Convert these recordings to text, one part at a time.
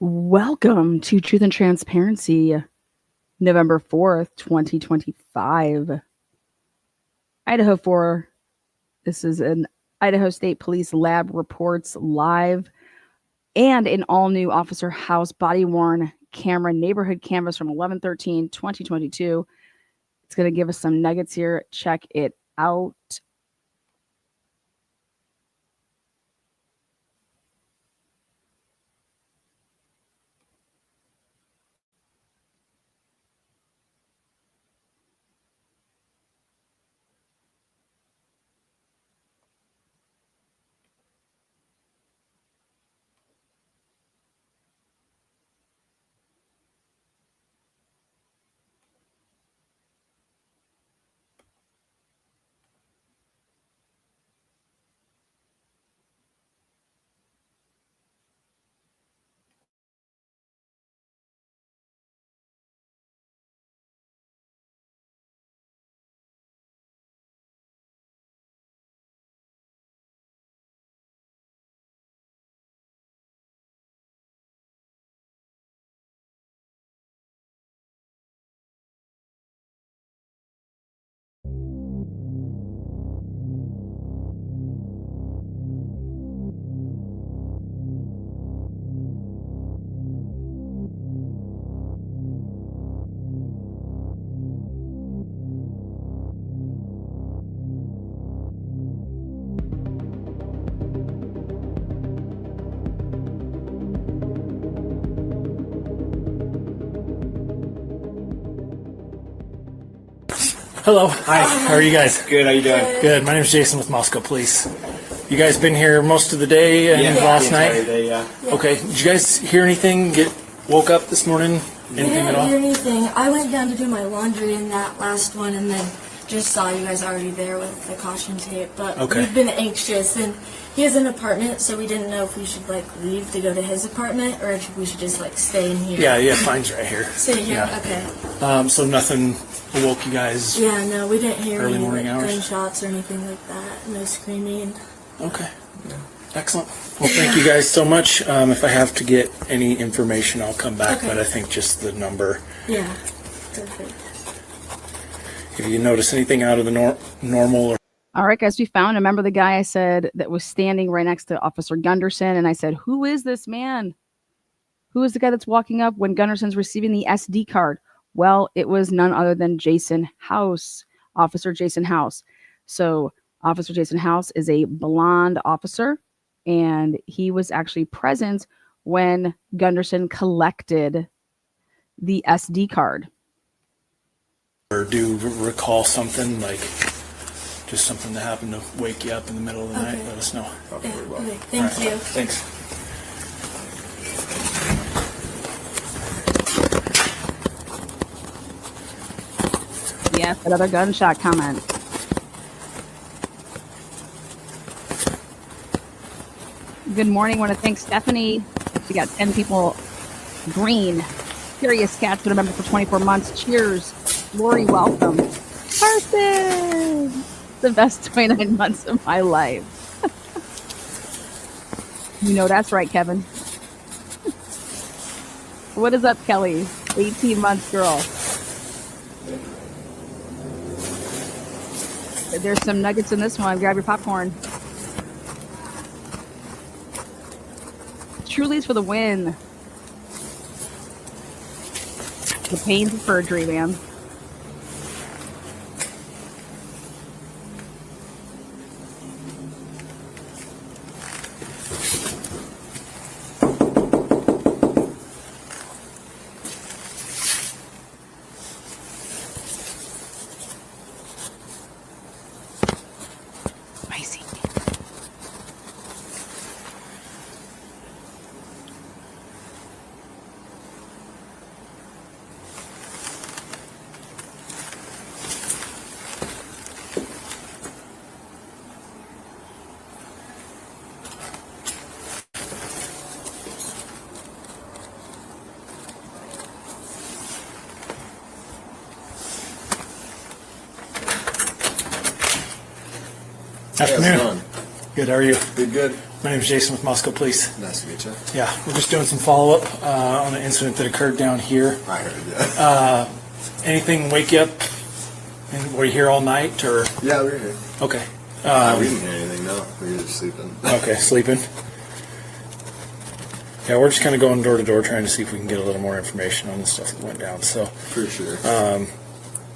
Welcome to Truth and Transparency, November 4th, 2025. Idaho4, this is an Idaho State Police Lab reports live and an all-new Officer House body-worn camera neighborhood canvas from 11/13/2022. It's going to give us some nuggets here. Check it out. Hello. Hi. How are you guys? Good. How you doing? Good. My name is Jason with Moscow Police. You guys been here most of the day and last night? Day, yeah. Okay. Did you guys hear anything? Woke up this morning? Anything at all? I didn't hear anything. I went down to do my laundry in that last one and then just saw you guys already there with the caution tape. But we've been anxious, and he has an apartment, so we didn't know if we should leave to go to his apartment or if we should just stay in here. Yeah. Fine's right here. Stay here? Yeah. Okay. So nothing awoke you guys? Yeah, no, we didn't hear Early any morning hours? gunshots or anything like that. No screaming. Okay. Yeah. Excellent. Well, thank you guys so much. If I have to get any information, I'll come back, but I think just the number. Yeah. Perfect. If you notice anything out of the normal or All right, guys, we found. Remember the guy I said that was standing right next to Officer Gunderson, and I said, who is this man? Who is the guy that's walking up when Gunderson's receiving the SD card? Well, it was none other than Jason House, Officer Jason House. So Officer Jason House is a blonde officer, and he was actually present when Gunderson collected the SD card. do recall something just something that happened to wake you up in the middle of the night, let us know. Okay, thank you. Thanks. Yes, another gunshot comment. Good morning. Want to thank Stephanie. She got 10 people green. Curious Cats been a member for 24 months. Cheers. Lori, welcome. Carson! The best 29 months of my life. You know that's right, Kevin. What is up, Kelly? 18 months girl. There's some nuggets in this one. Grab your popcorn. Truly's for the win. The pain's of perjury, man. Spicy. Afternoon. Good. How are you? Good. My name is Jason with Moscow Police. Nice to meet you. Yeah, we're just doing some follow-up on an incident that occurred down here. I heard that. Anything wake you up? And were you here all night, or? Yeah, we were here. Okay. We didn't hear anything, no. We were just sleeping. Okay, sleeping. Yeah, we're just kind of going door to door trying to see if we can get a little more information on the stuff that went down. So, For sure.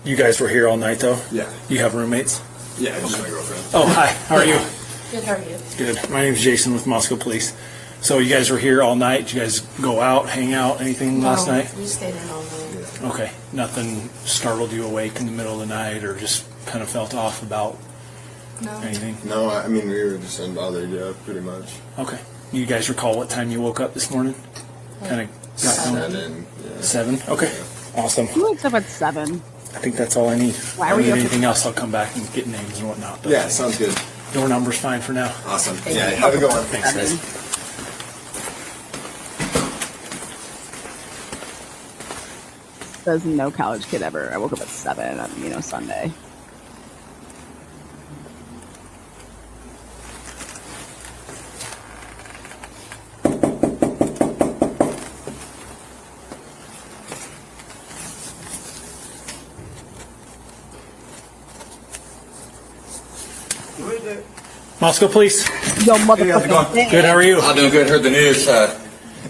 you guys were here all night, though? Yeah. You have roommates? Yeah, just my girlfriend. Oh, hi. How are you? Good, how are you? Good. My name is Jason with Moscow Police. So you guys were here all night? Did you guys go out, hang out, anything last night? We stayed in all night. Yeah. Okay. Nothing startled you awake in the middle of the night, or just kind of felt off about No. anything? No, I mean, we were just unbothered, yeah, pretty much. Okay. You guys recall what time you woke up this morning? Kind of got going? 7, yeah. 7? Okay. Awesome. Who wakes up at 7? I think that's all I need. Why If I were need you up anything else, I'll come back and get names and whatnot. But Yeah, sounds good. Door number's fine for now. Awesome. Yeah, have a good one. Thanks, guys. Says no college kid ever. I woke up at 7 on, Sunday. Moscow Police. Yo, how's it motherfucker. going? Good. How are you? I'm doing good. Heard the news.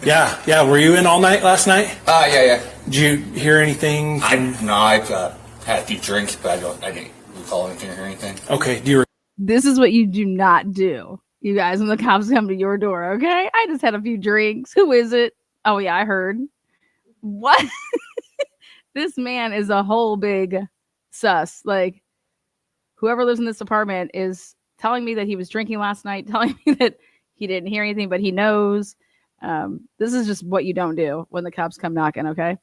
Yeah. Were you in all night last night? Yeah. Did you hear anything? I've had a few drinks, but I didn't recall anything or hear anything. Okay. Do you This is what you do not do, you guys, when the cops come to your door, okay? I just had a few drinks. Who is it? Oh, yeah, I heard. What? This man is a whole big sus. Like, whoever lives in this apartment is telling me that he was drinking last night, telling me that he didn't hear anything, but he knows. This is just what you don't do when the cops come knocking, okay?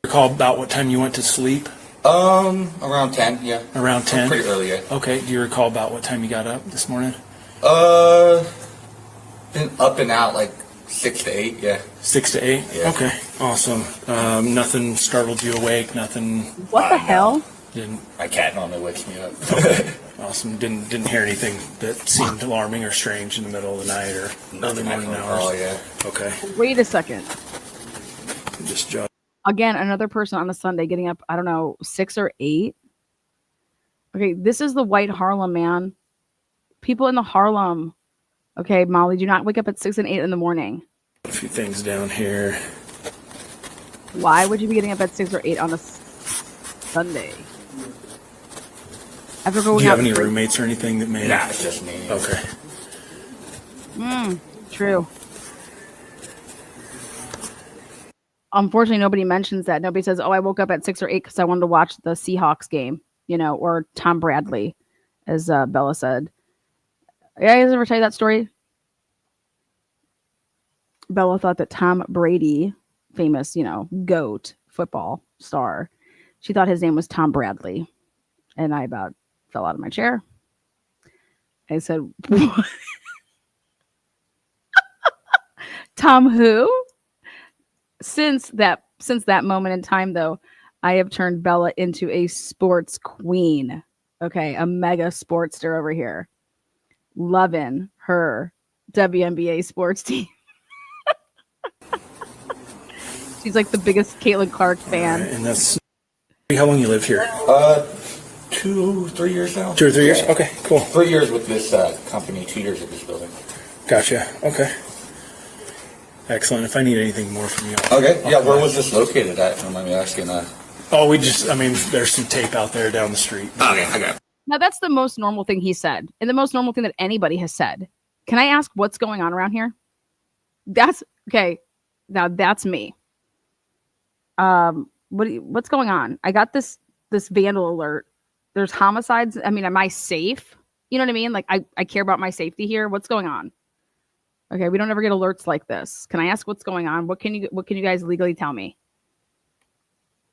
recall about what time you went to sleep? Around 10, yeah. Around 10? Pretty early, yeah. Okay. Do you recall about what time you got up this morning? Been up and out like 6 to 8, yeah. 6 to 8? Yeah. Okay. Awesome. Nothing startled you awake? Nothing What the hell? didn't... My cat normally wakes me up. Awesome. Didn't hear anything that seemed alarming or strange in the middle of the night or early morning hours? Oh, yeah. Okay. Wait a second. Just jot. Again, another person on a Sunday getting up, I don't know, 6 or 8. Okay, this is the white Harlem, man. People in the Harlem. Okay, Molly, do not wake up at 6 and 8 in the morning. A few things down here. Why would you be getting up at 6 or 8 on a Sunday? After going Do you have out any for- roommates or anything that may... Nah, it's just me. Okay. True. Unfortunately, nobody mentions that. Nobody says, oh, I woke up at 6 or 8 because I wanted to watch the Seahawks game, or Tom Bradley, as Bella said. You guys ever tell you that story? Bella thought that Tom Brady, famous, GOAT football star, she thought his name was Tom Bradley. And I about fell out of my chair. I said, what? Tom who? Since that moment in time, though, I have turned Bella into a sports queen. Okay, a mega sportster over here. Loving her WNBA sports team. She's like the biggest Caitlin Clark fan. And that's... How long you lived here? 2-3 years now. 2 or 3 years? Yeah. Okay, cool. 3 years with this company, 2 years at this building. Gotcha. Okay. Excellent. If I need anything more from you... Okay, I'll yeah, come where back. was this located at? If you don't mind me asking. Oh, there's some tape out there down the street. Okay, I got it. Now, that's the most normal thing he said, and the most normal thing that anybody has said. Can I ask what's going on around here? That's okay. Now that's me. What's going on? I got this vandal alert. There's homicides. I mean, am I safe? You know what I mean? Like I care about my safety here. What's going on? Okay, we don't ever get alerts like this. Can I ask what's going on? What can you guys legally tell me?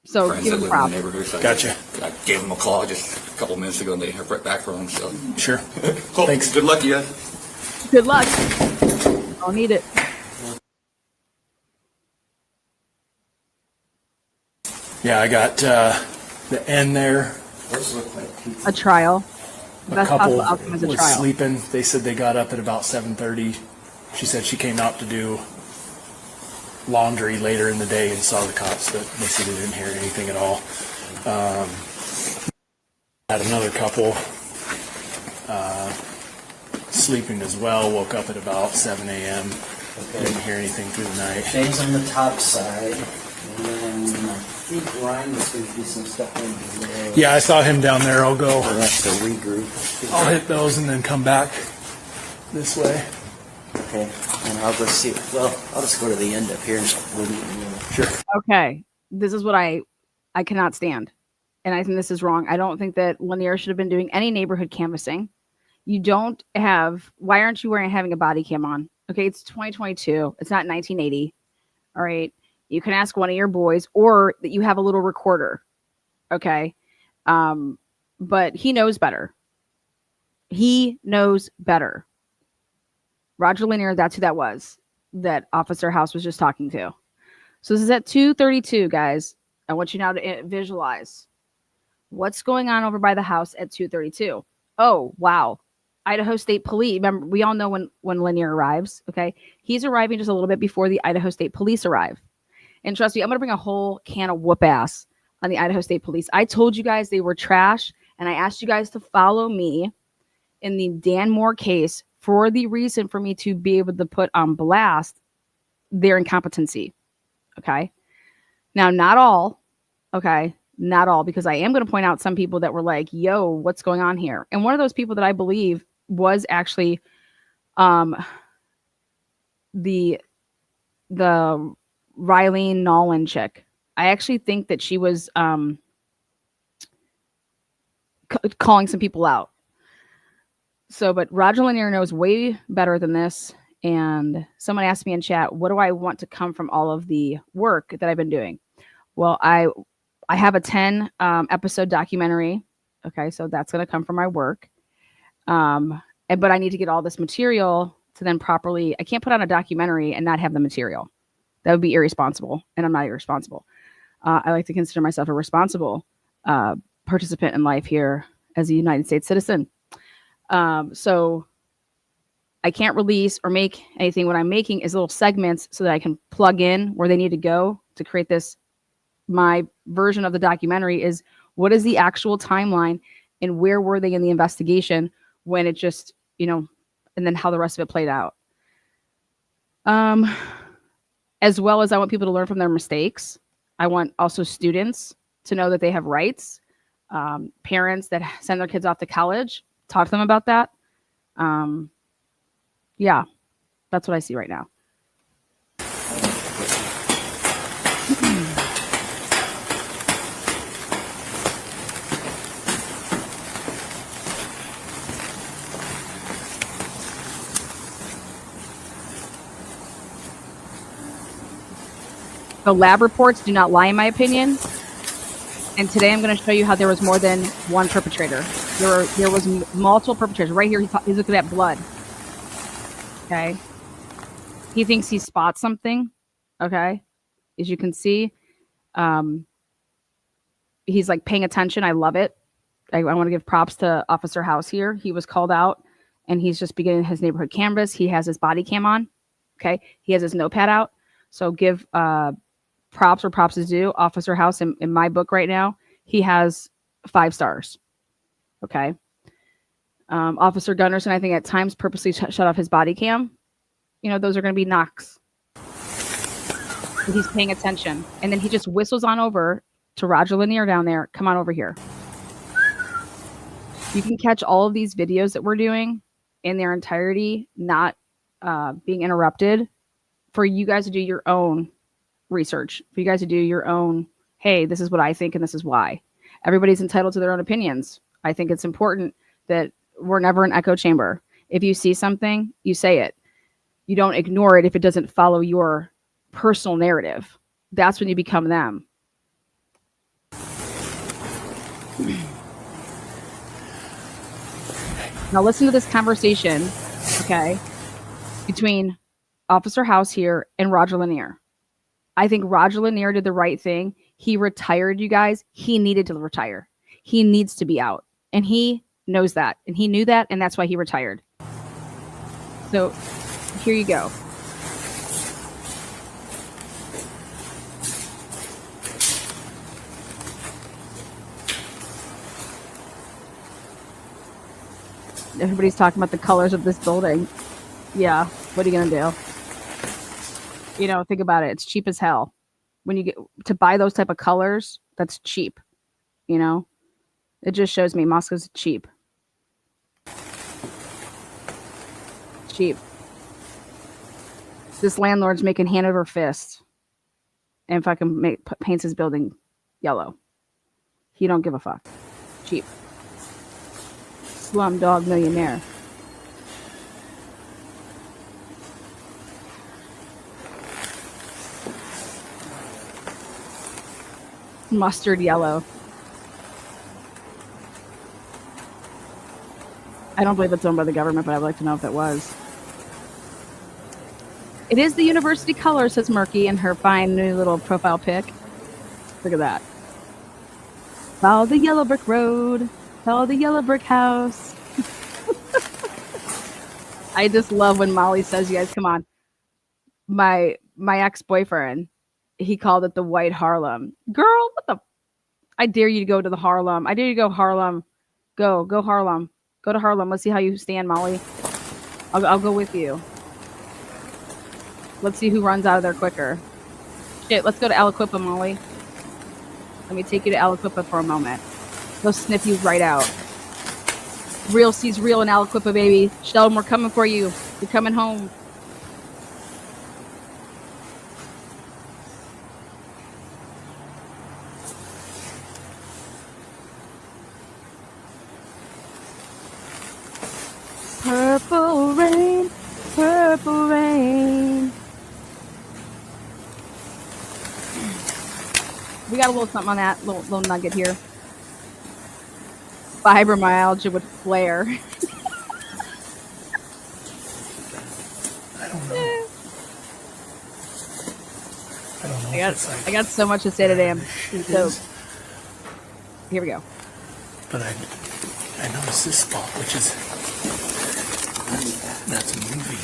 So Friends give that him live in the props. neighborhood. So Gotcha. I gave them a call just a couple minutes ago, and they heard right back from them. So Sure. cool. Thanks. Good luck, you guys. Good luck. I'll need it. Yeah, I got the end there. What's it look like? A trial. A Best couple possible outcome is a was trial. sleeping. They said they got up at about 7:30. She said she came out to do laundry later in the day and saw the cops, but they said they didn't hear anything at all. Had another couple sleeping as well, woke up at about 7 a.m. Didn't hear anything through the night. Shane's on the top side, and then I think Ryan was going to do some stuff in below. Yeah, I saw him down there. I'll go. So that's the regroup. I'll hit those and then come back this way. Okay, and I'll go see. Well, I'll just go to the end up here and we'll meet in the middle. Sure. Okay, this is what I cannot stand, and I think this is wrong. I don't think that Lanier should have been doing any neighborhood canvassing. You don't have. Why aren't you having a body cam on? Okay, it's 2022. It's not 1980. All right, you can ask one of your boys, or that you have a little recorder. Okay, but he knows better. He knows better. Roger Lanier, that's who that was, that Officer House was just talking to. So this is at 2:32, guys. I want you now to visualize what's going on over by the house at 2:32. Oh, wow. Idaho State Police. Remember, we all know when Lanier arrives, okay? He's arriving just a little bit before the Idaho State Police arrive. And trust me, I'm going to bring a whole can of whoop ass on the Idaho State Police. I told you guys they were trash, and I asked you guys to follow me in the Dan Moore case for the reason for me to be able to put on blast their incompetency. Okay. Now, not all. Okay. Not all, because I am going to point out some people that were like, yo, what's going on here? And one of those people that I believe was actually the Riley Nolan chick. I actually think that she was calling some people out. So, but Roger Lanier knows way better than this. And someone asked me in chat, what do I want to come from all of the work that I've been doing? Well, I have a 10 episode documentary. Okay, so that's going to come from my work. But I need to get all this material to then properly. I can't put on a documentary and not have the material. That would be irresponsible, and I'm not irresponsible. I like to consider myself a responsible participant in life here as a United States citizen. So I can't release or make anything. What I'm making is little segments so that I can plug in where they need to go to create this. My version of the documentary is what is the actual timeline and where were they in the investigation when it just, and then how the rest of it played out. As well as I want people to learn from their mistakes. I want also students to know that they have rights. Parents that send their kids off to college, talk to them about that. Yeah, that's what I see right now. The lab reports do not lie, in my opinion. And today I'm going to show you how there was more than one perpetrator. There was multiple perpetrators. Right here, he's looking at blood. Okay. He thinks he spots something. Okay. As you can see, he's like paying attention. I love it. I want to give props to Officer House here. He was called out and he's just beginning his neighborhood canvas. He has his body cam on. Okay. He has his notepad out. So give props where props is due. Officer House in my book right now, he has 5 stars. Okay. Officer Gunderson, I think at times purposely shut off his body cam. Those are going to be knocks. He's paying attention. And then he just whistles on over to Roger Lanier down there. Come on over here. You can catch all of these videos that we're doing in their entirety, not being interrupted, for you guys to do your own research, for you guys to do your own, hey, this is what I think and this is why. Everybody's entitled to their own opinions. I think it's important that we're never an echo chamber. If you see something, you say it. You don't ignore it if it doesn't follow your personal narrative. That's when you become them. Now listen to this conversation, okay, between Officer House here and Roger Lanier. I think Roger Lanier did the right thing. He retired, you guys. He needed to retire. He needs to be out. And he knows that, and he knew that, and that's why he retired. So here you go. Everybody's talking about the colors of this building. Yeah, what are you gonna do? You know, think about it. It's cheap as hell. When you get to buy those type of colors, that's cheap. You know, it just shows me Moscow's cheap. Cheap. This landlord's making hand over fist, and fucking paints his building yellow. He don't give a fuck. Cheap. Slumdog millionaire. Mustard yellow. I don't believe it's owned by the government, but I'd like to know if it was. It is the university color, says Murky in her fine new little profile pic. Look at that. Follow the yellow brick road. Follow the yellow brick house. I just love when Molly says, you guys, come on. My ex-boyfriend, he called it the White Harlem. Girl, what the? I dare you to go to the Harlem. I dare you to go Harlem. Go Harlem. Go to Harlem. Let's see how you stand, Molly. I'll go with you. Let's see who runs out of there quicker. Shit, let's go to Aliquippa, Molly. Let me take you to Aliquippa for a moment. They'll sniff you right out. Real sees real in Aliquippa, baby. Sheldon, we're coming for you. You're coming home. Purple rain, purple rain. We got a little something on that little nugget here. Fibromyalgia with flair. I don't know. I got so much to say today. So here we go. But I noticed this spot, which is that's moving.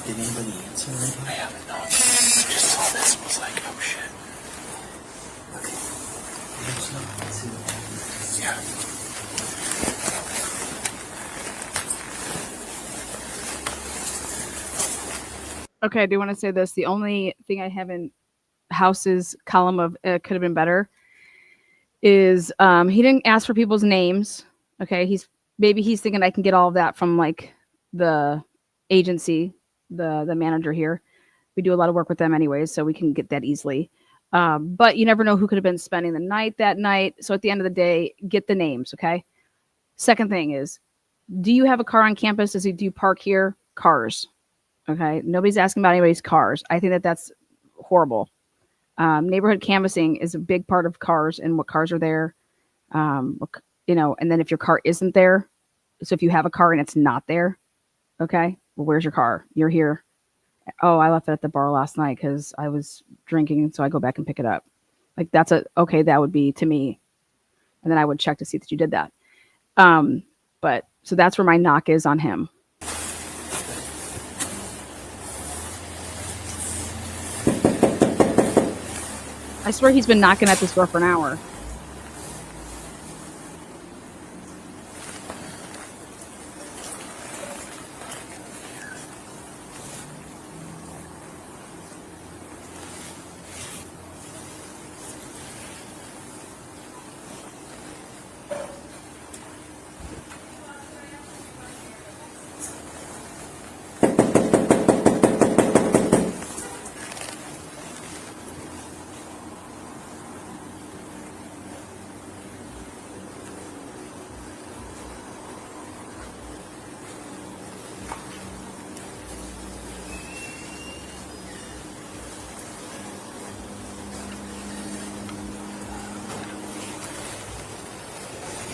Did anybody answer that? I haven't known. I just saw this and was like, oh shit. Okay. Let's see what happens. Yeah. Okay, I do want to say this. The only thing I have in House's column of could have been better is he didn't ask for people's names. Okay, he's thinking I can get all of that from like the agency, the manager here. We do a lot of work with them anyways, so we can get that easily. But you never know who could have been spending the night that night. So at the end of the day, get the names, okay? Second thing is, do you have a car on campus? Do you park here? Cars. Okay, nobody's asking about anybody's cars. I think that's horrible. Neighborhood canvassing is a big part of cars and what cars are there. And then if your car isn't there, so if you have a car and it's not there, okay, well, where's your car? You're here. Oh, I left it at the bar last night because I was drinking, and so I go back and pick it up. Like that would be to me, and then I would check to see that you did that. But so that's where my knock is on him. I swear he's been knocking at this door for an hour.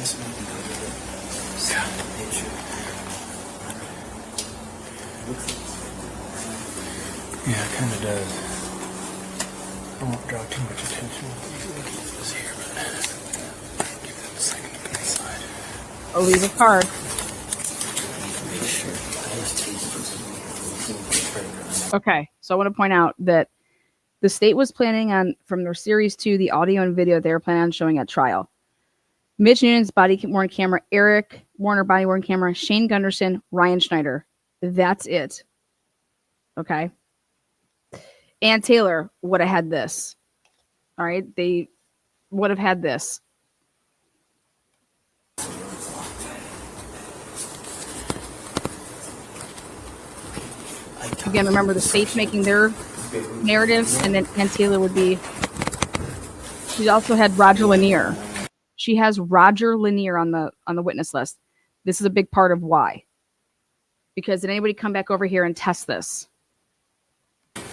This might be good with it. Send a picture. Looks like it's Yeah, it kind of does. I won't draw too much attention. We'll keep this here, but give them a second to put aside. I'll leave a card. make sure. I was tasting. Okay, so I want to point out that the state was planning on, from their series 2, the audio and video they were planning on showing at trial. Mitch Noonan's body-worn camera, Eric Warner body-worn camera, Shane Gunderson, Ryan Schneider. That's it. Okay. Ann Taylor would have had this. All right. They would have had this. Again, remember the state's making their narratives, and then Ann Taylor would be. She also had Roger Lanier. She has Roger Lanier on the witness list. This is a big part of why. Because did anybody come back over here and test this? But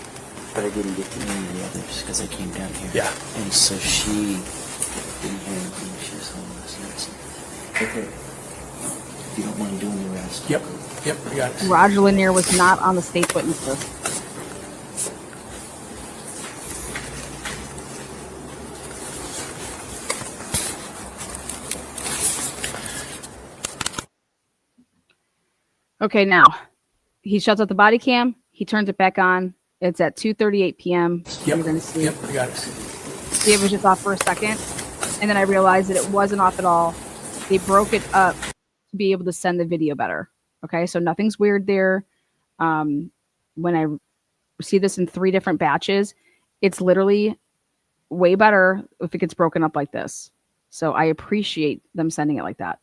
I didn't get to any of the others because I came down here. Yeah. And so she didn't hear anything. She was home last night. So, okay. If you don't mind doing the rest. Yep. Yep. We got it. Roger Lanier was not on the state witness list. Okay, now he shuts off the body cam. He turns it back on. It's at 2:38 p.m. Yep. You're gonna see. Yep. We got it. See, it was just off for a second, and then I realized that it wasn't off at all. They broke it up to be able to send the video better. Okay, so nothing's weird there. When I see this in 3 different batches, it's literally way better if it gets broken up like this. So I appreciate them sending it like that.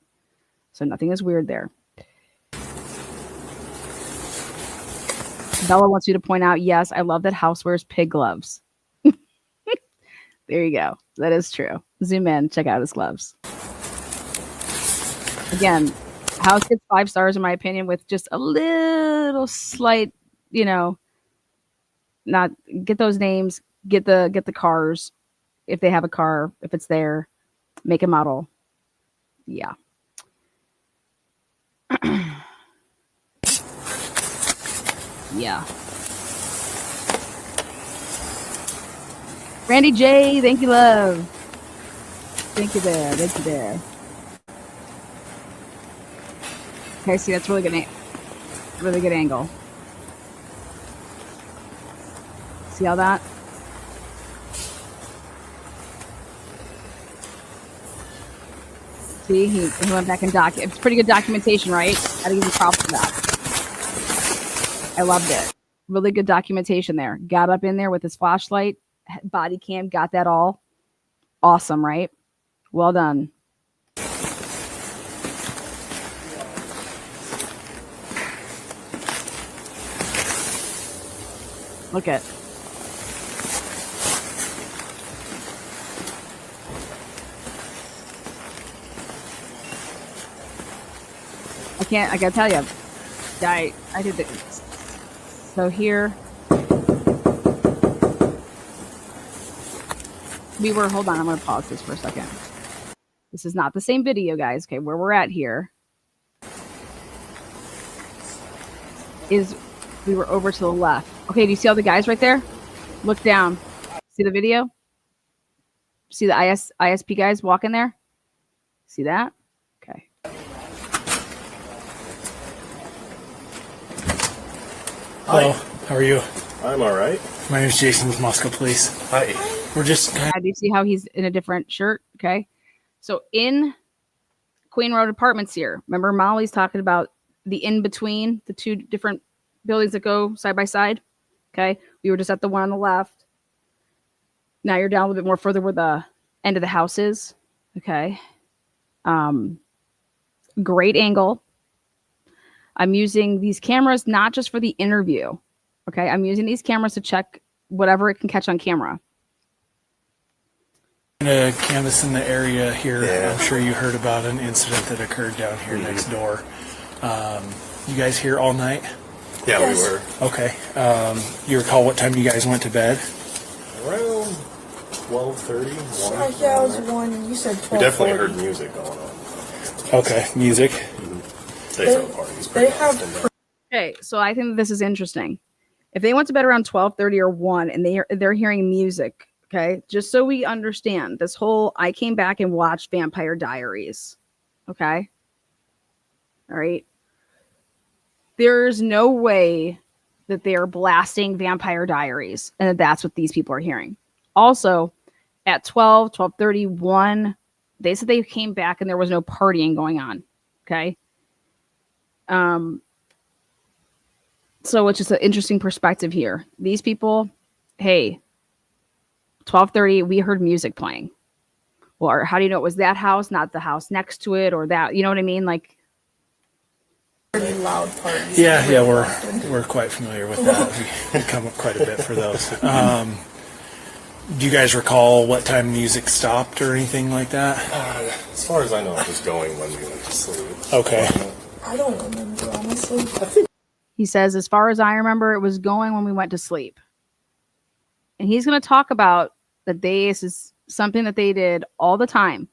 So nothing is weird there. Bella wants you to point out, yes, I love that House wears pig gloves. There you go. That is true. Zoom in, check out his gloves. Again, House gets 5 stars in my opinion with just a little slight, not get those names, get the cars if they have a car, if it's there, make a model. Yeah. Yeah. Randy J, thank you, love. Thank you there. Thank you there. Okay, see, that's really good. Really good angle. See how that? See, he went back and it's pretty good documentation, right? Gotta give you props for that. I loved it. Really good documentation there. Got up in there with his flashlight, body cam, got that all. Awesome, right? Well done. Look at. I gotta tell you, I did the. So here hold on, I'm going to pause this for a second. This is not the same video, guys. Okay, where we're at here is we were over to the left. Okay, do you see all the guys right there? Look down. See the video? See the ISP guys walking there? See that? Okay. Hello, how are you? I'm all right. My name is Jason with Moscow Police. Hi. We're just kind Do you see how he's in a different shirt? Okay. So in Queen Road Apartments here, remember Molly's talking about the in-between, the 2 different buildings that go side by side? Okay. We were just at the one on the left. Now you're down a little bit more further where the end of the house is. Okay. Great angle. I'm using these cameras not just for the interview. Okay. I'm using these cameras to check whatever it can catch on camera. of canvassing the area here. Yeah. I'm sure you heard about an incident that occurred down here next door. You guys here all night? Yeah, Yes. we were. Okay. You recall what time you guys went to bed? Around 12:30, 1. Yeah, I was 1 and you said 12:40. We definitely heard music going on. Okay, music. They throw parties. They have Okay, so I think this is interesting. If they went to bed around 12:30 or 1 and they're hearing music, okay, just so we understand this whole, I came back and watched Vampire Diaries. Okay. All right. There's no way that they are blasting Vampire Diaries and that that's what these people are hearing. Also, at 12, 12:30, 1, they said they came back and there was no partying going on. Okay. So it's just an interesting perspective here. These people, hey, 12:30, we heard music playing. Or how do you know it was that house, not the house next to it, or that? You know what I mean? Like, pretty loud parties. Yeah, we're quite familiar with that. We come up quite a bit for those. Do you guys recall what time music stopped or anything like that? As far as I know, it was going when we went to sleep. Okay. I don't remember, honestly. he says, as far as I remember, it was going when we went to sleep. And he's going to talk about that this is something that they did all the time.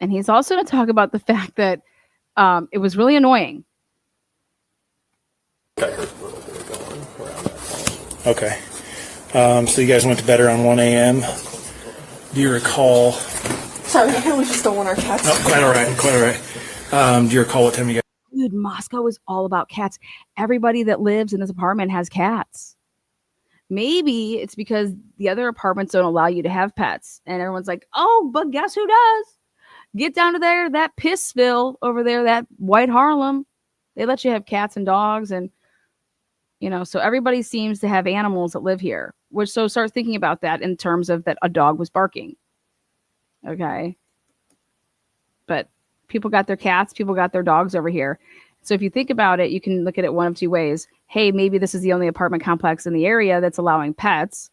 And he's also going to talk about the fact that it was really annoying. I heard a little bit going around that time. Okay. So you guys went to bed around 1 a.m. Do you recall? Sorry, we just don't want our cats. No, quite all right. Quite all right. Do you recall what time you guys? Dude, Moscow is all about cats. Everybody that lives in this apartment has cats. Maybe it's because the other apartments don't allow you to have pets. And everyone's like, oh, but guess who does? Get down to there, that Pissville over there, that White Harlem. They let you have cats and dogs. And, you know, so everybody seems to have animals that live here. Which, so start thinking about that in terms of that a dog was barking. Okay. But people got their cats, people got their dogs over here. So if you think about it, you can look at it one of two ways. Hey, maybe this is the only apartment complex in the area that's allowing pets.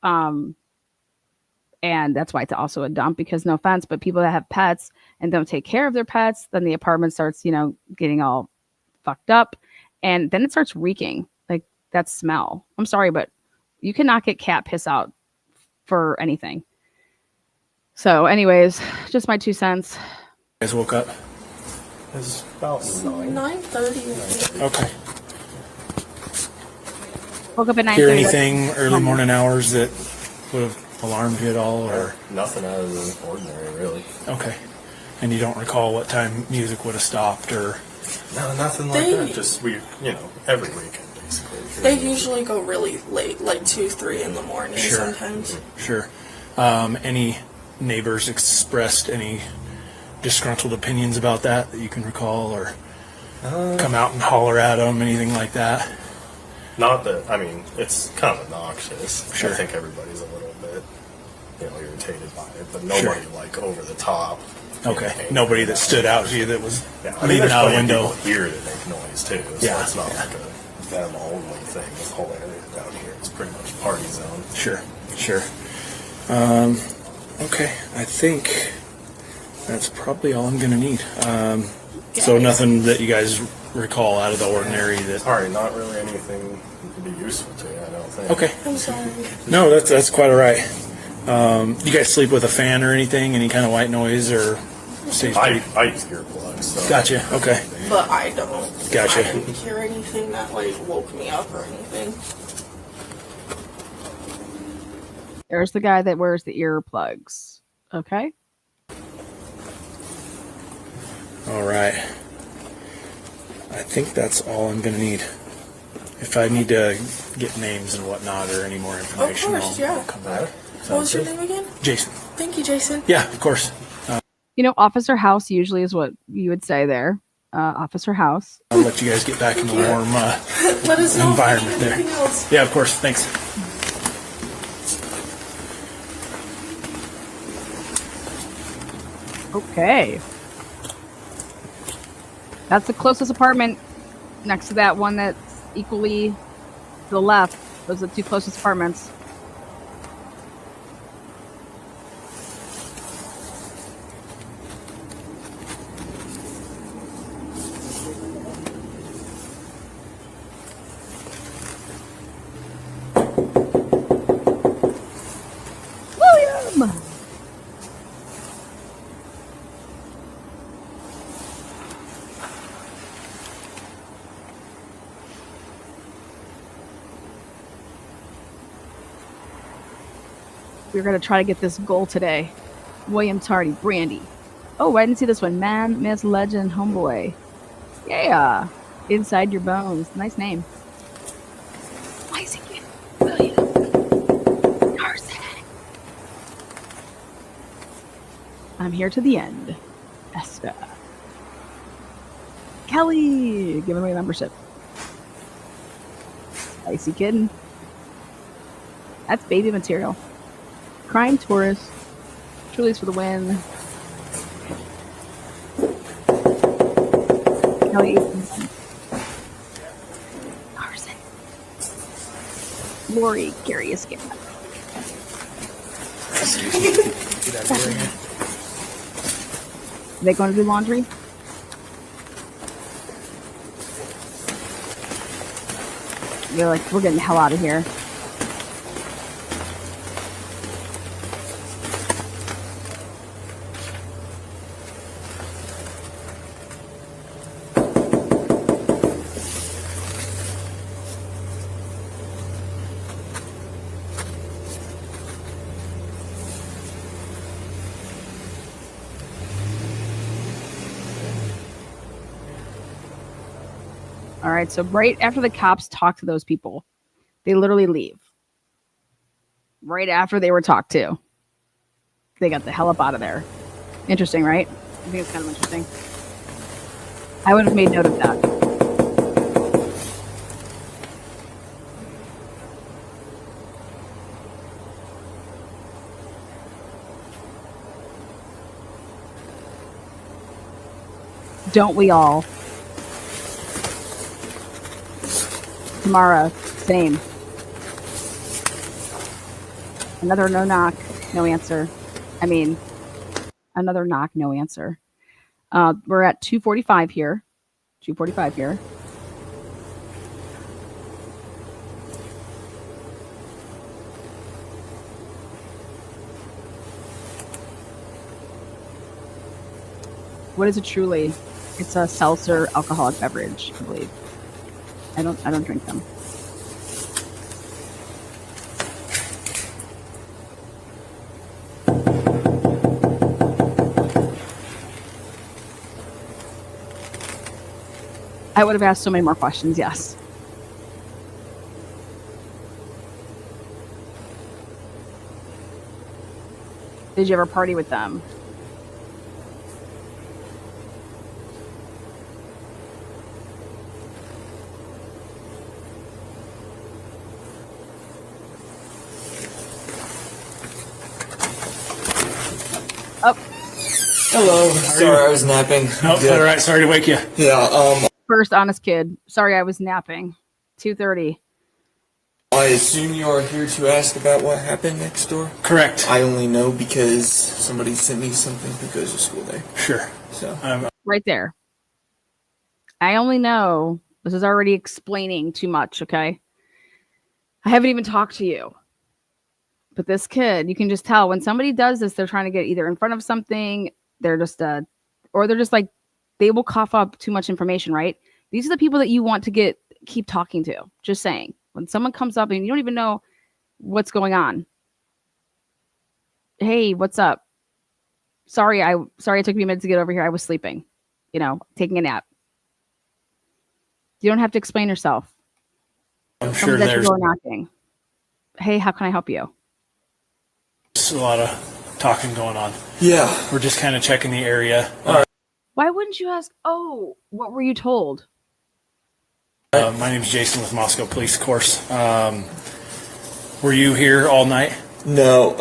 And that's why it's also a dump, because no offense, but people that have pets and don't take care of their pets, then the apartment starts, you know, getting all fucked up. And then it starts reeking, like that smell. I'm sorry, but you cannot get cat piss out for anything. So anyways, just my 2 cents. You guys woke up? It was about 9:30. Okay. Woke up at 9:30. Hear anything early morning hours that would have alarmed you at all, or? nothing out of the ordinary, really. Okay. And you don't recall what time music would have stopped, or? No, nothing like They- that. Just every weekend basically. They usually go really late, like 2, 3 in the morning Sure. sometimes. Sure. Any neighbors expressed any disgruntled opinions about that you can recall, or come out and holler at them, anything like that? Not that, I mean, it's kind of obnoxious. Sure. I think everybody's a little bit, irritated by it, but nobody like over the top. Okay. angry Nobody that about stood it. out to you that was Yeah, I mean, leaving there's out a plenty of window. people here that make noise too, so Yeah, it's not yeah. like a them only thing. The whole area down here is pretty much party zone. Sure. Sure. Okay. I think that's probably all I'm going to need. So nothing that you guys recall out of the ordinary that. Sorry, not really anything that could be useful to you, I don't think. Okay. I'm sorry. No, that's quite all right. You guys sleep with a fan or anything? Any kind of white noise or? Stays I pretty- use earplugs. So Gotcha. Okay. But I don't. Gotcha. I didn't hear anything that like woke me up or anything. There's the guy that wears the earplugs. Okay. All right. I think that's all I'm going to need. If I need to get names and whatnot or any more information, course, I'll yeah. come back. What was your name again? Jason. Thank you, Jason. Yeah, of course. You know, Officer House usually is what you would say there. Officer House. I'll let you guys get back in the warm Let us know environment if you need there. anything else. Yeah, of course. Thanks. Okay. That's the closest apartment next to that one that's equally to the left. Those are the two closest apartments. William! We're going to try to get this goal today. William Tardy, Brandy. Oh, I didn't see this one. Man, Miss Legend, Homeboy. Yeah. Inside Your Bones. Nice name. Isaac, William. Carson. I'm here to the end. Esther. Kelly. Giving away membership. Spicy Kitten. That's baby material. Crying Tourist. Truly's for the win. Kelly. Carson. Lori. Gary Escape. They going to do laundry? You're like, we're getting the hell out of here. All right, so right after the cops talk to those people, they literally leave. Right after they were talked to, they got the hell up out of there. Interesting, right? I think it's kind of interesting. I would have made note of that. Don't we all? Tamara, same. Another no knock, no answer. I mean, another knock, no answer. We're at 2:45 here. 2:45 here. What is a Truly? It's a seltzer alcoholic beverage, I believe. I don't drink them. I would have asked so many more questions, yes. Did you ever party with them? Oh. Hello. Sorry, I was napping. Oh, all right. Sorry to wake you. Yeah. First honest kid. Sorry, I was napping. 2:30. I assume you are here to ask about what happened next door? Correct. I only know because somebody sent me something who goes to school there. Sure. So Right there. I only know. This is already explaining too much, okay? I haven't even talked to you. But this kid, you can just tell when somebody does this, they're trying to get either in front of something, they're just or they're just like, they will cough up too much information, right? These are the people that you want to keep talking to. Just saying. When someone comes up and you don't even know what's going on. Hey, what's up? Sorry, it took me a minute to get over here. I was sleeping, taking a nap. You don't have to explain yourself. I'm sure there's door knocking. Hey, how can I help you? a lot of talking going on. yeah. We're just kind of checking the area. Why wouldn't you ask, what were you told? My name's Jason with Moscow Police Course. Were you here all night? No.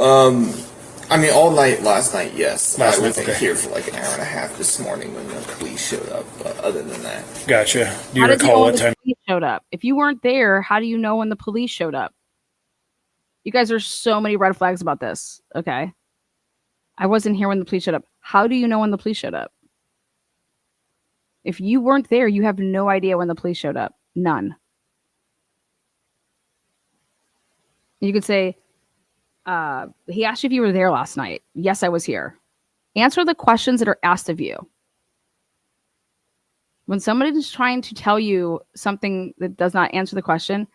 I mean, all night last night, yes. Last I night, wasn't okay. here for like an hour and a half this morning when the police showed up. But other than that, Gotcha. Do you How did you know recall when what the time? police showed up? If you weren't there, how do you know when the police showed up? You guys are so many red flags about this. Okay. I wasn't here when the police showed up. How do you know when the police showed up? If you weren't there, you have no idea when the police showed up. None. You could say, he asked you if you were there last night. Yes, I was here. Answer the questions that are asked of you. When somebody is trying to tell you something that does not answer the question,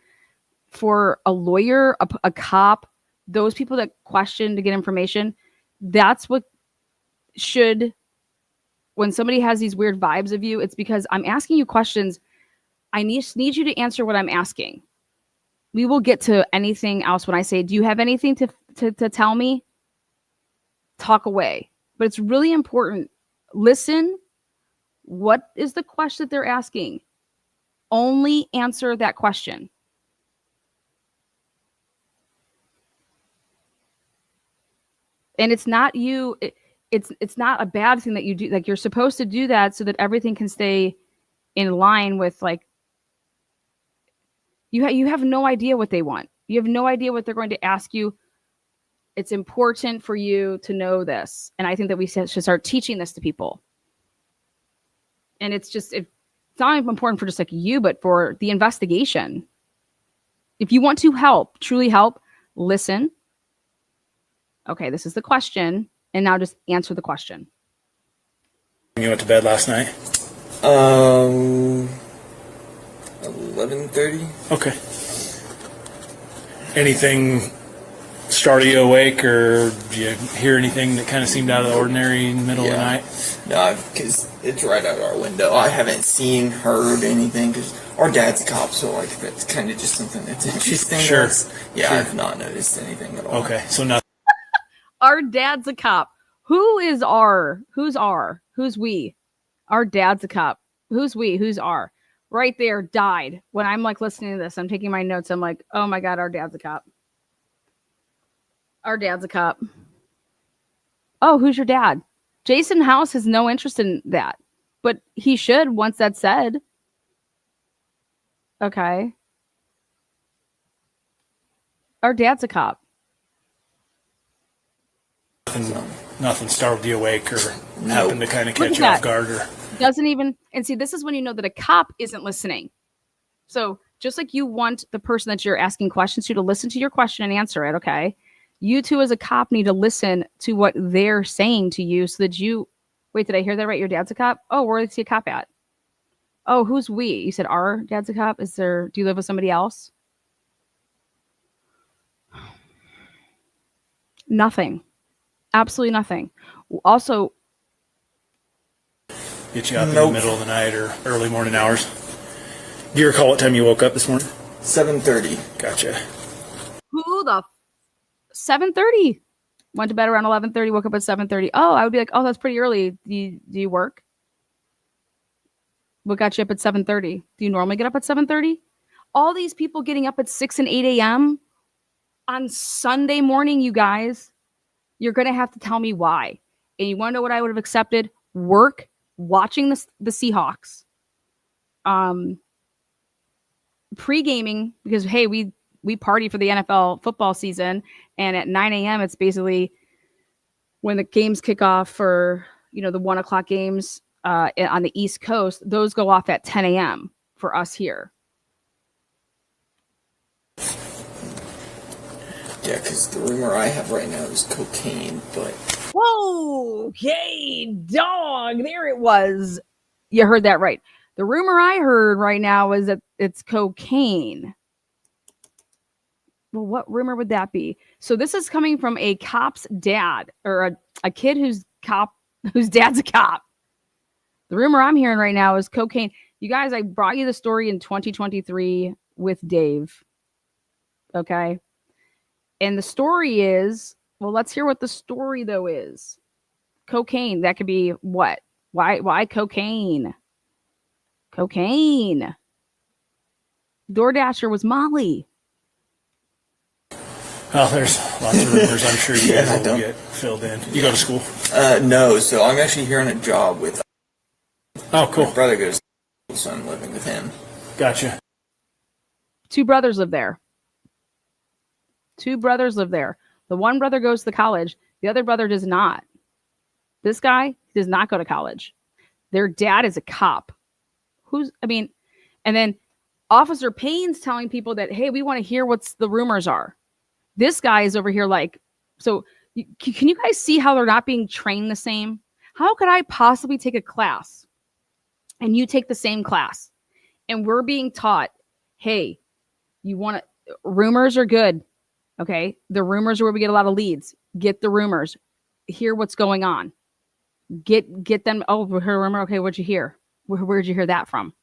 for a lawyer, a cop, those people that question to get information, that's what should, when somebody has these weird vibes of you, it's because I'm asking you questions. I need you to answer what I'm asking. We will get to anything else when I say, do you have anything to tell me? Talk away. But it's really important. Listen. What is the question that they're asking? Only answer that question. And it's not you. It's not a bad thing that you do. Like, you're supposed to do that so that everything can stay in line with, like, you have no idea what they want. You have no idea what they're going to ask you. It's important for you to know this. And I think that we should start teaching this to people. And it's not even important for just like you, but for the investigation. If you want to help, truly help, listen. Okay, this is the question. And now just answer the question. You went to bed last night? 11:30. Okay. Anything started you awake, or did you hear anything that kind of seemed out of the ordinary in the middle of the night? No, because it's right out our window. I haven't heard anything, because our dad's a cop, so like that's kind of just something that's interesting. Sure. Yeah, sure. I've not noticed anything at all. Okay, so nothing. Our dad's a cop. Who's our? Who's we? Our dad's a cop. Who's we? Who's our? Right there, died. When I'm like listening to this, I'm taking my notes. I'm like, oh my God, our dad's a cop. Our dad's a cop. Oh, who's your dad? Jason House has no interest in that, but he should once that's said. Okay. Our dad's a cop. Nothing startled you awake or happened to kind of catch you off guard, or doesn't even. And see, this is when you know that a cop isn't listening. So just like you want the person that you're asking questions to listen to your question and answer it, okay? You too, as a cop, need to listen to what they're saying to you so that you. Wait, did I hear that right? Your dad's a cop? Oh, where is he a cop at? Oh, who's we? You said our dad's a cop? Do you live with somebody else? Nothing. Absolutely nothing. Also, get you up in the middle of the night or early morning hours. Do you recall what time you woke up this morning? 7:30. Gotcha. Who the 7:30? Went to bed around 11:30, woke up at 7:30. Oh, I would be like, oh, that's pretty early. Do you work? What got you up at 7:30? Do you normally get up at 7:30? All these people getting up at 6 and 8 a.m. on Sunday morning, you guys. You're going to have to tell me why. And you want to know what I would have accepted? Work, watching the Seahawks. Pre-gaming, because, hey, we party for the NFL football season. And at 9 a.m., it's basically when the games kick off for, the 1 o'clock games on the East Coast. Those go off at 10 a.m. for us here. Yeah, because the rumor I have right now is cocaine, but... Whoa, okay, dog, there it was. You heard that right. The rumor I heard right now is that it's cocaine. Well, what rumor would that be? So this is coming from a cop's dad, or a kid whose dad's a cop. The rumor I'm hearing right now is cocaine. You guys, I brought you the story in 2023 with Dave. Okay. And the story is, well, let's hear what the story though is. Cocaine. That could be what? Why cocaine? Cocaine. DoorDasher was Molly. Well, there's lots of rumors. I'm sure you guys will get filled in. You go to school? No, so I'm actually here on a job with... Oh, cool. My brother goes to school, so I'm living with him. Gotcha. 2 brothers live there. 2 brothers live there. The one brother goes to college. The other brother does not. This guy does not go to college. Their dad is a cop. And then Officer Payne's telling people that, hey, we want to hear what the rumors are. This guy is over here like, so can you guys see how they're not being trained the same? How could I possibly take a class and you take the same class and we're being taught, hey, rumors are good. Okay. The rumors are where we get a lot of leads. Get the rumors. Hear what's going on. Get them. Oh, we heard a rumor. Okay. What'd you hear? Where'd you hear that from?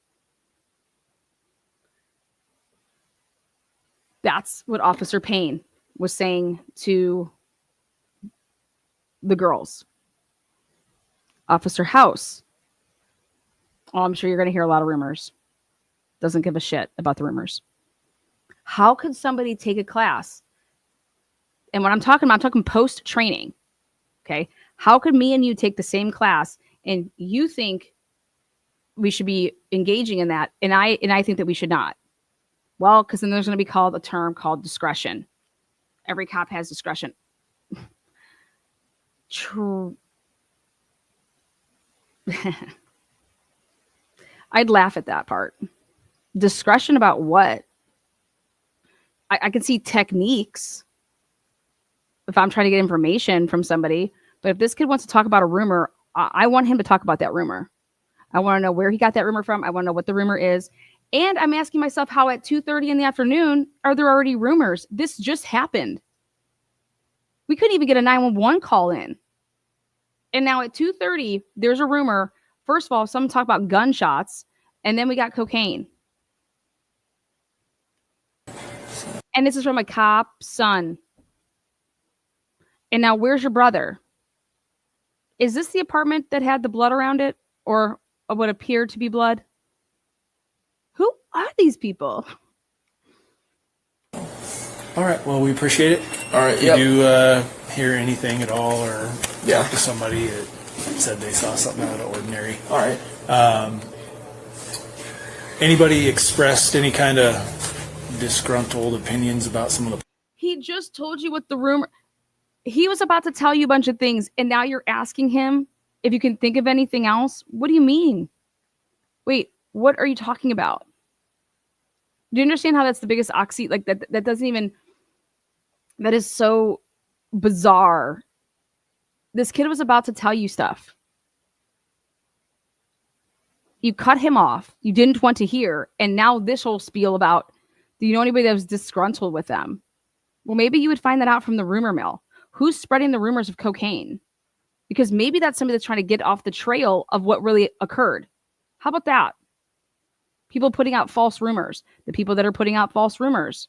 That's what Officer Payne was saying to the girls. Officer House. Oh, I'm sure you're going to hear a lot of rumors. Doesn't give a shit about the rumors. How could somebody take a class? And when I'm talking post training. Okay. How could me and you take the same class and you think we should be engaging in that? And I think that we should not. Well, because then there's going to be a term called discretion. Every cop has discretion. True. I'd laugh at that part. Discretion about what? I can see techniques if I'm trying to get information from somebody. But if this kid wants to talk about a rumor, I want him to talk about that rumor. I want to know where he got that rumor from. I want to know what the rumor is. And I'm asking myself how at 2:30 in the afternoon are there already rumors? This just happened. We couldn't even get a 911 call in. And now at 2:30, there's a rumor. First of all, someone talked about gunshots, and then we got cocaine. And this is from a cop's son. And now where's your brother? Is this the apartment that had the blood around it or what appeared to be blood? Who are these people? All right. Well, we appreciate it. All right. If you do hear anything at all or Yeah. talk to somebody that said they saw something out of the ordinary. All right. Anybody expressed any kind of disgruntled opinions about some of the... He just told you what the rumor... He was about to tell you a bunch of things, and now you're asking him if you can think of anything else? What do you mean? Wait, what are you talking about? Do you understand how that's the biggest oxy? Like that doesn't even... That is so bizarre. This kid was about to tell you stuff. You cut him off. You didn't want to hear. And now this whole spiel about, do you know anybody that was disgruntled with them? Well, maybe you would find that out from the rumor mill. Who's spreading the rumors of cocaine? Because maybe that's somebody that's trying to get off the trail of what really occurred. How about that? People putting out false rumors. The people that are putting out false rumors.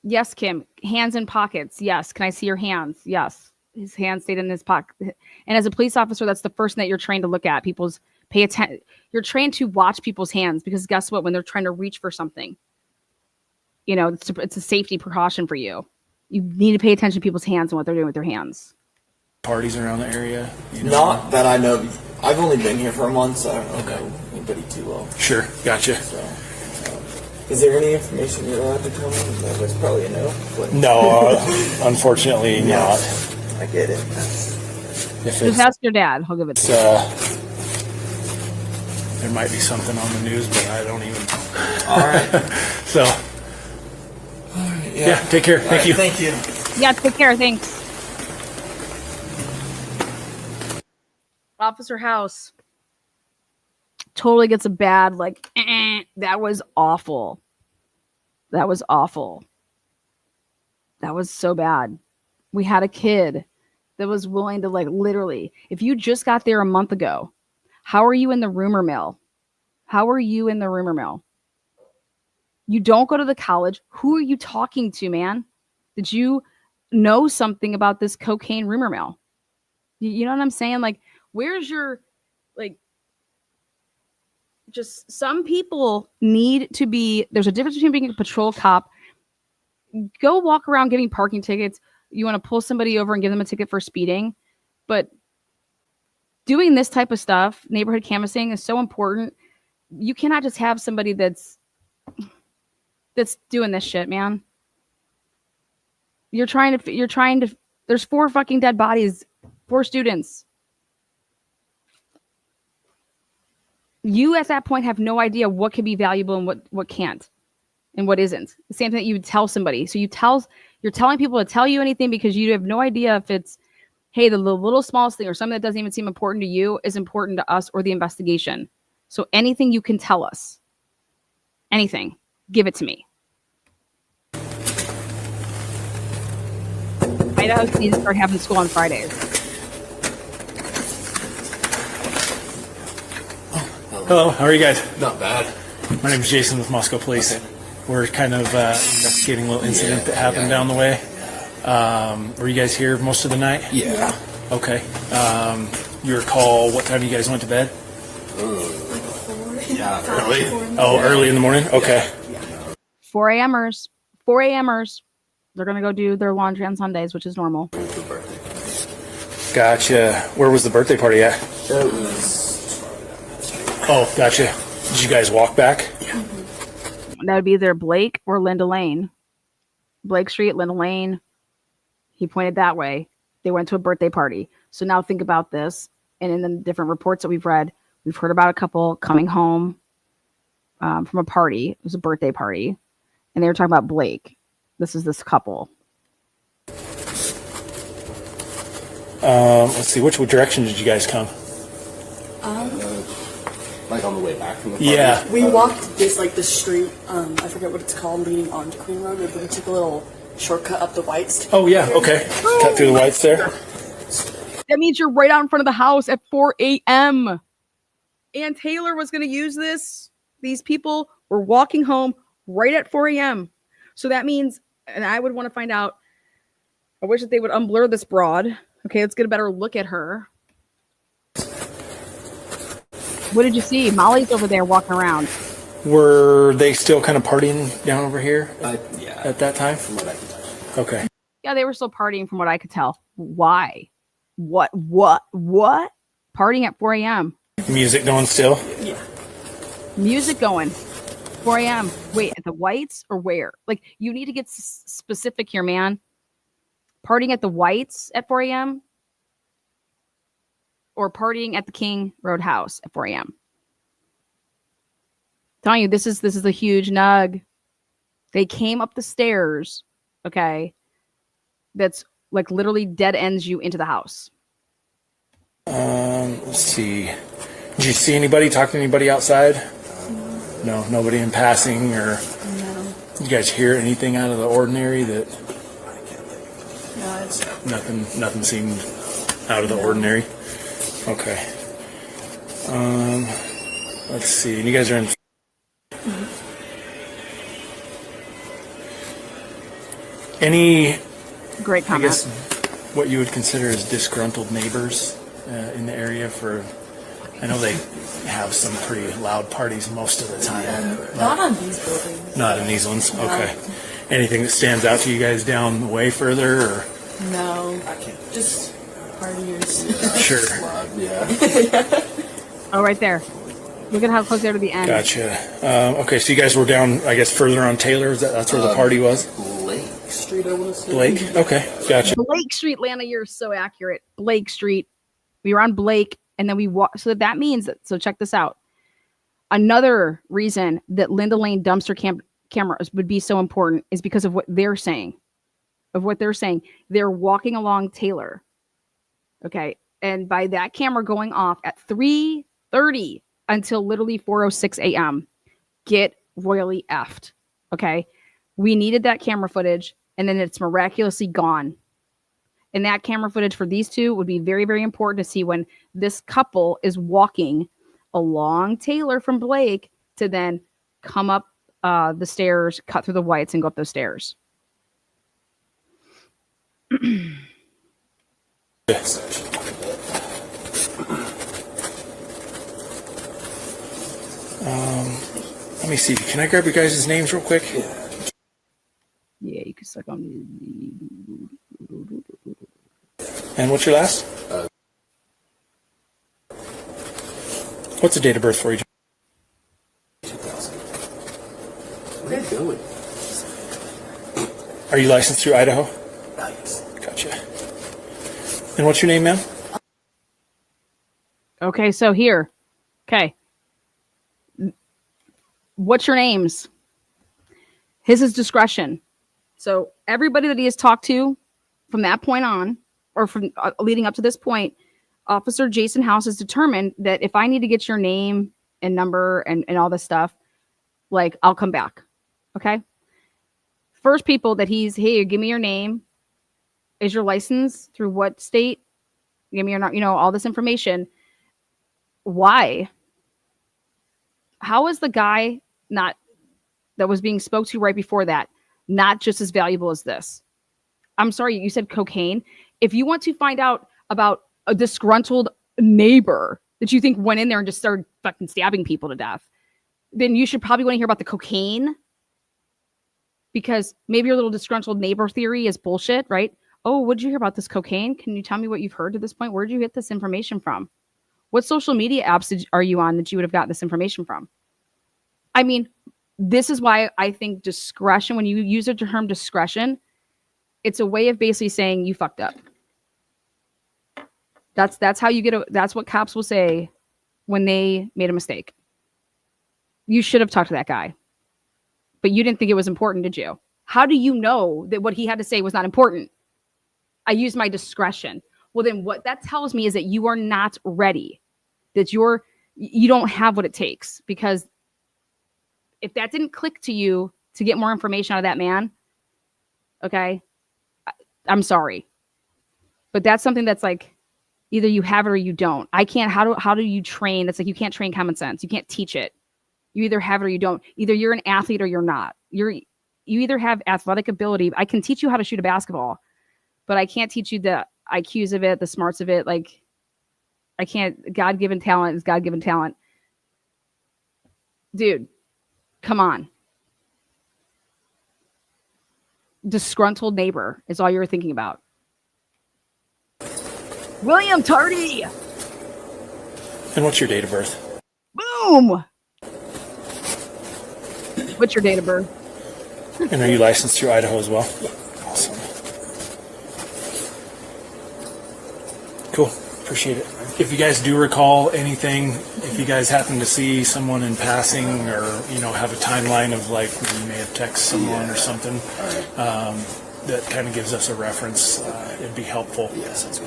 Yes, Kim. Hands in pockets. Yes. Can I see your hands? Yes. His hands stayed in his pocket. And as a police officer, that's the first thing that you're trained to look at. People's pay attention. You're trained to watch people's hands because guess what? When they're trying to reach for something, you know, it's a safety precaution for you. You need to pay attention to people's hands and what they're doing with their hands. Parties around the area? You know? Not that I know. I've only been here for a month, so I don't know anybody too well. Sure, gotcha. So, is there any information you're allowed to tell me? That's probably a no. But No, unfortunately not. I get it. If Just ask your dad. He'll give it to you. There might be something on the news, but I don't even... All right. So, yeah, take care. Thank you. Thank you. Yeah, take care. Thanks. Officer House totally gets a bad, like, that was awful. That was awful. That was so bad. We had a kid that was willing to, like, literally, if you just got there a month ago, how are you in the rumor mill? How are you in the rumor mill? You don't go to the college. Who are you talking to, man? Did you know something about this cocaine rumor mill? You know what I'm saying? Like, where's your, like, just some people need to be, there's a difference between being a patrol cop. Go walk around giving parking tickets. You want to pull somebody over and give them a ticket for speeding. But doing this type of stuff, neighborhood canvassing, is so important. You cannot just have somebody that's doing this shit, man. You're trying to, there's 4 fucking dead bodies, 4 students. You at that point have no idea what could be valuable and what can't and what isn't. The same thing that you would tell somebody. So you're telling people to tell you anything because you have no idea if it's, hey, the little smallest thing or something that doesn't even seem important to you is important to us or the investigation. So anything you can tell us, anything, give it to me. Idaho needs to start having school on Fridays. Hello, how are you guys? Not bad. My name is Jason with Moscow Police. Okay. We're kind of investigating a little incident that happened down the way. Were you guys here most of the night? Yeah. Okay. You recall what time you guys went to bed? Yeah, early. Oh, early in the morning? Okay. 4 a.m.ers. 4 a.m.ers. They're going to go do their laundry on Sundays, which is normal. Gotcha. Where was the birthday party at? It was. Oh, gotcha. Did you guys walk back? That would be either Blake or Linda Lane. Blake Street, Linda Lane. He pointed that way. They went to a birthday party. So now think about this. And in the different reports that we've read, we've heard about a couple coming home from a party. It was a birthday party. And they were talking about Blake. This is this couple. Let's see. Which direction did you guys come? Like on the way back from the party. Yeah. We walked this like the street. I forget what it's called, leading onto Queen Road. But we took a little shortcut up the Whites. Oh, yeah. Okay. Cut through the whites there. That means you're right out in front of the house at 4 a.m. Ann Taylor was going to use this. These people were walking home right at 4 a.m. So that means, and I would want to find out, I wish that they would unblur this broad. Okay, let's get a better look at her. What did you see? Molly's over there walking around. Were they still kind of partying down over here Yeah. at that time? From what I can tell. Okay. Yeah, they were still partying from what I could tell. Why? What? Partying at 4 a.m. Music going still? Yeah. Music going. 4 a.m. Wait, at the Whites or where? Like, you need to get specific here, man. Partying at the Whites at 4 a.m. or partying at the King Roadhouse at 4 a.m. Telling you, this is a huge nug. They came up the stairs, okay? That's like literally dead ends you into the house. Let's see. Did you see anybody, talk to anybody outside? No, nobody in passing, or you guys hear anything out of the ordinary that No, it's nothing seemed out of the ordinary? Okay. Let's see. And you guys are in. Any, Great I comment. guess, what you would consider as disgruntled neighbors in the area for? I know they have some pretty loud parties most of the time. not on these buildings. Not in these ones? Okay. Anything that stands out to you guys down the way further, or? No, just partiers. Sure. Yeah. Oh, right there. Look at how close they are to the end. Gotcha. Okay, so you guys were down, I guess, further on Taylor. That's where the party was? Lake Street, I want to say. Blake? Okay, gotcha. Blake Street, Lana, you're so accurate. Blake Street. We were on Blake, and then we walked. So that means that, so check this out. Another reason that Linda Lane dumpster cameras would be so important is because of what they're saying. They're walking along Taylor. Okay. And by that camera going off at 3:30 until literally 4:06 a.m., get royally effed. Okay. We needed that camera footage, and then it's miraculously gone. And that camera footage for these two would be very, very important to see when this couple is walking along Taylor from Blake to then come up the stairs, cut through the Whites, and go up those stairs. Let me see. Can I grab your guys' names real quick? Yeah, you can suck on And what's your last? What's the date of birth for you? 2000. Where are you going? Are you licensed through Idaho? Nice. Gotcha. And what's your name, ma'am? Okay, so here. Okay. What's your names? His is discretion. So everybody that he has talked to from that point on, or from leading up to this point, Officer Jason House has determined that if I need to get your name and number and all this stuff, like, I'll come back. Okay. First people that he's, hey, give me your name Is your license through what state? Give me or not, all this information. Why? How is the guy not that was being spoke to right before that not just as valuable as this? I'm sorry, you said cocaine. If you want to find out about a disgruntled neighbor that you think went in there and just started fucking stabbing people to death, then you should probably want to hear about the cocaine, because maybe your little disgruntled neighbor theory is bullshit, right? Oh, what did you hear about this cocaine? Can you tell me what you've heard to this point? Where did you get this information from? What social media apps are you on that you would have gotten this information from? I mean, this is why I think discretion, when you use the term discretion, it's a way of basically saying you fucked up. That's how you that's what cops will say when they made a mistake. You should have talked to that guy, but you didn't think it was important, did you? How do you know that what he had to say was not important? I used my discretion. Well, then what that tells me is that you are not ready, that you don't have what it takes, because if that didn't click to you to get more information out of that man, okay, I'm sorry. But that's something that's like, either you have it or you don't. I can't, how do you train? It's like, you can't train common sense. You can't teach it. You either have it or you don't. Either you're an athlete or you're not. You either have athletic ability. I can teach you how to shoot a basketball, but I can't teach you the IQs of it, the smarts of it. Like, I can't. God-given talent is God-given talent. Dude, come on. Disgruntled neighbor is all you were thinking about. William Tardy. And what's your date of birth? Boom. What's your date of birth? And are you licensed through Idaho as well? Yeah. Awesome. Cool. Appreciate it. If you guys do recall anything, if you guys happen to see someone in passing, or have a timeline of like you may have texted someone or something, that kind of gives us a reference, it'd be helpful. Yes.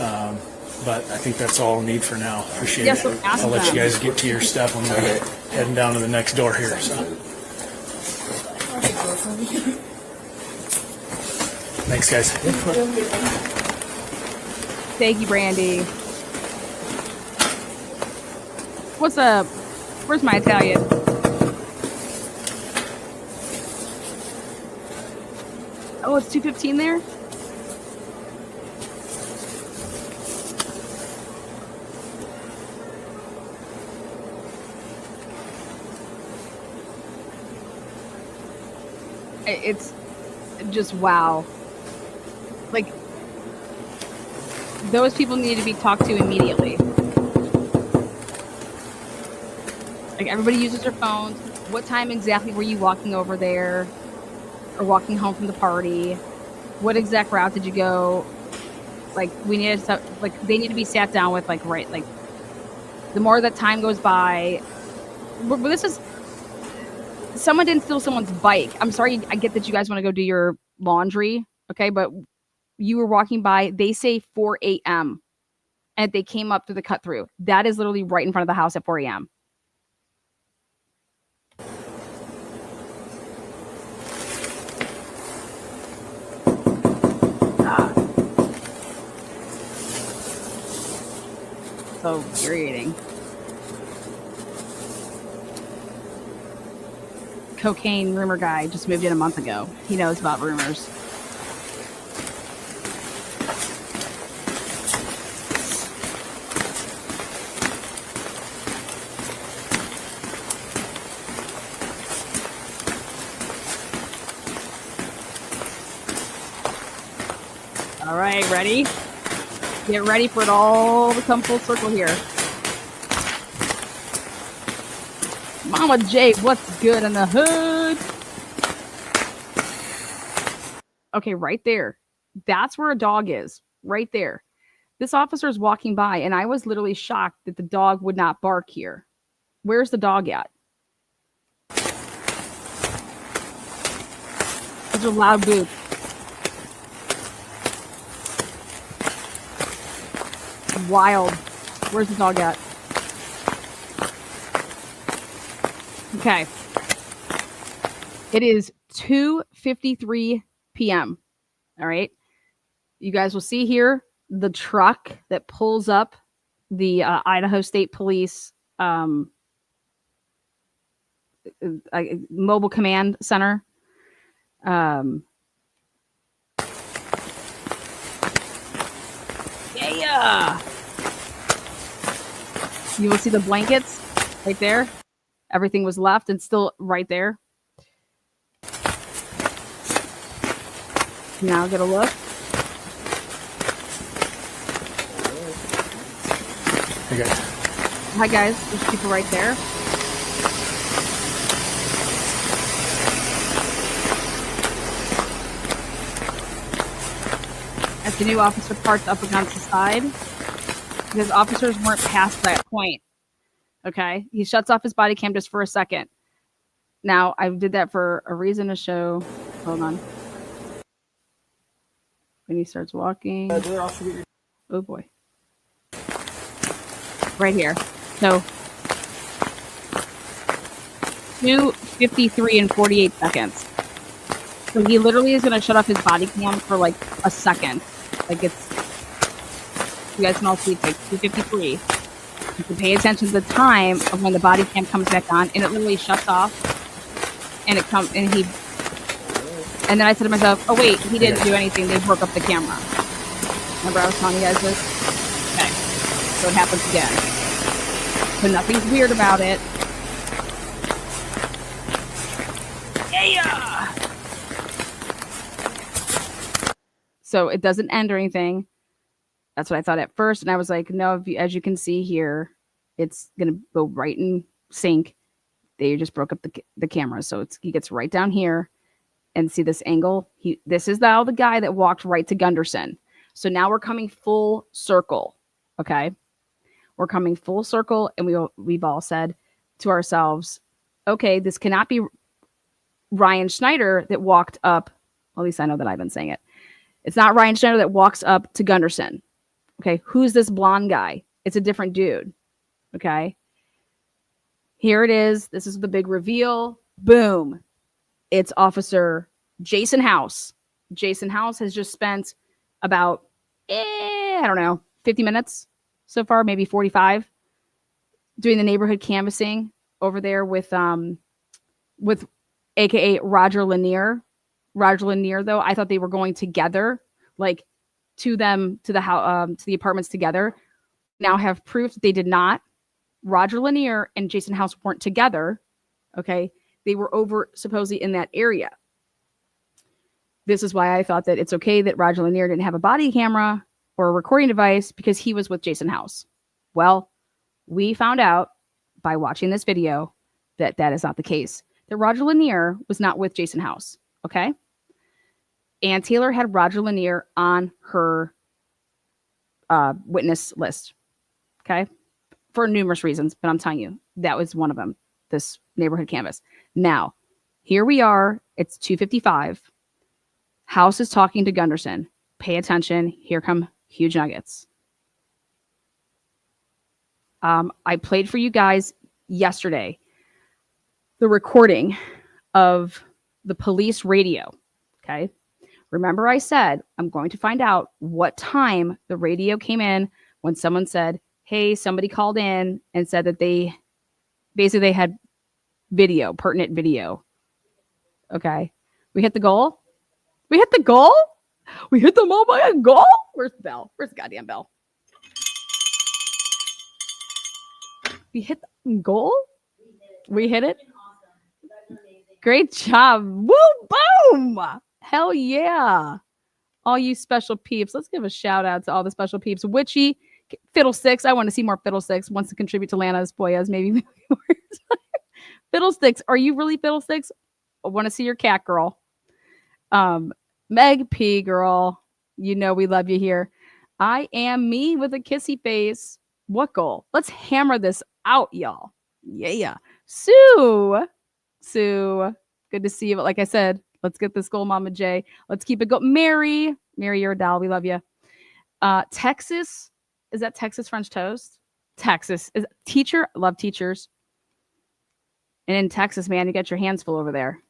But I think that's all I need for now. Appreciate Yes, it. I'll let you guys get to your stuff. I'm heading down to the next door here. So. Thanks, guys. Thank you, Brandy. What's up? Where's my Italian? Oh, it's 2:15 there? It's just wow. Like, those people need to be talked to immediately. Like, everybody uses their phones. What time exactly were you walking over there or walking home from the party? What exact route did you go? Like, we need to, like, they need to be sat down with, like, right, like, the more that time goes by, but this is, someone didn't steal someone's bike. I'm sorry, I get that you guys want to go do your laundry, okay, but you were walking by, they say 4 a.m., and they came up through the cut through. That is literally right in front of the house at 4 a.m. So infuriating. Cocaine rumor guy just moved in a month ago. He knows about rumors. All right, ready? Get ready for it all to come full circle here. Mama J, what's good in the hood? Okay, right there. That's where a dog is. Right there. This officer is walking by, and I was literally shocked that the dog would not bark here. Where's the dog at? Those are loud boots. Wild. Where's the dog at? Okay. It is 2:53 p.m. All right. you guys will see here the truck that pulls up the Idaho State Police mobile command center. Yeah. You will see the blankets right there. Everything was left and still right there. Now get a look. Hey guys. Hi guys, there's people right there. As the new officer parked up against the side, because officers weren't past that point. Okay, he shuts off his body cam just for a second. Now I did that for a reason to show. Hold on. When he starts walking. Oh boy. Right here. So 2:53 and 48 seconds. So he literally is going to shut off his body cam for like a second. Like it's, you guys can all see it's like 2:53. You can pay attention to the time of when the body cam comes back on, and it literally shuts off. And it comes, and then I said to myself, oh wait, he didn't do anything. They broke up the camera. Remember I was telling you guys this? Okay. So it happens again. So nothing's weird about it. Yeah. So it doesn't end or anything. That's what I thought at first. And I was like, no, as you can see here, it's going to go right in sync. They just broke up the camera. So he gets right down here and see this angle. This is now the guy that walked right to Gunderson. So now we're coming full circle. Okay. We're coming full circle. And we've all said to ourselves, okay, this cannot be Ryan Schneider that walked up. Well, at least I know that I've been saying it. It's not Ryan Schneider that walks up to Gunderson. Okay. Who's this blonde guy? It's a different dude. Okay. Here it is. This is the big reveal. Boom. It's Officer Jason House. Jason House has just spent about, I don't know, 50 minutes so far, maybe 45, doing the neighborhood canvassing over there with AKA Roger Lanier. Roger Lanier, though, I thought they were going together, like to the apartments together. Now have proof that they did not. Roger Lanier and Jason House weren't together. Okay. They were over supposedly in that area. This is why I thought that it's okay that Roger Lanier didn't have a body camera or a recording device, because he was with Jason House. Well, we found out by watching this video that that is not the case. That Roger Lanier was not with Jason House. Okay. Ann Taylor had Roger Lanier on her witness list. Okay. For numerous reasons, but I'm telling you, that was one of them, this neighborhood canvas. Now, here we are. It's 2:55. House is talking to Gunderson. Pay attention. Here come huge nuggets. I played for you guys yesterday the recording of the police radio. Okay. Remember I said I'm going to find out what time the radio came in when someone said, hey, somebody called in and said that they had video, pertinent video. Okay. We hit the goal. We hit the goal. We hit the mobile goal. Where's the bell? Where's the goddamn bell? We hit the goal. We hit it. Great job. Woo, boom. Hell yeah. All you special peeps. Let's give a shout out to all the special peeps. Witchy, Fiddlesticks. I want to see more Fiddlesticks. Wants to contribute to Lana's Boyas. Maybe more. Fiddlesticks. Are you really Fiddlesticks? I want to see your cat, girl. Meg P, girl. You know we love you here. I am me with a kissy face. What goal? Let's hammer this out, y'all. Yeah. Sue. Good to see you. But like I said, let's get this goal, Mama J. Let's keep it going. Mary, you're a doll. We love you. Texas. Is that Texas French toast? Texas is teacher. Love teachers. And in Texas, man, you got your hands full over there.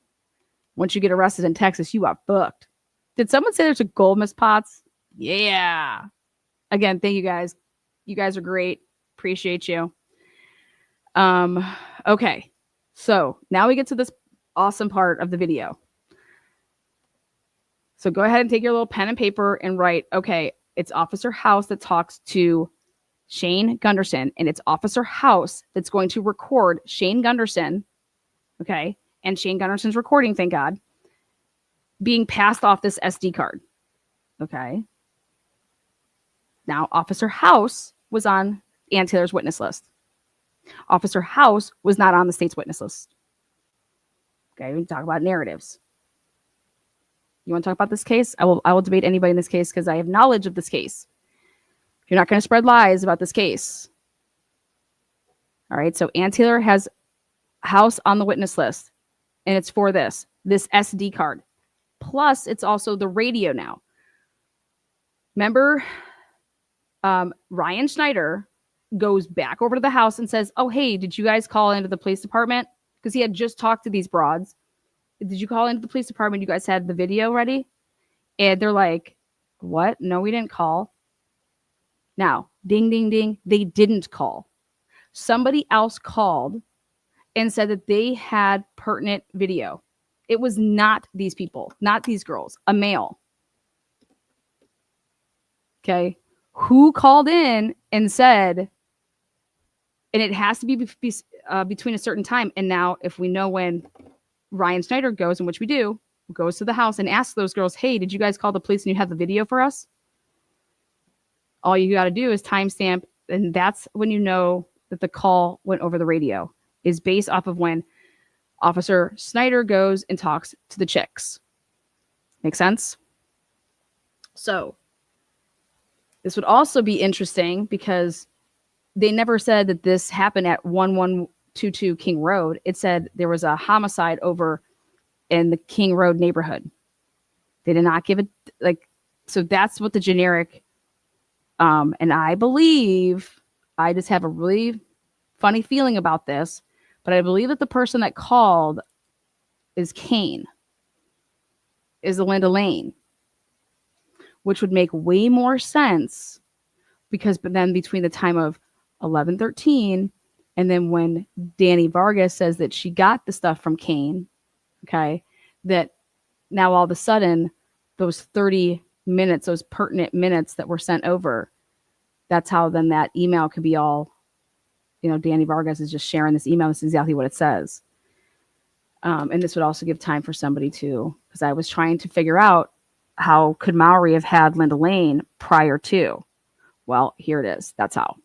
Once you get arrested in Texas, you are booked. Did someone say there's a goal, Miss Potts? Yeah. Again, thank you guys. You guys are great. Appreciate you. Okay. So now we get to this awesome part of the video. So go ahead and take your little pen and paper and write, okay, it's Officer House that talks to Shane Gunderson, and it's Officer House that's going to record Shane Gunderson, okay, and Shane Gunderson's recording, thank God, being passed off this SD card, okay? Now, Officer House was on Ann Taylor's witness list. Officer House was not on the state's witness list. Okay, we talk about narratives. You want to talk about this case? I will debate anybody in this case because I have knowledge of this case. You're not going to spread lies about this case. All right, so Ann Taylor has House on the witness list, and it's for this SD card. Plus, it's also the radio now. Remember, Ryan Schneider goes back over to the house and says, oh, hey, did you guys call into the police department? Because he had just talked to these broads. Did you call into the police department? You guys had the video ready? And they're like, what? No, we didn't call. Now, ding, ding, ding, they didn't call. Somebody else called and said that they had pertinent video. It was not these people, not these girls, a male. Okay. Who called in and said, and it has to be between a certain time. And now, if we know when Ryan Schneider goes, and which we do, goes to the house and asks those girls, hey, did you guys call the police and you have the video for us? All you got to do is timestamp, and that's when you know that the call went over the radio, is based off of when Officer Snyder goes and talks to the chicks. Make sense? So this would also be interesting because they never said that this happened at 1122 King Road. It said there was a homicide over in the King Road neighborhood. They did not give it so that's what the generic, and I believe, I just have a really funny feeling about this, but I believe that the person that called is Kane, is Linda Lane, which would make way more sense because, but then between the time of 11:13 and then when Danny Vargas says that she got the stuff from Kane, okay, that now all of a sudden those 30 minutes, those pertinent minutes that were sent over, that's how then that email could be all, Danny Vargas is just sharing this email. This is exactly what it says. And this would also give time for somebody to, because I was trying to figure out how could Maury have had Linda Lane prior to. Well, here it is. That's how.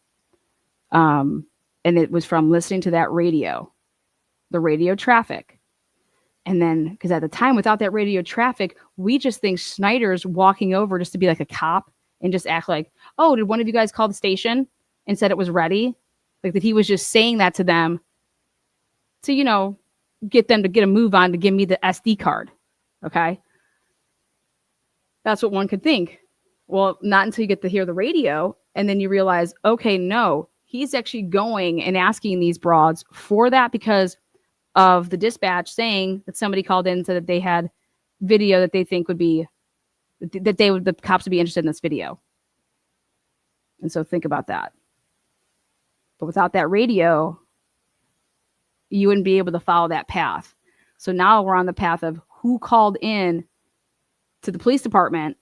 And it was from listening to that radio, the radio traffic. And then, because at the time, without that radio traffic, we just think Snyder's walking over just to be like a cop and just act like, oh, did one of you guys call the station and said it was ready? Like that he was just saying that to them to, get them to get a move on to give me the SD card. Okay. That's what one could think. Well, not until you get to hear the radio. And then you realize, okay, no, he's actually going and asking these broads for that because of the dispatch saying that somebody called in and said that they had video that they think would be, the cops would be interested in this video. And so think about that. But without that radio, you wouldn't be able to follow that path. So now we're on the path of who called in to the police department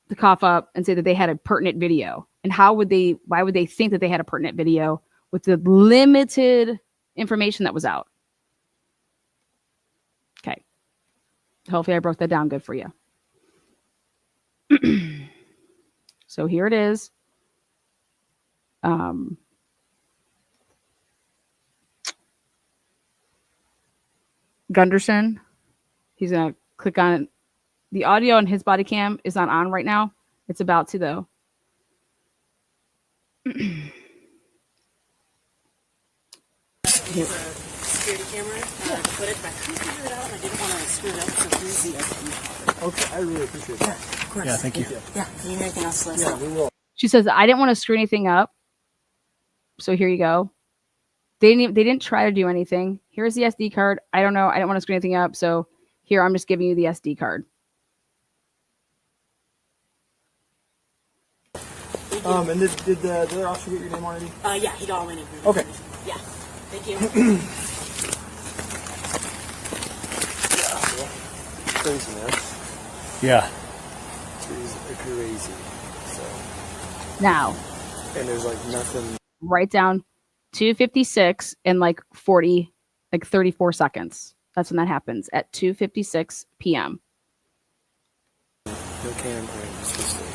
to cough up and say that they had a pertinent video. And why would they think that they had a pertinent video with the limited information that was out? Okay. Hopefully I broke that down good for you. So here it is. Gunderson. He's going to click on it. The audio on his body cam is not on right now. It's about to, though. Security camera, footage, but I couldn't figure it out and I didn't want to screw it up, so here's the SD card. Okay, I really appreciate that. Of course. Yeah, thank you. Yeah, if you need anything else, let us Yeah, know. we will. She says, I didn't want to screw anything up. So here you go. They didn't try to do anything. Here's the SD card. I don't know. I didn't want to screw anything up. So here, I'm just giving you the SD card. And did the other officer get your name already? Yeah, he got all my name. Okay. Yeah. Thank you. Craziness. Yeah. It's crazy. So, Now, and there's like nothing. write down 2:56 and like 34 seconds. That's when that happens at 2:56 p.m. No cam or specific.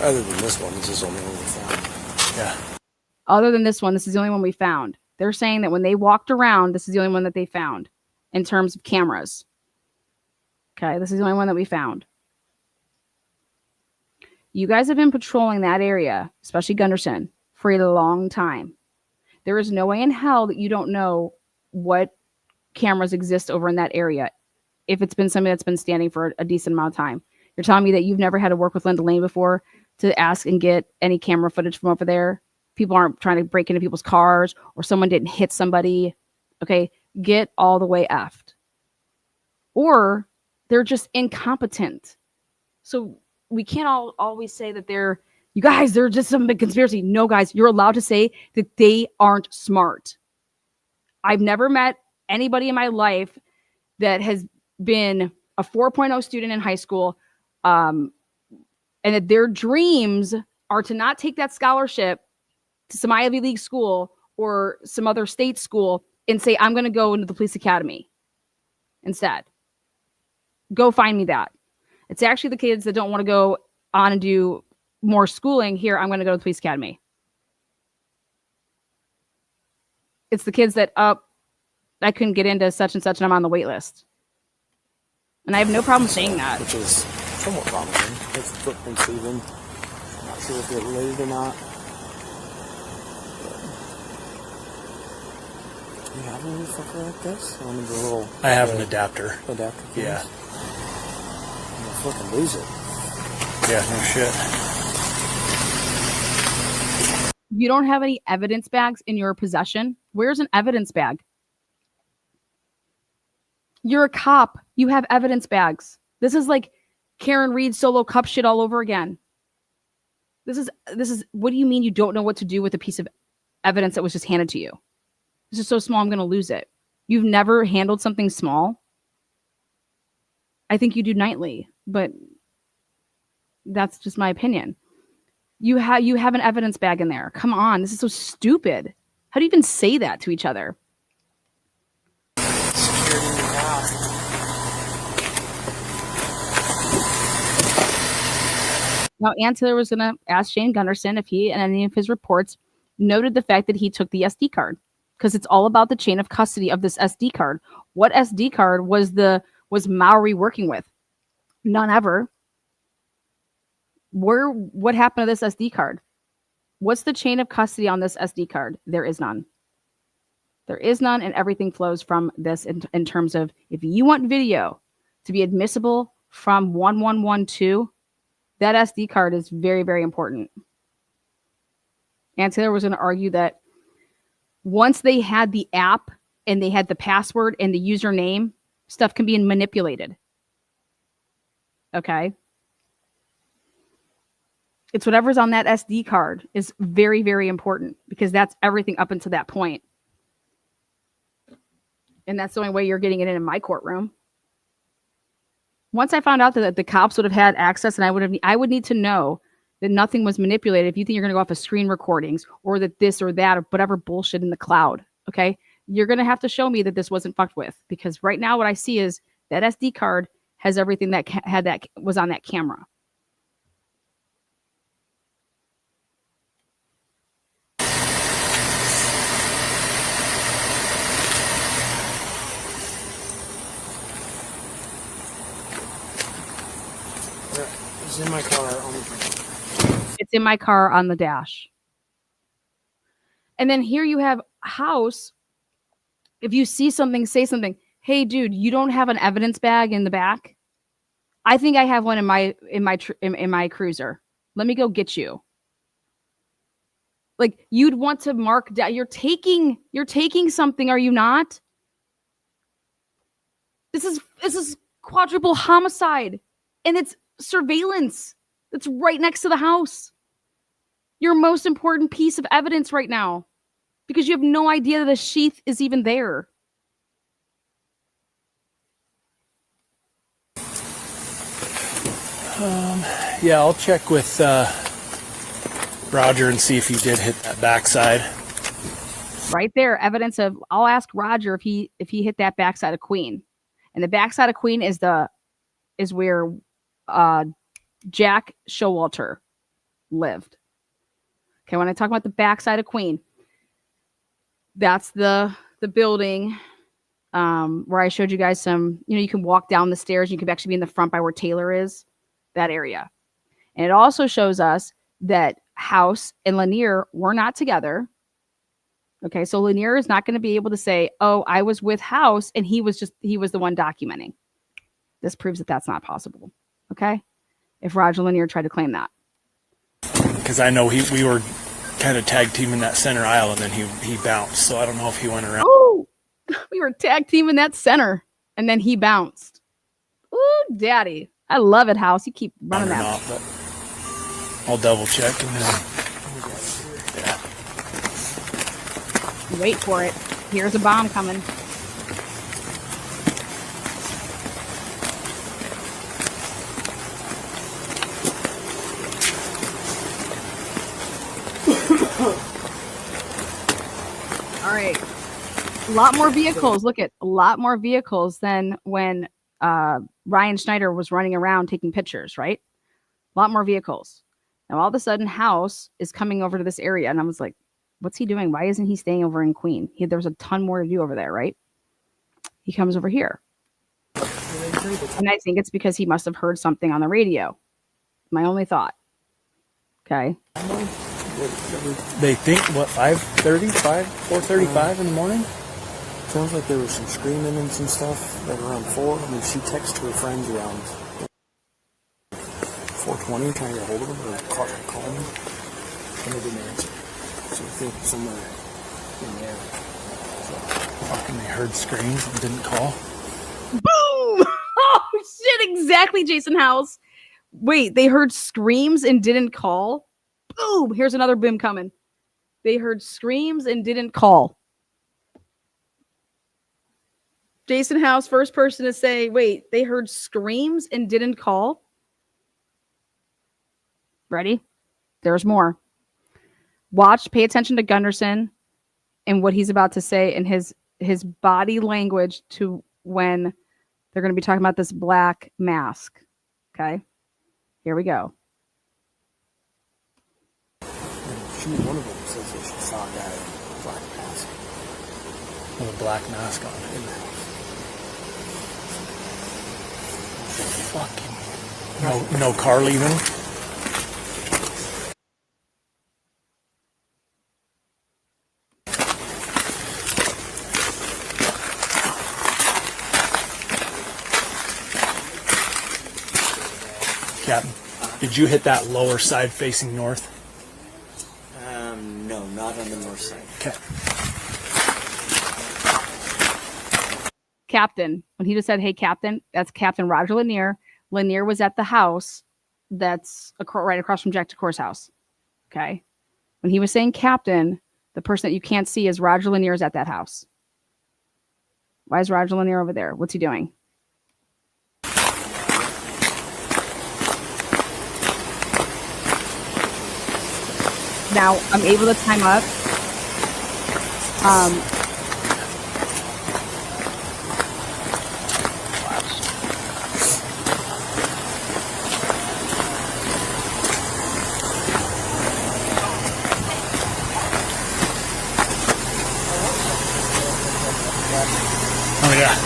Other than this one, this is the only one we found. Yeah. Other than this one, this is the only one we found. They're saying that when they walked around, this is the only one that they found in terms of cameras. Okay, this is the only one that we found. You guys have been patrolling that area, especially Gunderson, for a long time. There is no way in hell that you don't know what cameras exist over in that area if it's been somebody that's been standing for a decent amount of time. You're telling me that you've never had to work with Linda Lane before to ask and get any camera footage from over there? People aren't trying to break into people's cars or someone didn't hit somebody. Okay, get all the way effed. Or they're just incompetent. So we can't always say that they're just some big conspiracy. No, guys, you're allowed to say that they aren't smart. I've never met anybody in my life that has been a 4.0 student in high school, and that their dreams are to not take that scholarship to some Ivy League school or some other state school and say, I'm going to go into the police academy instead. Go find me that. It's actually the kids that don't want to go on and do more schooling. Here, I'm going to go to the police academy. It's the kids that, I couldn't get into such and such and I'm on the wait list. And I have no problem saying that. Which is somewhat promising. It's footprints even. Not sure if they're related or not. Do you have any fucker like this? I want to little. I have an adapter. Adapter. Yeah. I'm gonna fucking lose it. Yeah, no shit. You don't have any evidence bags in your possession? Where's an evidence bag? You're a cop. You have evidence bags. This is like Karen Reed solo cup shit all over again. This is what do you mean you don't know what to do with a piece of evidence that was just handed to you? This is so small, I'm going to lose it. You've never handled something small? I think you do nightly, but that's just my opinion. You have an evidence bag in there. Come on, this is so stupid. How do you even say that to each other? Now, Ann Taylor was going to ask Shane Gunderson if he and any of his reports noted the fact that he took the SD card, because it's all about the chain of custody of this SD card. What SD card was Mowry working with? None ever. What happened to this SD card? What's the chain of custody on this SD card? There is none. There is none, and everything flows from this in terms of if you want video to be admissible from 1112, that SD card is very, very important. And Taylor was going to argue that once they had the app and they had the password and the username, stuff can be manipulated. Okay? It's whatever's on that SD card is very, very important because that's everything up until that point. And that's the only way you're getting it in my courtroom. Once I found out that the cops would have had access, and I would need to know that nothing was manipulated. If you think you're going to go off of screen recordings or that this or that or whatever bullshit in the cloud, okay, you're going to have to show me that this wasn't fucked with, because right now what I see is that SD card has everything that was on that camera. It's in my car on the It's in my car on the dash. And then here you have House. If you see something, say something. Hey, dude, you don't have an evidence bag in the back? I think I have one in my cruiser. Let me go get you. Like, you'd want to mark down. You're taking something, are you not? This is quadruple homicide, and it's surveillance. That's right next to the house. Your most important piece of evidence right now, because you have no idea that a sheath is even there. Yeah, I'll check with Roger and see if he did hit that backside. Right there, evidence of. I'll ask Roger if he hit that backside of Queen, and the backside of Queen is where Jack Showalter lived. Okay, when I talk about the backside of Queen, that's the building where I showed you guys some. You can walk down the stairs. You could actually be in the front by where Taylor is. That area. And it also shows us that House and Lanier were not together. Okay, so Lanier is not going to be able to say, oh, I was with House and he was the one documenting. This proves that that's not possible. Okay, if Roger Lanier tried to claim that. Because I know we were kind of tag teaming that center aisle and then he bounced. So I don't know if he went around. Oh, we were tag teaming that center and then he bounced. Ooh, daddy. I love it, House. You keep running that. Not, but I'll double check and then. Yeah. Wait for it. Here's a bomb coming. All right. A lot more vehicles. Look at a lot more vehicles than when Ryan Schneider was running around taking pictures, right? A lot more vehicles. Now, all of a sudden, House is coming over to this area. And I was like, what's he doing? Why isn't he staying over in Queen? There was a ton more to do over there, right? He comes over here. And I think it's because he must have heard something on the radio. My only thought. Okay. They think, what, 4:35 in the morning? Sounds like there was some screaming and some stuff at around 4. I mean, she texted her friends around 4:20 trying to get hold of them or call them. And they didn't answer. So I think somewhere in there. Fucking they heard screams and didn't call. Boom! Oh, shit, exactly, Jason House. Wait, they heard screams and didn't call? Boom! Here's another boom coming. They heard screams and didn't call. Jason House, first person to say, wait, they heard screams and didn't call? Ready? There's more. Watch, pay attention to Gunderson and what he's about to say and his body language to when they're going to be talking about this black mask. Okay? Here we go. One of them says that she saw a guy with a black mask. With a black mask on. Fucking no car leaving. Captain, did you hit that lower side facing north? No, not on the north side. Okay. Captain, when he just said, hey, Captain, that's Captain Roger Lanier. Lanier was at the house that's right across from Jack DeCour's house. Okay. When he was saying Captain, the person that you can't see is Roger Lanier is at that house. Why is Roger Lanier over there? What's he doing? Now, I'm able to time up. Oh, yeah.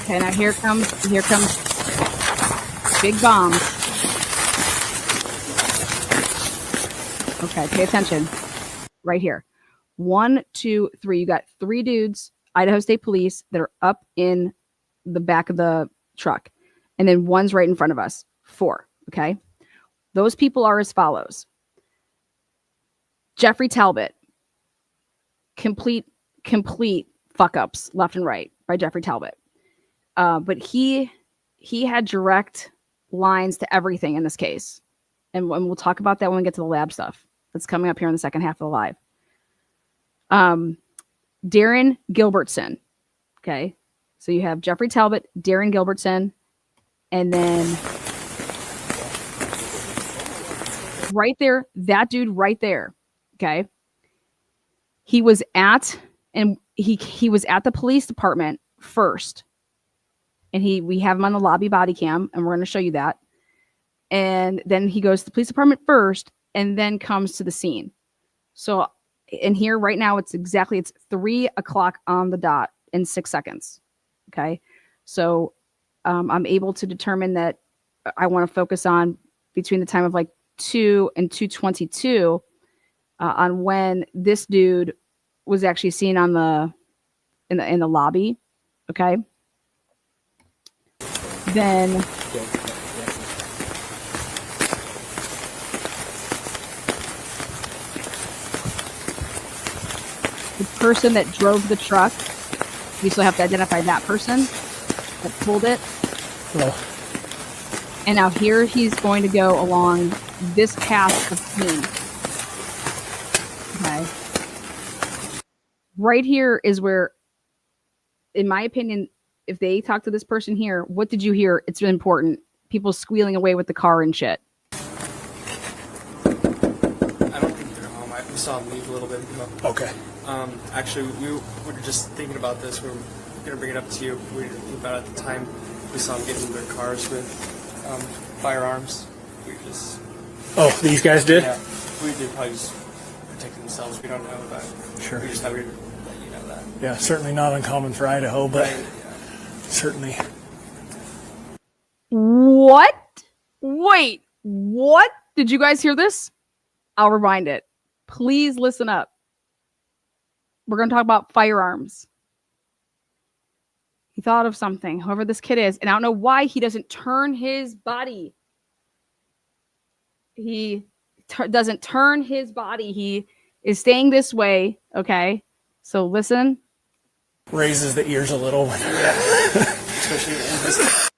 Okay, now here comes big bombs. Okay, pay attention. Right here. 1, 2, 3. You got 3 dudes, Idaho State Police, that are up in the back of the truck. And then one's right in front of us. 4. Okay. Those people are as follows. Jeffrey Talbott. Complete fuck ups left and right by Jeffrey Talbott. But he had direct lines to everything in this case. And we'll talk about that when we get to the lab stuff that's coming up here in the second half of the live. Darren Gilbertson. Okay. So you have Jeffrey Talbott, Darren Gilbertson, and then right there, that dude right there. Okay. He was at the police department first. And we have him on the lobby body cam, and we're going to show you that. And then he goes to the police department first and then comes to the scene. So in here right now, it's 3:00 on the dot in 6 seconds. Okay. So I'm able to determine that I want to focus on between the time of like 2 and 2:22 on when this dude was actually seen in the lobby. Okay. Then the person that drove the truck, we still have to identify that person that pulled it. Hello. And now here he's going to go along this path of scene. Okay. Right here is where, in my opinion, if they talk to this person here, what did you hear? It's important. People squealing away with the car and shit. I don't think they're home. We saw them leave a little bit. Okay. Actually, we were just thinking about this. We were going to bring it up to you. We were thinking about it at the time. We saw them get into their cars with firearms. We just... Oh, these guys did? Yeah. We did probably just protect themselves. We don't know, but Sure. we just thought we'd let you know that. Yeah, certainly not uncommon for Idaho, but Right, yeah. certainly. What? Wait, what? Did you guys hear this? I'll rewind it. Please listen up. We're going to talk about firearms. He thought of something, whoever this kid is, and I don't know why he doesn't turn his body. He doesn't turn his body. He is staying this way, okay? So listen. Raises the ears a little. Especially in this...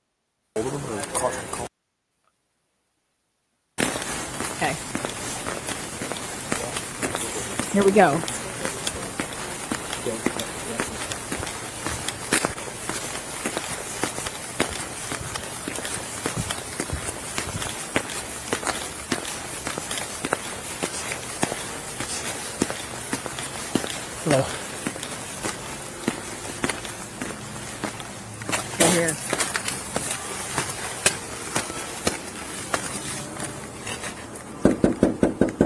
Okay. Here we go. Hello. Go here.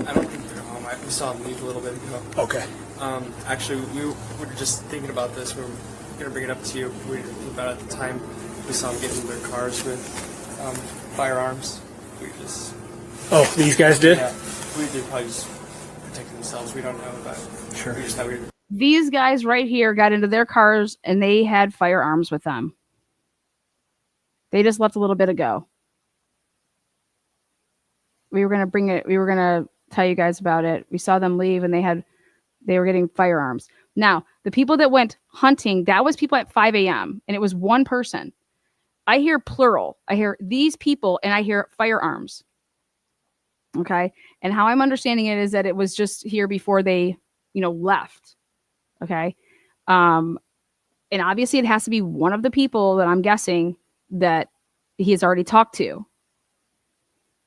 I don't think they're home. We saw them leave a little bit ago. Okay. Actually, we were just thinking about this. We were going to bring it up to you. We were thinking about it at the time. We saw them get into their cars with firearms. We just... Oh, these guys did? Yeah. We did probably just protect themselves. We don't know, but Sure. we just thought we'd... These guys right here got into their cars and they had firearms with them. They just left a little bit ago. We were going to tell you guys about it. We saw them leave and they were getting firearms. Now, the people that went hunting, that was people at 5 a.m. and it was one person. I hear plural. I hear these people and I hear firearms. Okay. And how I'm understanding it is that it was just here before they, left. Okay. And obviously it has to be one of the people that I'm guessing that he has already talked to.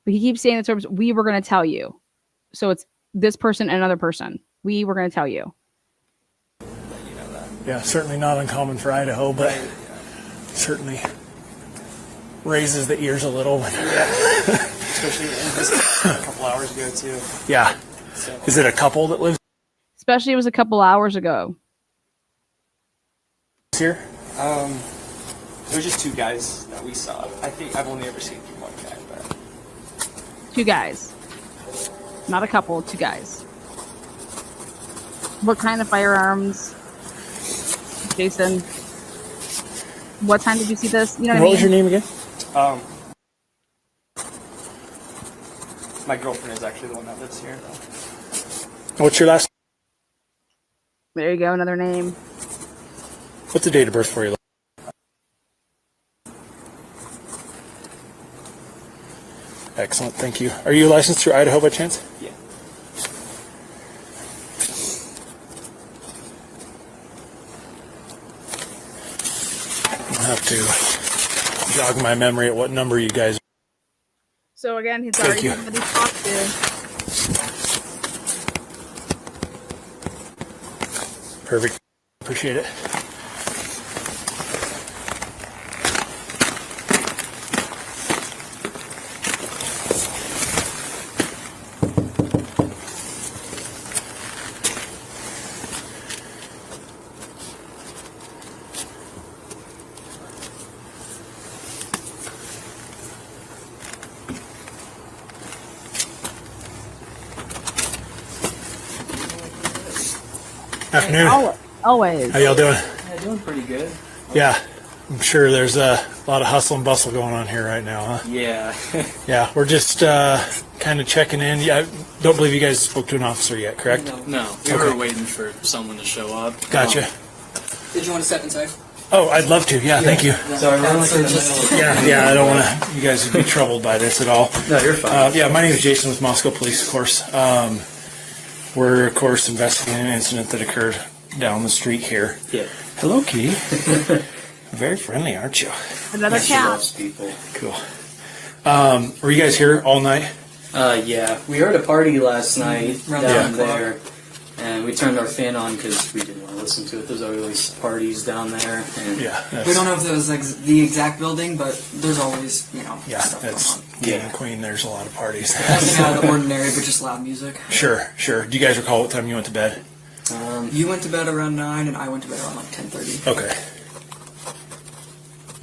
But he keeps saying the terms, we were going to tell you. So it's this person and another person. We were going to tell you. Yeah, certainly not uncommon for Idaho, but Right, certainly raises the ears a little. especially in this a couple hours ago, too. Yeah. So, Is it a couple that lives Especially it was a couple hours ago. here? it was just two guys that we saw. I think I've only ever seen one guy, but... 2 guys. Not a couple, 2 guys. What kind of firearms? Jason, what time did you see this? You know what I mean? What was your name again? My girlfriend is actually the one that lives here, What's your last? There you go, another name. What's the date of birth for you? Excellent, thank you. Are you licensed through Idaho by chance? Yeah. I'll have to jog my memory at what number you guys. So again, he's Thank already you. somebody talked to. Perfect. Appreciate it. Afternoon. Always. How y'all doing? Yeah, doing pretty good. Yeah, I'm sure there's a lot of hustle and bustle going on here right now, huh? Yeah. Yeah, we're just kind of checking in. Yeah, I don't believe you guys spoke to an officer yet, correct? No, we Okay. were waiting for someone to show up. Gotcha. Did you want to step inside? Oh, I'd love to. Yeah, thank you. Sorry, we're like in the middle. Yeah, I don't want to. You guys would be troubled by this at all. No, you're fine. Yeah, my name is Jason with Moscow Police, of course. We're, of course, investigating an incident that occurred down the street here. Yeah. Hello, Kitty. Very friendly, aren't you? Another She cat. loves people. Cool. Were you guys here all night? Yeah, we heard a party last night Around down 10 there, and we turned our fan on because we didn't want to listen to it. There's always parties down there, and Yeah. We don't know if it was like the exact building, but there's always, Yeah, stuff that's going on. King and Queen. There's a lot of parties. Nothing out of the ordinary, but just loud music. Sure. Do you guys recall what time you went to bed? You went to bed around 9, and I went to bed around like 10:30. Okay.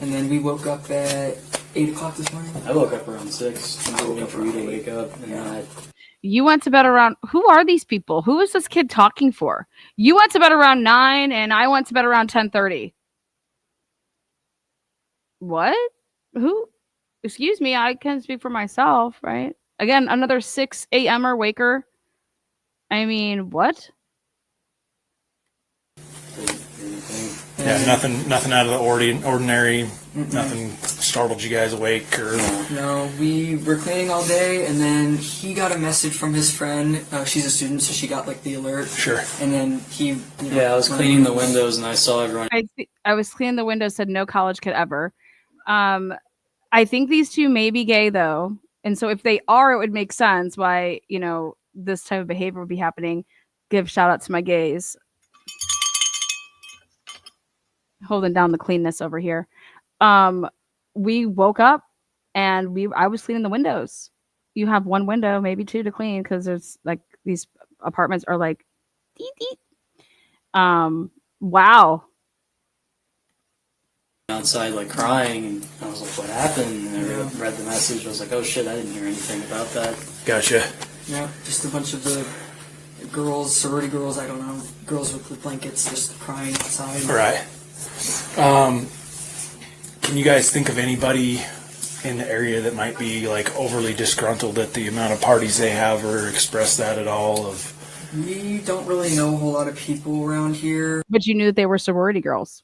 And then we woke up at 8 o'clock this morning. I woke up around 6. I'm waiting for you to wake up, and You went to bed around. Who are these people? Who is this kid talking for? You went to bed around 9, and I went to bed around 10:30. What? Who? Excuse me. I can speak for myself, right? Again, another 6 a.m.er waker. I mean, what? Yeah, nothing out of the ordinary. Nothing startled you guys awake or. No, we were cleaning all day, and then he got a message from his friend. She's a student, so she got like the alert. Sure. And then he. yeah, I was cleaning the windows, and I saw everyone. I was cleaning the window. Said no college kid ever. I think these two may be gay though, and so if they are, it would make sense why this type of behavior would be happening. Give shout out to my gays. Holding down the cleanness over here. We woke up and I was cleaning the windows. You have one window, maybe two to clean because there's like these apartments are like deep, deep. Wow. Outside, like crying, and I was like, "What happened?" And I read the message. I was like, "Oh shit, I didn't hear anything about that." Gotcha. Yeah, just a bunch of the girls, sorority girls, I don't know, girls with the blankets just crying outside. Right. Can you guys think of anybody in the area that might be like overly disgruntled at the amount of parties they have, or express that at all? We don't really know a whole lot of people around here. But you knew that they were sorority girls.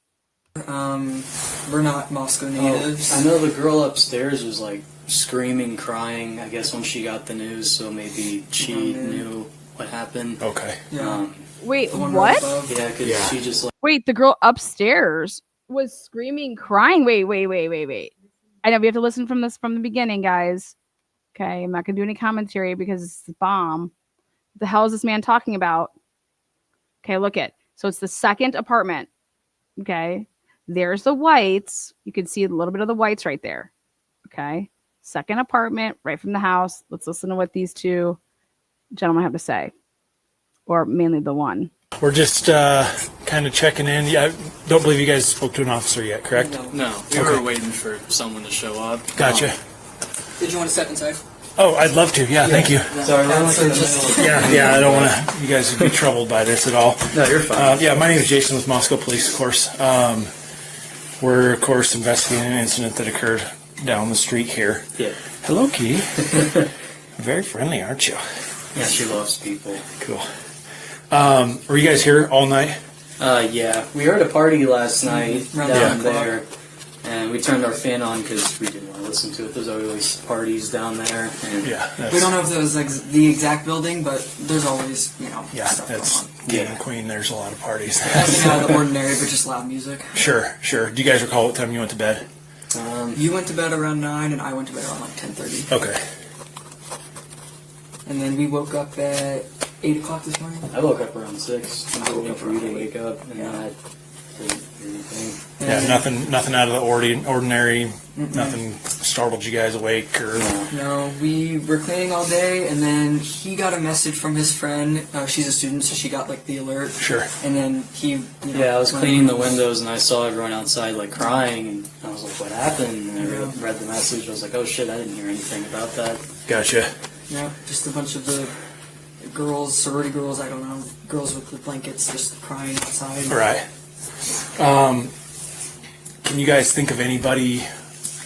We're not Moscow natives. I know the girl upstairs was like screaming, crying. I guess when she got the news, so maybe she knew what happened. Okay. Yeah. Wait, The one what? right above. Yeah, because she just like. Wait, the girl upstairs was screaming, crying. Wait. I know we have to listen from the beginning, guys. Okay, I'm not gonna do any commentary because it's the bomb. What the hell is this man talking about? Okay, look it. So it's the second apartment. Okay, there's the whites. You can see a little bit of the whites right there. Okay, second apartment, right from the house. Let's listen to what these two gentlemen have to say, or mainly the one. We're just kind of checking in. Yeah, I don't believe you guys spoke to an officer yet, correct? No, we Okay. were waiting for someone to show up. Gotcha. Did you want to step inside? Oh, I'd love to. Yeah, thank you. Sorry, we're like in the middle. Yeah, I don't want to. You guys would be troubled by this at all. No, you're fine. Yeah, my name is Jason with Moscow Police, of course. We're, of course, investigating an incident that occurred down the street here. Yeah. Hello, Kitty. Very friendly, aren't you? Yeah, she loves people. Cool. Were you guys here all night? Yeah, we heard a party last night Around down 9 o'clock. there, and we turned our fan on because we didn't want to listen to it. There's always parties down there, and Yeah. We don't know if it was the exact building, but there's always, Yeah, stuff that's going on. King and Queen. There's a lot of parties. Nothing out of the ordinary, but just loud music. Sure. Do you guys recall what time you went to bed? You went to bed around 9, and I went to bed around like 10:30. Okay. And then we woke up at 8 o'clock this morning. I woke up around 6. I was waiting for you to wake up, and I didn't hear anything. Yeah, nothing out of the ordinary. Nothing startled you guys awake or. No, we were cleaning all day, and then he got a message from his friend. She's a student, so she got like the alert. Sure. And then he. Yeah, I was cleaning the windows, and I saw everyone outside like crying, and I was like, "What happened?" And I read the message. I was like, "Oh shit, I didn't hear anything about that." Gotcha. Yeah, just a bunch of the girls, sorority girls, I don't know, girls with the blankets just crying outside. Right. Can you guys think of anybody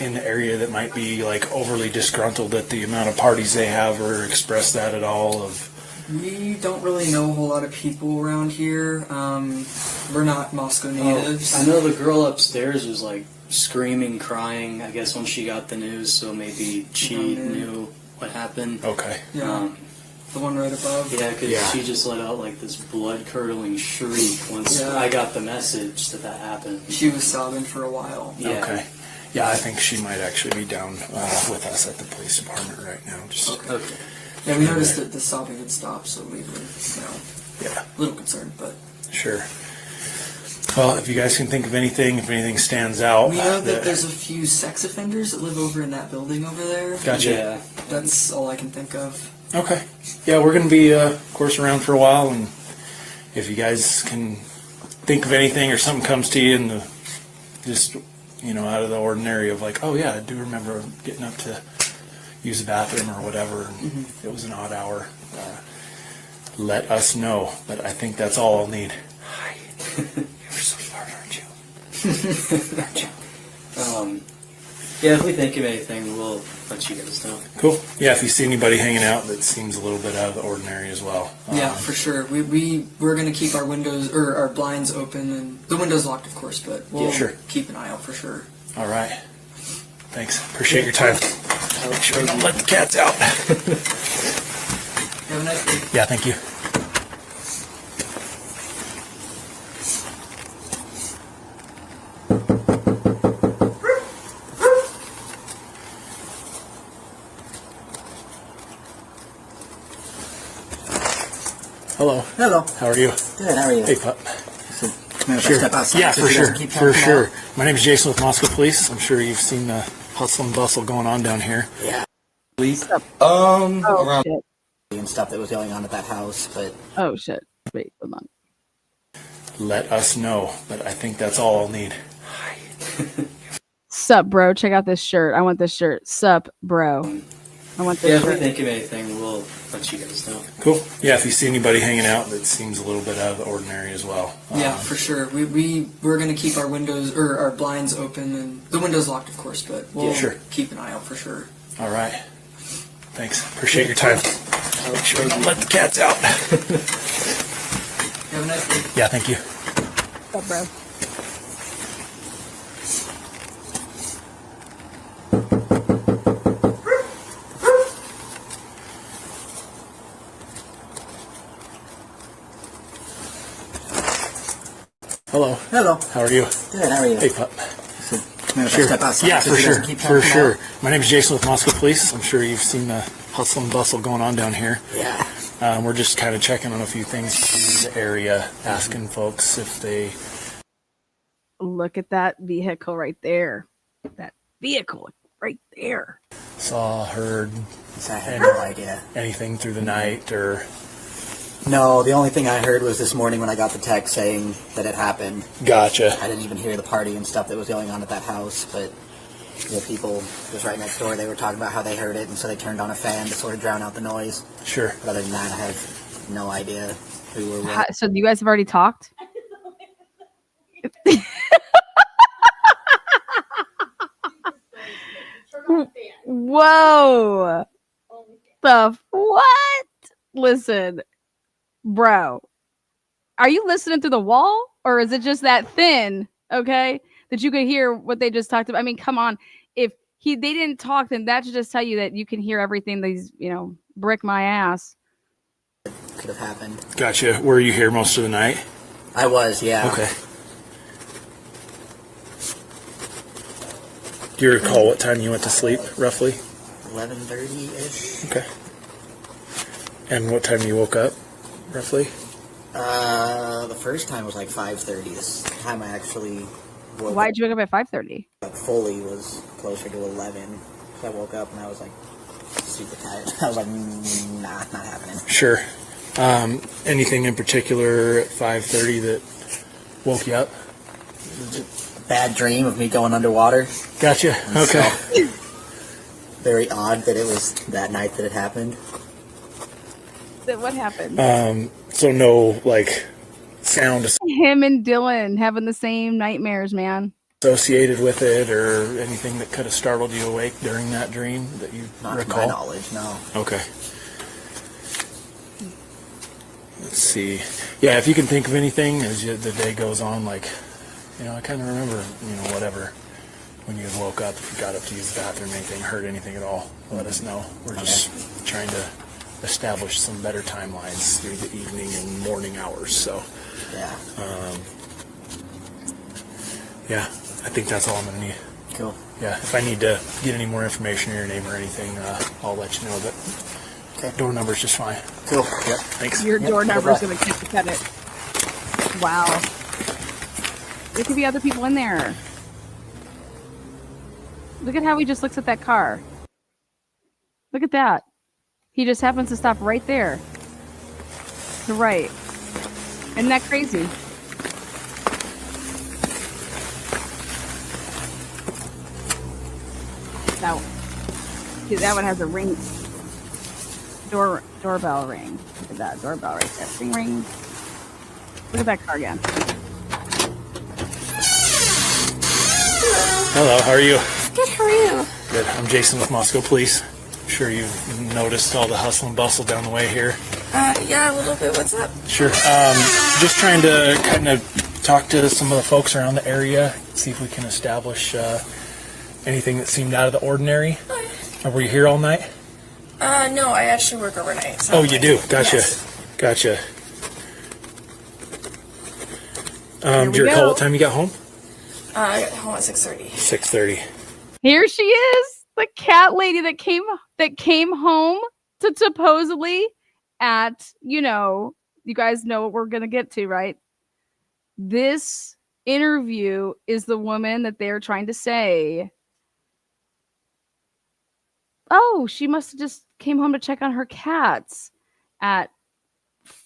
in the area that might be like overly disgruntled at the amount of parties they have, or express that at all? We don't really know a whole lot of people around here. We're not Moscow natives. I know the girl upstairs was like screaming, crying, I guess when she got the news, so maybe she knew what happened. Okay. Yeah. The one right above. Yeah, because she just let out like this blood-curdling shriek once I got the message that happened. She was sobbing for a while. Yeah. Okay. Yeah, I think she might actually be down with us at the police department right now. Just Okay. Yeah, we noticed that the sobbing had stopped, so we were, yeah, a little concerned, but. Sure. Well, if you guys can think of anything, if anything stands out. We know that there's a few sex offenders that live over in that building over there. Gotcha. Yeah. That's all I can think of. Okay. Yeah, we're going to be, of course, around for a while, and if you guys can think of anything or something comes to you in the just, out of the ordinary of like, oh yeah, I do remember getting up to use the bathroom or whatever, and it was an odd hour, let us know. But I think that's all I'll need. Hi. You're so smart, aren't you? Aren't you? Yeah, if we think of anything, we'll let you guys know. Cool. Yeah, if you see anybody hanging out that seems a little bit out of the ordinary as well. Yeah, for sure. We're going to keep our windows or our blinds open, and the windows locked, of course, but we'll keep an eye out for sure. All right. Thanks. Appreciate your time. Make sure we don't let the cats out. Have a nice day. Yeah, thank you. Hello. Hello. How are you? Good. How are you? Hey, pup. Sure. Step outside Yeah, so for he sure. doesn't keep For talking sure. about My name is Jason with Moscow Police. I'm sure you've seen the hustle and bustle going on down here. Yeah. Oh, around shit. and stuff that was going on at that house, but Oh, shit. Wait, hold on. Let us know. But I think that's all I'll need. Sup, bro? Check out this shirt. I want this shirt. Sup, bro? I want this Yeah, if we shirt. think of anything, we'll let you guys know. Cool. Yeah, if you see anybody hanging out that seems a little bit out of the ordinary as well. Yeah, for sure. We're going to keep our windows or our blinds open, and the windows locked, of course, but we'll keep an eye out for sure. All right. Thanks. Appreciate your time. Make sure we don't let the cats out. Have a nice day. Yeah, thank you. Sup, bro? Hello. Hello. How are you? Good. How are you? Hey, pup. Sure. Step outside Yeah, so for he sure. doesn't keep For talking sure. about My name is Jason with Moscow Police. I'm sure you've seen the hustle and bustle going on down here. Yeah. We're just kind of checking on a few things in the area, asking folks if they. Look at that vehicle right there. That vehicle right there. Saw, heard, I had no idea. Anything through the night or. No, the only thing I heard was this morning when I got the text saying that it happened. Gotcha. I didn't even hear the party and stuff that was going on at that house, but the people just right next door, they were talking about how they heard it, and so they turned on a fan to sort of drown out the noise. Sure. But other than that, I have no idea who or what. So you guys have already talked? Whoa. The what? Listen, bro, are you listening through the wall, or is it just that thin? Okay, that you could hear what they just talked about. I mean, come on. If they didn't talk, then that should just tell you that you can hear everything. These, brick my ass. Could have happened. Gotcha. Were you here most of the night? I was, yeah. Okay. Do you recall what time you went to sleep, roughly? 11:30-ish. Okay. And what time you woke up, roughly? The first time was like 5:30. This time I actually woke Why'd you wake up at 5:30? up fully was closer to 11. So I woke up and I was like super tired. I was like, nah, not happening. Sure. Anything in particular at 5:30 that woke you up? Bad dream of me going underwater. Gotcha. Okay. So, very odd that it was that night that it happened. What happened? So no, sound Him and Dylan having the same nightmares, man. associated with it, or anything that could have startled you awake during that dream that you Not recall? to my knowledge, no. Okay. Let's see. Yeah, if you can think of anything as the day goes on, I kind of remember, whatever, when you had woke up, if you got up to use the bathroom, anything, heard anything at all, let us know. We're just trying to establish some better timelines through the evening and morning hours. So, Yeah. Yeah, I think that's all I'm going to need. Cool. Yeah, if I need to get any more information or your name or anything, I'll let you know. But door number's just fine. Cool. Yep. Thanks. Your door number is luck. going to cut it. Wow. There could be other people in there. Look at how he just looks at that car. Look at that. He just happens to stop right there. To the right. Isn't that crazy? Now, see, that one has a ring. Doorbell ring. Look at that doorbell right there. Ring, ring. Look at that car again. Hello, how are you? Good, how are you? Good. I'm Jason with Moscow Police. I'm sure you've noticed all the hustle and bustle down the way here. Yeah, a little bit. What's up? Sure. Just trying to kind of talk to some of the folks around the area, see if we can establish anything that seemed out of the ordinary. Were you here all night? No, I actually work overnight. So Oh, you do? Gotcha. Yes. Gotcha. Here Do you we recall go. what time you got home? I got home at 6:30. 6:30. Here she is, the cat lady that came home to supposedly at, you guys know what we're going to get to, right? This interview is the woman that they're trying to say, oh, she must have just came home to check on her cats at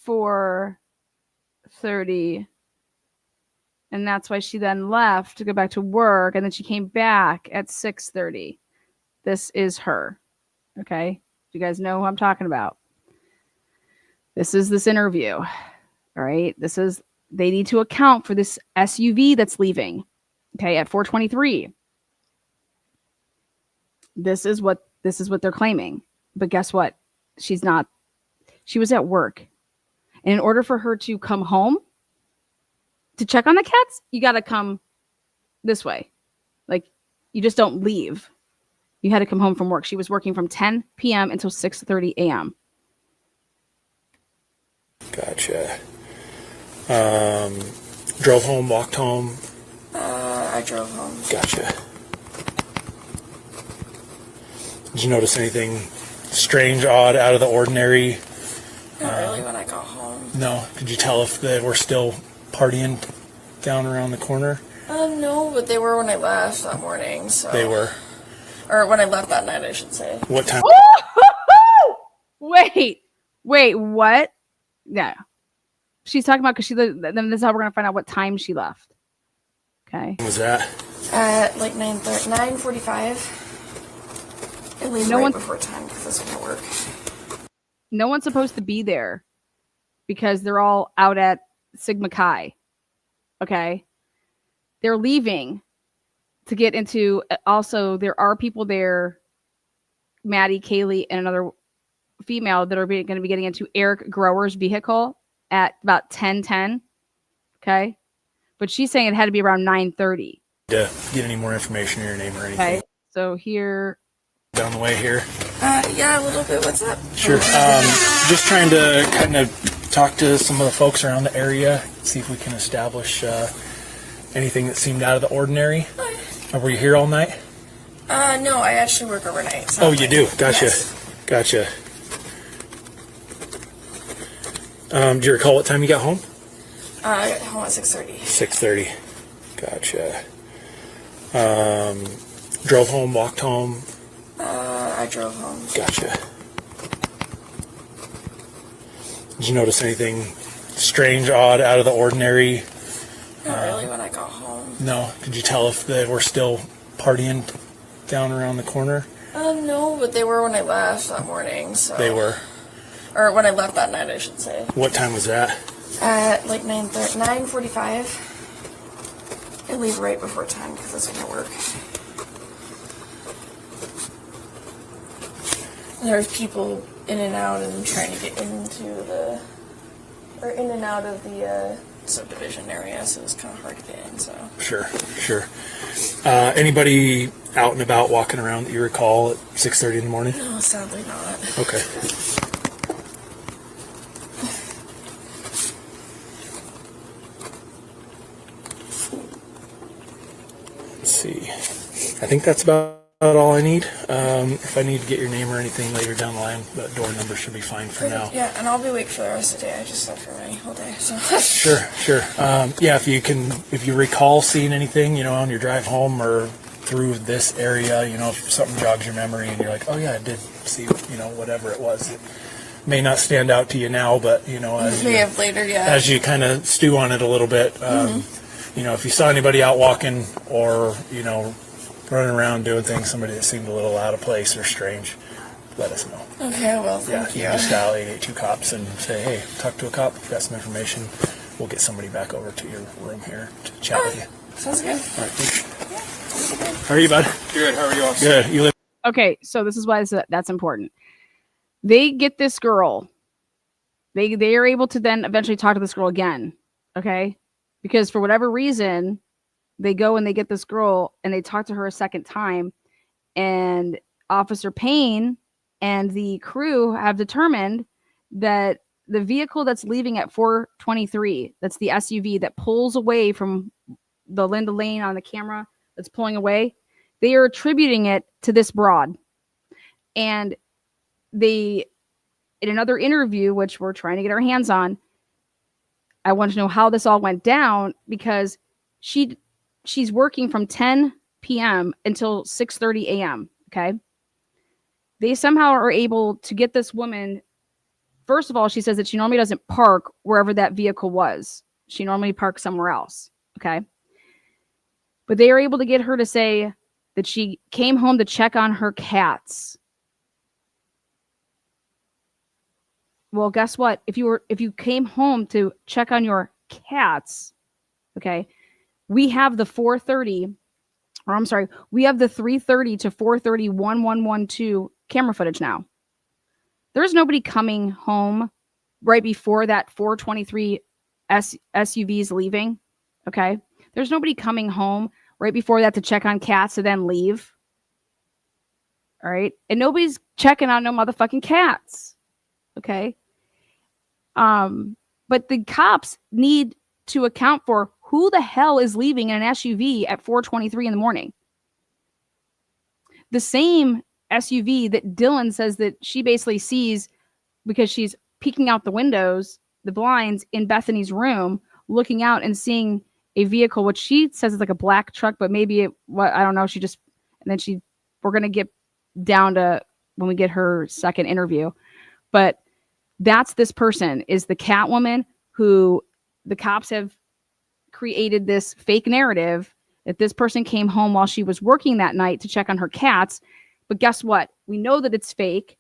4:30. And that's why she then left to go back to work. And then she came back at 6:30. This is her. Okay. You guys know who I'm talking about. This is this interview. All right. They need to account for this SUV that's leaving. Okay. At 4:23. This is what they're claiming. But guess what? She was at work. And in order for her to come home, to check on the cats, you got to come this way. You just don't leave. You had to come home from work. She was working from 10 p.m. until 6:30 a.m. Gotcha. Drove home, walked home. I drove home. Gotcha. Did you notice anything strange, odd, out of the ordinary? Not really when I got home. No. Could you tell if they were still partying down around the corner? No, but they were when I left that morning. So They were. Or when I left that night, I should say. What time? Wait, what? Yeah. She's talking about, because then this is how we're going to find out what time she left. Okay. Was that? At 9:45. I leave No right one- before time because that's when I work. No one's supposed to be there because they're all out at Sigma Chi. Okay. They're leaving to get into, also, there are people there, Maddie, Kaylee, and another female that are going to be getting into Eric Grower's vehicle at about 10:10. Okay. But she's saying it had to be around 9:30. To get any more information or your name or anything. Okay. So here. Down the way here. Yeah, a little bit. What's up? Sure. Just trying to kind of talk to some of the folks around the area, see if we can establish anything that seemed out of the ordinary. Were you here all night? No, I actually work overnight. So Oh, you do? Gotcha. Yes. Gotcha. Do you recall what time you got home? I got home at 6:30. 6:30. Gotcha. Drove home, walked home? I drove home. Gotcha. Did you notice anything strange, odd, out of the ordinary? Not really when I got home. No. Did you tell if they were still partying down around the corner? No, but they were when I left that morning. So They were. or when I left that night, I should say. What time was that? At like 9:45. I leave right before 10 because that's when I work. There's people in and out and trying to get into the, or in and out of the subdivision area, so it's kind of hard to get in. So Sure. Anybody out and about walking around that you recall at 6:30 in the morning? no, sadly not. Okay. Let's see. I think that's about all I need. If I need to get your name or anything later down the line, that door number should be fine for now. Yeah, and I'll be awake for the rest of the day. I just slept for my whole day. So Sure. Yeah, if you recall seeing anything, on your drive home or through this area, if something jogs your memory and you're like, oh yeah, I did see, whatever it was. It may not stand out to you now, but as you kind of stew on it a little bit, if you saw anybody out walking or running around doing things, somebody that seemed a little out of place or strange, let us know. Okay, well, thank you. You just dial 882 cops and say, hey, talk to a cop, we've got some information. We'll get somebody back over to your room here to chat with you. Sounds good. All right, thanks. How are you, bud? Good. How are you all? Good. You live? Okay, so this is why that's important. They get this girl. They are able to then eventually talk to this girl again. Okay, because for whatever reason, they go and they get this girl and they talk to her a second time, and Officer Payne and the crew have determined that the vehicle that's leaving at 423, that's the SUV that pulls away from the Linda Lane on the camera that's pulling away, they are attributing it to this broad. And they, in another interview, which we're trying to get our hands on, I want to know how this all went down, because she's working from 10 p.m. until 6:30 a.m. Okay. They somehow are able to get this woman. First of all, she says that she normally doesn't park wherever that vehicle was. She normally parks somewhere else. Okay. But they are able to get her to say that she came home to check on her cats. Well, guess what? If you came home to check on your cats, okay, we have the 4:30, or I'm sorry, we have the 3:30 to 4:30 1112 camera footage now. There's nobody coming home right before that 423 SUV is leaving. Okay. There's nobody coming home right before that to check on cats to then leave. All right. And nobody's checking on no motherfucking cats. Okay. But the cops need to account for who the hell is leaving in an SUV at 4:23 in the morning. The same SUV that Dylan says that she basically sees because she's peeking out the windows, the blinds in Bethany's room, looking out and seeing a vehicle, which she says is like a black truck, but maybe I don't know. We're going to get down to when we get her second interview, but that's this person is the Catwoman who the cops have created this fake narrative that this person came home while she was working that night to check on her cats. But guess what? We know that it's fake.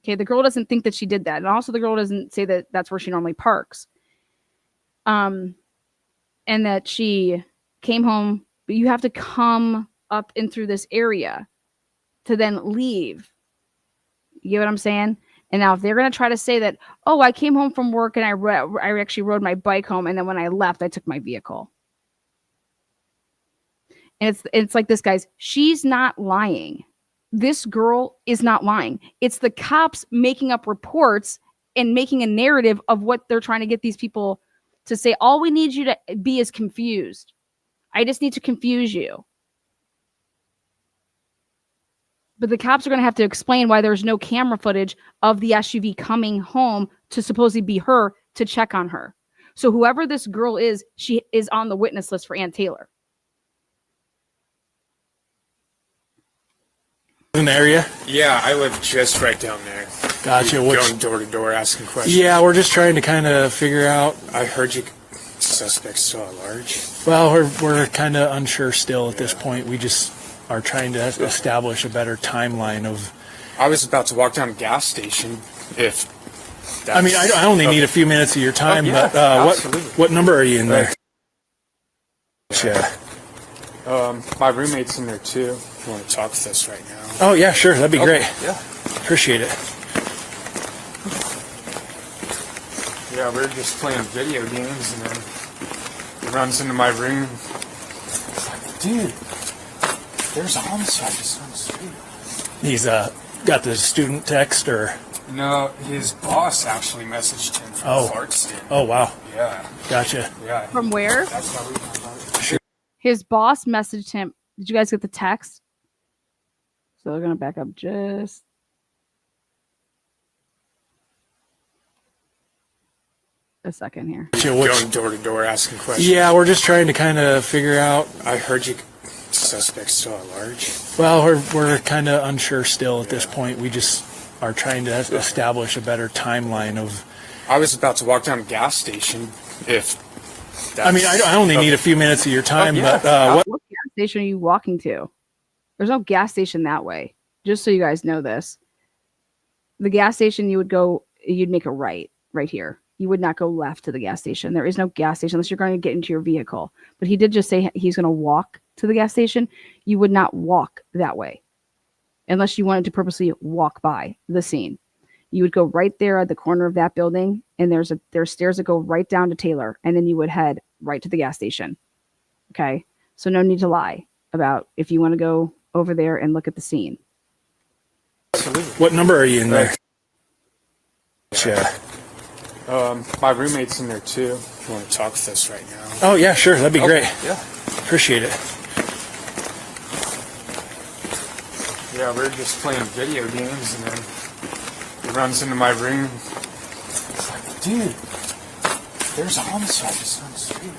Okay. The girl doesn't think that she did that. And also the girl doesn't say that that's where she normally parks. And that she came home, but you have to come up in through this area to then leave. You get what I'm saying? And now if they're going to try to say that, oh, I came home from work and I actually rode my bike home, and then when I left, I took my vehicle. And it's like this, guys. She's not lying. This girl is not lying. It's the cops making up reports and making a narrative of what they're trying to get these people to say. All we need you to be is confused. I just need to confuse you. But the cops are going to have to explain why there's no camera footage of the SUV coming home to supposedly be her to check on her. So whoever this girl is, she is on the witness list for Ann Taylor. In the area? Yeah, I live just right down there. Gotcha. Going door to door asking questions. Yeah, we're just trying to kind of figure out. I heard you suspects still at large. Well, we're kind of unsure still at this point. We just are trying to establish a better timeline of. I was about to walk down a gas station. If that's, I mean, I only need a few minutes of your time, but what number are you in there? Yeah. My roommate's in there too. If you want to talk with us right now? Oh yeah, sure. That'd be great. Yeah. Appreciate it. Yeah, we're just playing video games, and then he runs into my room. It's like, dude, there's a homicide just on the street. He's got the student text or. No, his boss actually messaged him from Clarkston. Oh wow. Yeah. Gotcha. Yeah. From where? That's how we found out. Sure. His boss messaged him. Did you guys get the text? So they're going to back up just. A second here. Going door to door asking questions. Yeah, we're just trying to kind of figure out. I heard you suspects still at large. Well, we're kind of unsure still at this point. We just are trying to establish a better timeline of. I was about to walk down a gas station. I mean, I only need a few minutes of your time, but what gas station are you walking to? There's no gas station that way. Just so you guys know this. The gas station you'd make a right here. You would not go left to the gas station. There is no gas station unless you're going to get into your vehicle. But he did just say he's going to walk to the gas station. You would not walk that way unless you wanted to purposely walk by the scene. You would go right there at the corner of that building, and there's stairs that go right down to Taylor, and then you would head right to the gas station. Okay? So no need to lie about if you want to go over there and look at the scene. What number are you in there? Yeah. My roommate's in there too. If you want to talk with us right now? Oh yeah, sure. That'd be great. Yeah. Appreciate it. Yeah, we're just playing video games, and then he runs into my room. It's like, dude, there's a homicide just on the street.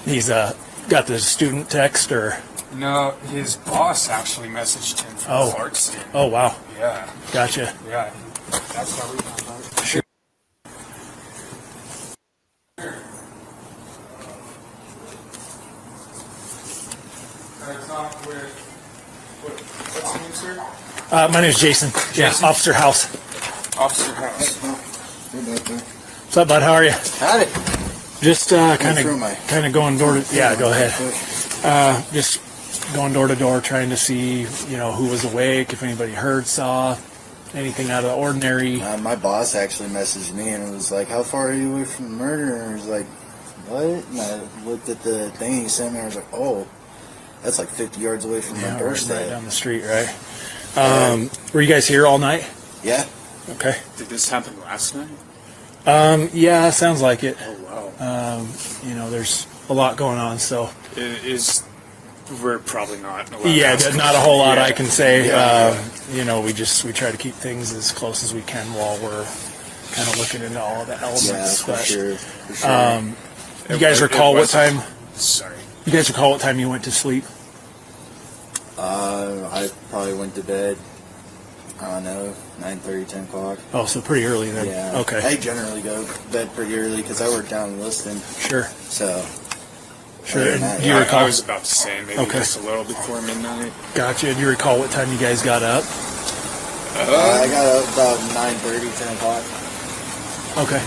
He's got the student text or. No, his boss actually messaged him from Clarkston. Oh wow. Yeah. Gotcha. Yeah. That's how we found out. Sure. What's your name, sir? My name is Jason. Yeah, Officer House. Officer House. What's up, bud? How are you? Howdy. Just kind of going door to. Yeah, go ahead. Just going door to door, trying to see who was awake, if anybody heard, saw anything out of the ordinary. My boss actually messaged me and was like, "How far are you away from the murder?" And I was like, "What?" And I looked at the thing he sent me. And I was like, "Oh, that's like 50 yards away from my doorstep." Right down the street, right? Were you guys here all night? Yeah. Okay. Did this happen last night? Yeah, sounds like it. Oh wow. There's a lot going on, so. We're probably not. Yeah, not a whole lot I can say. We try to keep things as close as we can while we're kind of looking into all the elements. Yeah, for sure. You guys recall what time? Sorry. You guys recall what time you went to sleep? I probably went to bed, I don't know, 9:30, 10 o'clock. Oh, so pretty early then. Yeah. Okay. I generally go to bed pretty early because I work down in Liston. Sure. So. Sure. Do you recall? I was about to say maybe just a little before midnight. Gotcha. Do you recall what time you guys got up? I got up about 9:30, 10 o'clock. Okay.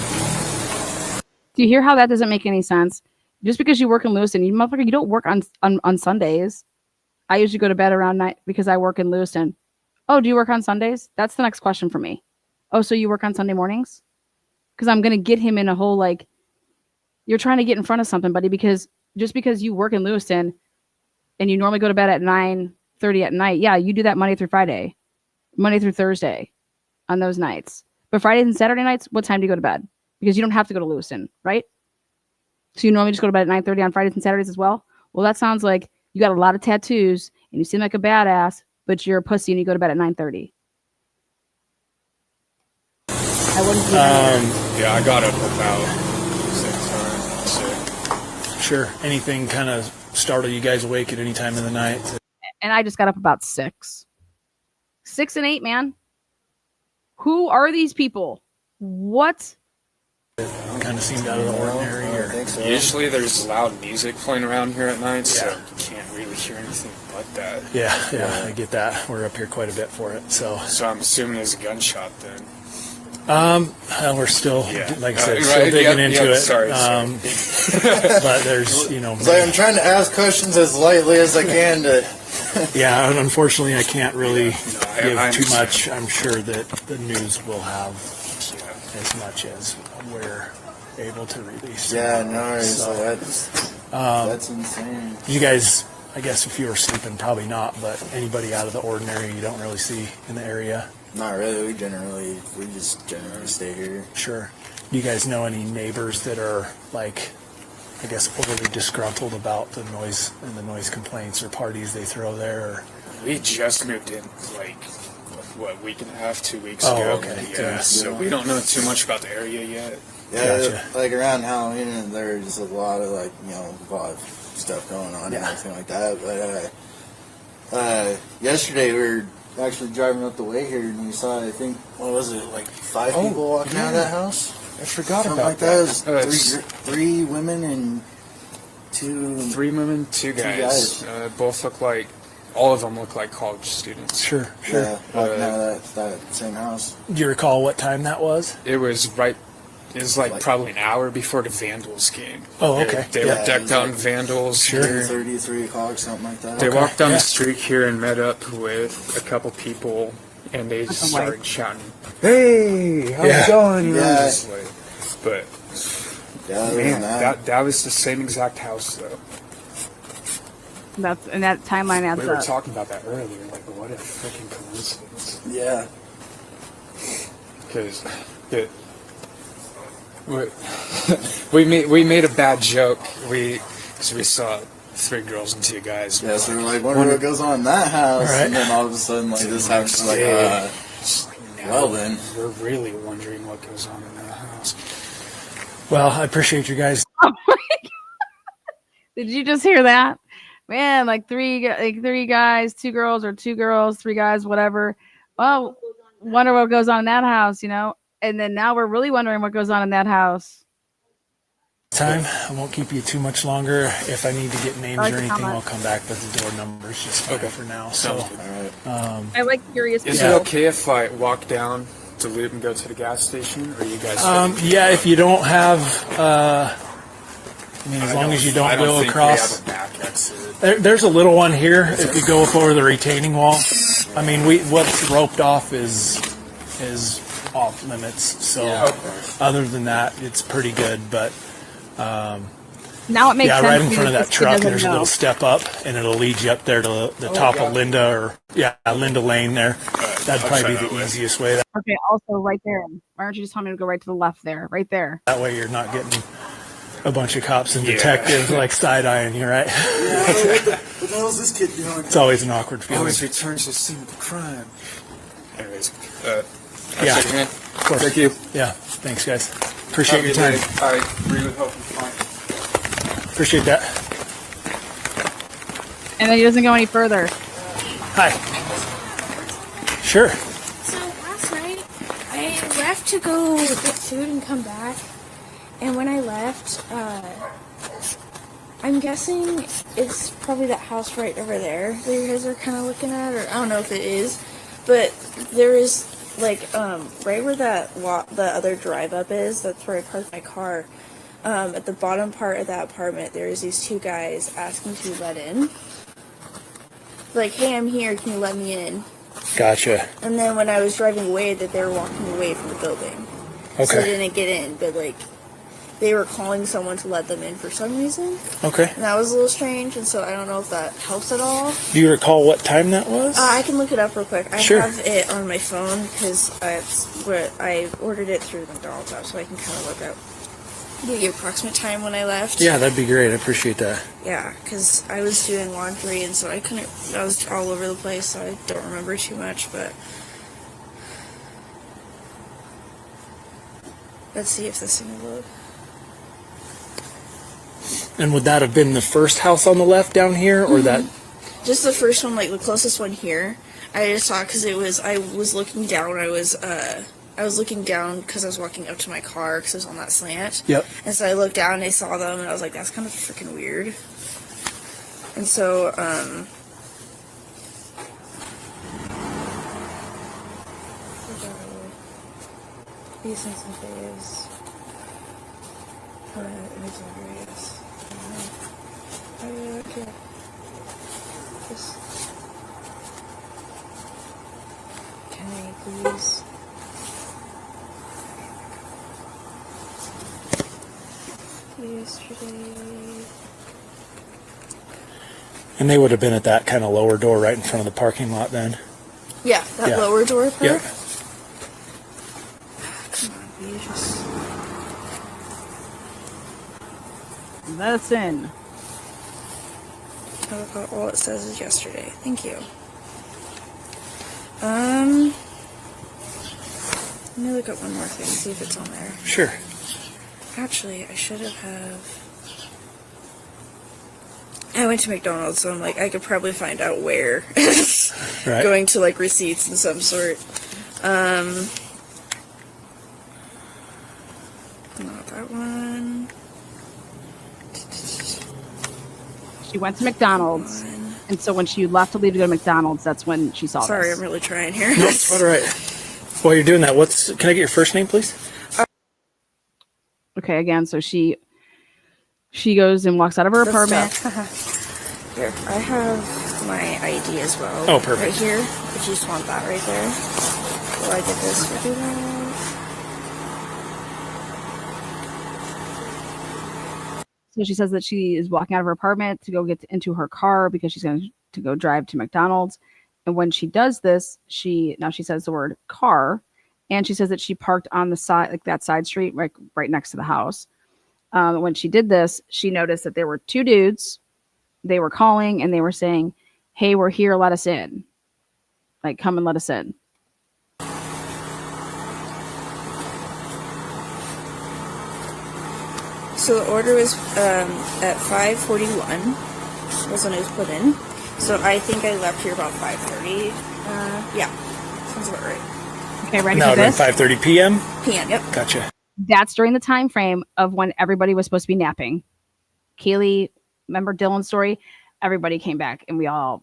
Do you hear how that doesn't make any sense? Just because you work in Lewiston, you motherfucker, you don't work on Sundays. I usually go to bed around night because I work in Lewiston. Oh, do you work on Sundays? That's the next question for me. Oh, so you work on Sunday mornings? Because I'm going to get him in a whole, like, you're trying to get in front of something, buddy, because just because you work in Lewiston and you normally go to bed at 9:30 at night, yeah, you do that Monday through Friday, Monday through Thursday on those nights. But Fridays and Saturday nights, what time do you go to bed? Because you don't have to go to Lewiston, right? So you normally just go to bed at 9:30 on Fridays and Saturdays as well? Well, that sounds like you got a lot of tattoos and you seem like a badass, but you're a pussy and you go to bed at 9:30. I wouldn't do that. Yeah, I got up about 6. Sure. Anything kind of startle you guys awake at any time in the night? And I just got up about 6. 6 and 8, man. Who are these people? What? Kind of seemed out of the ordinary. I think so. Usually there's loud music playing around here at night, so you can't really hear anything but that. Yeah, I get that. We're up here quite a bit for it. So I'm assuming it's a gunshot then. We're still, like I said, Right, still digging into it. Sorry. But there's, It's like I'm trying to ask questions as lightly as I can to. Yeah, and unfortunately, I can't really give I too much. I'm sure that the news will have as much as we're able to release. Yeah, no, So, that's insane. you guys, I guess if you were sleeping, probably not, but anybody out of the ordinary you don't really see in the area? Not really. We just generally stay here. Sure. Do you guys know any neighbors that are, like, I guess, overly disgruntled about the noise and the noise complaints or parties they throw there? Or? We just moved in, like, what, week and a half, 2 weeks Oh, ago. okay. Yeah, so we don't know too much about the area yet. Yeah, Gotcha. like around Halloween, there's a lot of a lot of stuff going on and everything like that. But yesterday we were actually driving up the way here and we saw, I think, what was it, like 5 people walking out of that house? I forgot Something about like that. It was three women and 2. 3 women, 2 guys. Both look like, all of them look like college students. Sure. Yeah, walking out of that same house. Do you recall what time that was? It was like probably an hour before the Vandals game. Oh, okay. They were decked out in Vandals. Sure. 2:30, 3 o'clock, something like that. They walked down the street here and met up with a couple people, and they just started shouting, "Hey, how's it going?" And Yeah. I'm just like, but man, that was the same exact house though. That's, and that timeline adds We were up. talking about that earlier. Like, what a freaking coincidence. Yeah. Because we made a bad joke. Because we saw 3 girls and 2 guys. Yeah, so we're like, wonder what goes on in that house. Right. And then all of a sudden, like, this house is like, well then. We're really wondering what goes on in that house. Well, I appreciate you guys. Oh my God. Did you just hear that? Man, like 3 guys, 2 girls, or 2 girls, 3 guys, whatever. Well, wonder what goes on in that house, you know? And then now we're really wondering what goes on in that house. Time. I won't keep you too much longer. If I need to get names I like or the anything, comment. I'll come back, but the door number is just fine for now. So, I like curious Is people. it okay if I walk down to Loop and go to the gas station, or you guys? yeah, if you don't have, I mean, as long as you don't go across. There's a little one here. If you go over the retaining wall, I mean, what's roped off is off limits. So, other than that, it's pretty good. But now it makes sense. right in front of that because he truck, doesn't there's a know. little step up, and it'll lead you up there to the top of Linda, Linda Lane there. That'd probably be the easiest way. Okay, also right there. Why aren't you just telling me to go right to the left there? Right there. That way you're not getting a bunch of cops and detectives like side-eyeing you, right? Yeah, what the hell is this kid doing? It's always an awkward feeling. Always returns to the scene of the crime. Anyways, Yeah. Of course. Thank you. Yeah, thanks, guys. Appreciate your time. I really hope you find. Appreciate that. And then he doesn't go any further. Hi. Sure. So last night, I left to go get food and come back. And when I left, I'm guessing it's probably that house right over there that you guys are kind of looking at, or I don't know if it is. But there is, like, right where the other drive-up is, that's where I parked my car. At the bottom part of that apartment, there's these 2 guys asking to be let in. Like, hey, I'm here, can you let me in? Gotcha. And then when I was driving away, that they were walking away from the building. Okay. So they didn't get in, but like they were calling someone to let them in for some reason. Okay. And that was a little strange, and so I don't know if that helps at all. Do you recall what time that was? I can look it up real quick. I Sure. have it on my phone because I ordered it through the McDonald's app, so I can kind of look up the approximate time when I left. Yeah, that'd be great. I appreciate that. Yeah, because I was doing laundry, and so I was all over the place, so I don't remember too much, but let's see if this thing will load. And would that have been the first house on the left down here, or that? Just the first one, like the closest one here. I just saw because I was looking down. I was looking down because I was walking up to my car because it was on that slant. Yep. And so I looked down and I saw them and I was like, that's kind of freaking weird. And so, these things and days. Image areas. Okay. Just. Can I please? Yesterday. And they would have been at that kind of lower door right in front of the parking lot then. Yeah, that lower door part. Yep. Come on, you just. That's in. All it says is yesterday. Thank you. Let me look up one more thing, see if it's on there. Sure. Actually, I should have. I went to McDonald's, so I'm like, I could probably find out where. Right. Going to like receipts and some sort. Not that one. She went to McDonald's, and so when she left to leave to go to McDonald's, that's when she saw Sorry, this. I'm really trying here. No, it's all right. While you're doing that, can I get your first name, please? Okay, again, so she goes and walks out of her apartment. Here, I have my ID as well. Oh, perfect. Right here, if you just want that right there. Will I get this for you guys? So she says that she is walking out of her apartment to go get into her car because she's going to go drive to McDonald's. And when she does this, she says the word car, and she says that she parked on the side, like that side street, right next to the house. When she did this, she noticed that there were two dudes. They were calling and they were saying, "Hey, we're here. Let us in. Like, come and let us in." So the order was at 5:41 was when it was put in. So I think I left here about 5:30. Yeah, sounds about right. Okay, ready Now for this? 5:30 p.m. PM. Yep. Gotcha. That's during the time frame of when everybody was supposed to be napping. Kaylee, remember Dylan's story? Everybody came back, and we all.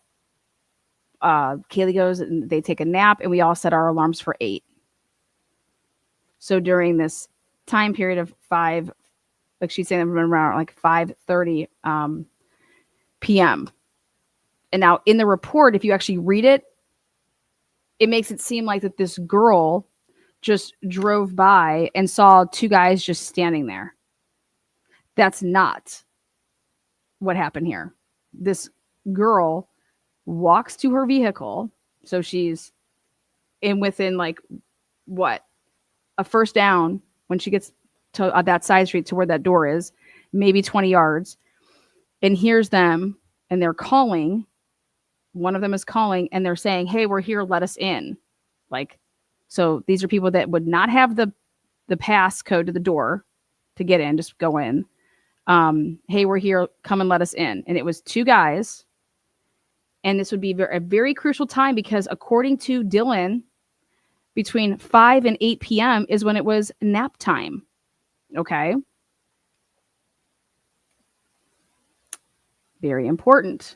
Kaylee goes and they take a nap, and we all set our alarms for 8. So during this time period of 5. Like she's saying around like 5:30 p.m. And now in the report, if you actually read it, it makes it seem like that this girl just drove by and saw two guys just standing there. That's not what happened here. This girl walks to her vehicle. So she's within like what? A first down when she gets to that side street to where that door is, maybe 20 yards, and hears them, and they're calling. One of them is calling, and they're saying, "Hey, we're here. Let us in." Like, so these are people that would not have the pass code to the door to get in. Just go in. Hey, we're here. Come and let us in. And it was two guys. And this would be a very crucial time because according to Dylan, between 5 and 8 p.m. is when it was nap time. Okay. Very important.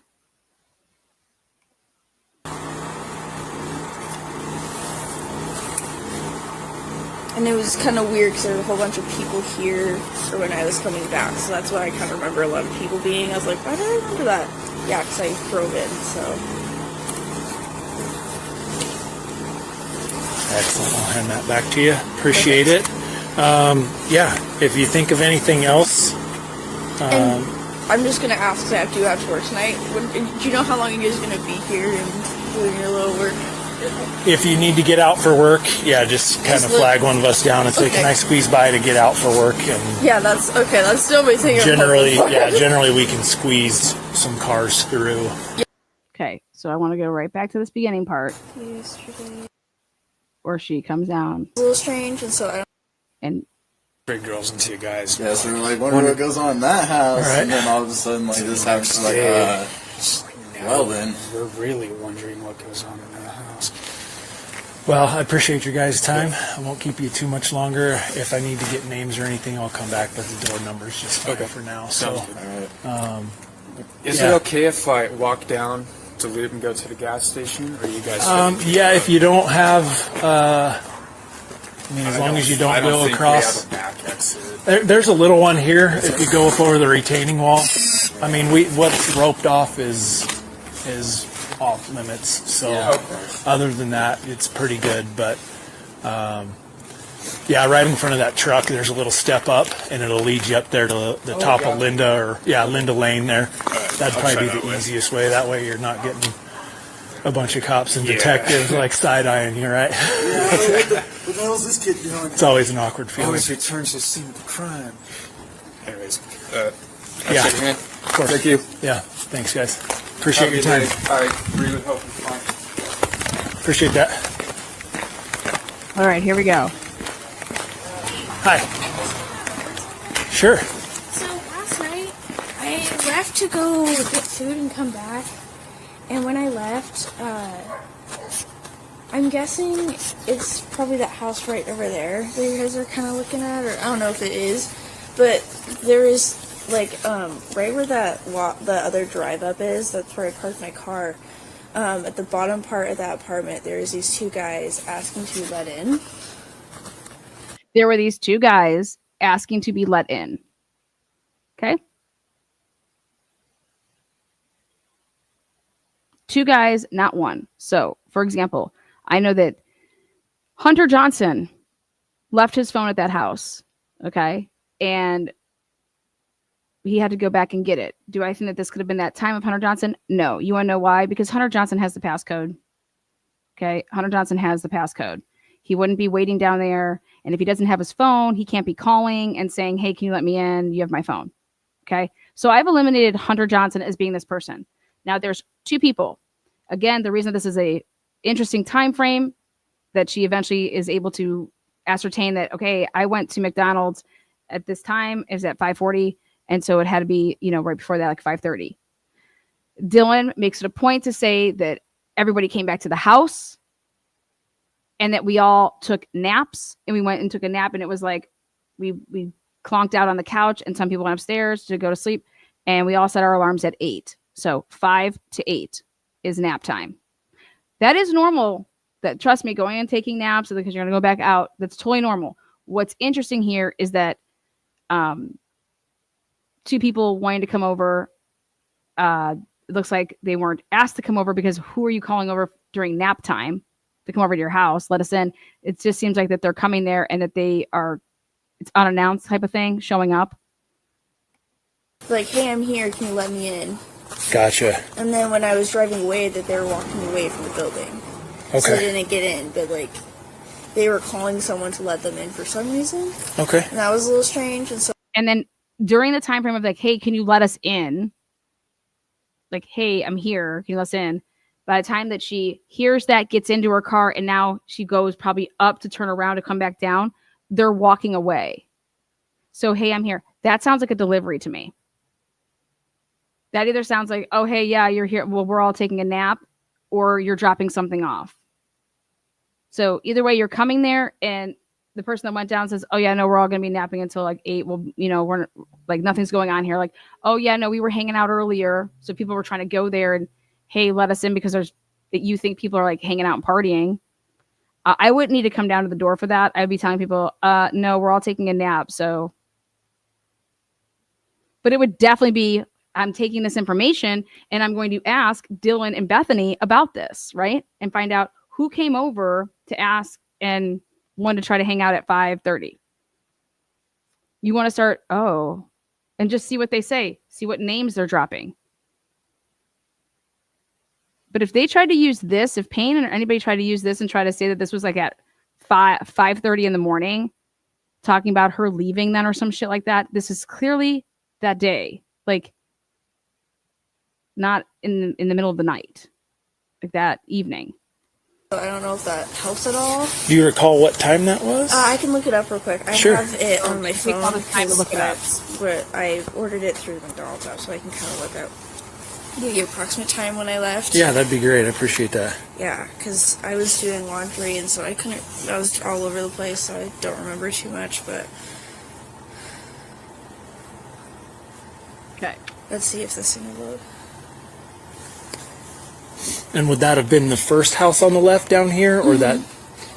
And it was kind of weird because there were a whole bunch of people here for when I was coming back. So that's why I kind of remember a lot of people being. I was like, why do I remember that? Yeah, because I drove in, so. Excellent. I'll hand that back to you. Appreciate it. Yeah, if you think of anything else. And I'm just going to ask, because I do have to work tonight. Do you know how long you guys are going to be here and doing your little work? If you need to get out for work, yeah, just kind of flag one of us down and say, "Can I squeeze by to get out for work?" And yeah, that's okay. That's still my thing. Generally we can squeeze some cars through. Okay, so I want to go right back to this beginning part Yesterday, where she comes down. a little strange, and so I don't. And big girls into you guys. Yeah, so we're like, wonder what goes on in that house, Right. and then all of a sudden, like this happens. Like, well then, we're really wondering what goes on in that house. Well, I appreciate your guys' time. I won't keep you too much longer. If I need to get names or anything, I'll come back, but the door number's just fine for now. So, Is it okay if I walk down to Loop and go to the gas station, or you guys? yeah, if you don't have, I mean, as long as you don't go across. There's a little one here. If you go up over the retaining wall, I mean, what's roped off is off limits. So other than that, it's pretty good. But yeah, right in front of that truck, there's a little step up, and it'll lead you up there to the top of Linda Lane there. That'd probably be the easiest way. That way you're not getting a bunch of cops and detectives like side-eyeing you, right? what the hell's this kid doing? It's always an awkward feeling. Always returns to the scene of the crime. Anyways, yeah, of course. Thank you. Yeah, thanks, guys. Appreciate your time. All right, really hope you're fine. Appreciate that. all right, here we go. Hi. Sure. So last night, I left to go get food and come back, and when I left, I'm guessing it's probably that house right over there that you guys are kind of looking at, or I don't know if it is, but there is, like, right where the other drive-up is, that's where I parked my car, at the bottom part of that apartment, there's these two guys asking to be let in. There were these two guys asking to be let in. Okay? Two guys, not one. So, for example, I know that Hunter Johnson left his phone at that house. Okay? And he had to go back and get it. Do I think that this could have been that time of Hunter Johnson? No. You want to know why? Because Hunter Johnson has the passcode. Okay? Hunter Johnson has the passcode. He wouldn't be waiting down there. And if he doesn't have his phone, he can't be calling and saying, "Hey, can you let me in? You have my phone." Okay? So I've eliminated Hunter Johnson as being this person. Now there's two people. Again, the reason this is a interesting time frame that she eventually is able to ascertain that, okay, I went to McDonald's at this time, it was at 5:40, and so it had to be, right before that, like 5:30. Dylan makes it a point to say that everybody came back to the house and that we all took naps, and we went and took a nap, and it was like we clonked out on the couch, and some people went upstairs to go to sleep, and we all set our alarms at 8. So 5 to 8 is nap time. That is normal. That, trust me, going and taking naps because you're going to go back out, that's totally normal. What's interesting here is that two people wanting to come over, it looks like they weren't asked to come over, because who are you calling over during nap time to come over to your house, let us in? It just seems like that they're coming there and that they are, it's unannounced type of thing, showing up. Like, "Hey, I'm here, can you let me in?" Gotcha. And then when I was driving away, that they were walking away from the building. Okay. So they didn't get in, but, like, they were calling someone to let them in for some reason. Okay. And that was a little strange. And then during the time frame of like, "Hey, can you let us in?" Like, "Hey, I'm here, can you let us in?" By the time that she hears that, gets into her car, and now she goes probably up to turn around to come back down, they're walking away. So, "Hey, I'm here." That sounds like a delivery to me. That either sounds like, "Oh, hey, yeah, you're here. Well, we're all taking a nap," or you're dropping something off. So either way, you're coming there, and the person that went down says, "Oh, yeah, no, we're all going to be napping until like 8. Well, we're like, nothing's going on here." Like, "Oh, yeah, no, we were hanging out earlier. So people were trying to go there and, hey, let us in because you think people are like hanging out and partying." I wouldn't need to come down to the door for that. I'd be telling people, "No, we're all taking a nap." So, but it would definitely be, I'm taking this information and I'm going to ask Dylan and Bethany about this, right? And find out who came over to ask and wanted to try to hang out at 5:30. You want to start, and just see what they say, see what names they're dropping. But if they tried to use this, if Payne or anybody tried to use this and try to say that this was like at 5:30 in the morning, talking about her leaving then or some shit like that, this is clearly that day, like not in the middle of the night, like that evening. I don't know if that helps at all. Do you recall what time that was? I can look it up real quick. I Sure. have it on my phone. all the time to look it up. Where I ordered it through the McDonald's app, so I can kind of look up the approximate time when I left. Yeah, that'd be great. I appreciate that. Yeah, because I was doing laundry, and so I was all over the place, so I don't remember too much, but... Okay. Let's see if this thing will load. And would that have been the first house on the left down here, or that?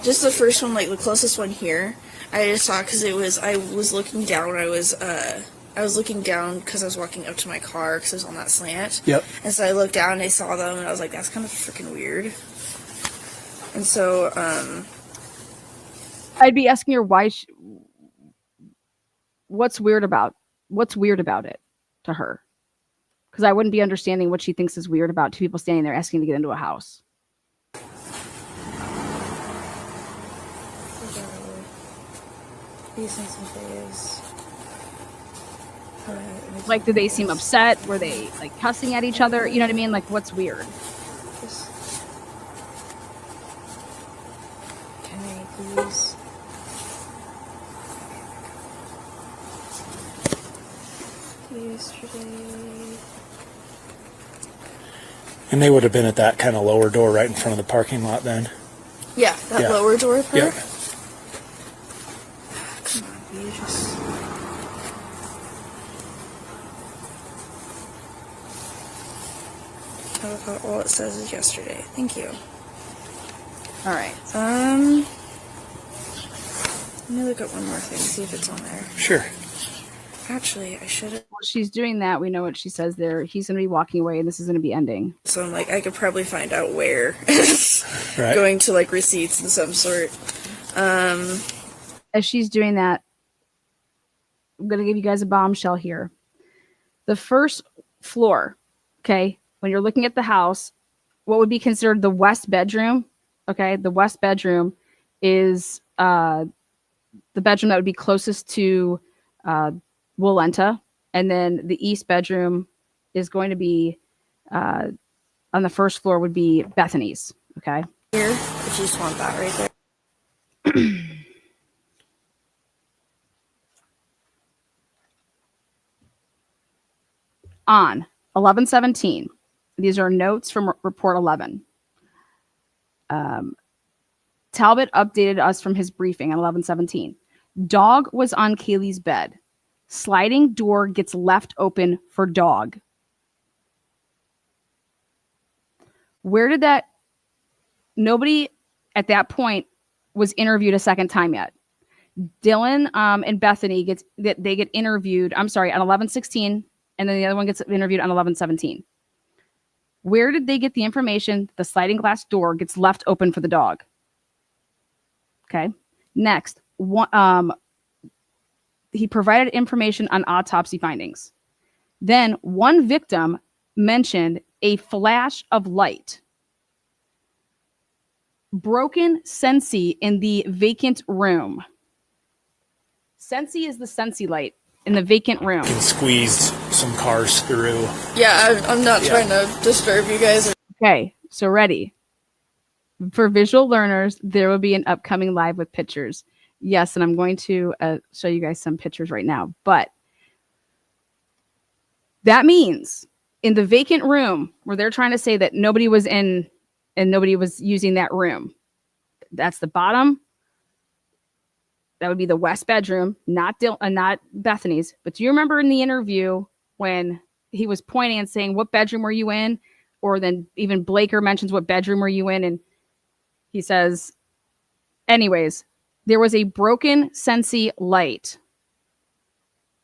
Just the first one, like the closest one here. I just saw because I was looking down. I was looking down because I was walking up to my car because it was on that slant. Yep. And so I looked down and I saw them and I was like, that's kind of freaking weird. And so I'd be asking her why. What's weird about it to her? Because I wouldn't be understanding what she thinks is weird about two people standing there asking to get into a house. Like, did they seem upset? Were they like cussing at each other? You know what I mean? Like, what's weird? Can I please? Yesterday. And they would have been at that kind of lower door right in front of the parking lot then. Yeah, that lower door part. Yeah. Come on, you just. I love how all it says is yesterday. Thank you. All right. Let me look up one more thing, see if it's on there. Sure. Actually, I should have. While she's doing that, we know what she says there. He's going to be walking away, and this is going to be ending. So I'm like, I could probably find out where. Right. Going to like receipts of some sort. As she's doing that, I'm going to give you guys a bombshell here. The first floor, okay, when you're looking at the house, what would be considered the west bedroom, okay, the west bedroom is the bedroom that would be closest to Wolenta, and then the east bedroom is going to be on the first floor would be Bethany's, okay? Here, if you just want that right there. On 11/17, these are notes from report 11. Talbott updated us from his briefing on 11/17. Dog was on Kaylee's bed. Sliding door gets left open for dog. Where did that? Nobody at that point was interviewed a second time yet. Dylan and Bethany get interviewed. I'm sorry, on 11/16, and then the other one gets interviewed on 11/17. Where did they get the information the sliding glass door gets left open for the dog? Okay. Next, he provided information on autopsy findings. Then one victim mentioned a flash of light. Broken Sensi in the vacant room. Sensi is the Sensi light in the vacant room. And squeezed some cars through. Yeah, I'm not trying to disturb you guys. Okay, so ready. For visual learners, there will be an upcoming live with pictures. Yes, and I'm going to show you guys some pictures right now. But that means in the vacant room where they're trying to say that nobody was in and nobody was using that room, that's the bottom. That would be the west bedroom, not Bethany's. But do you remember in the interview when he was pointing and saying, what bedroom were you in? Or then even Blaker mentions, what bedroom were you in? And he says, anyways, there was a broken Sensi light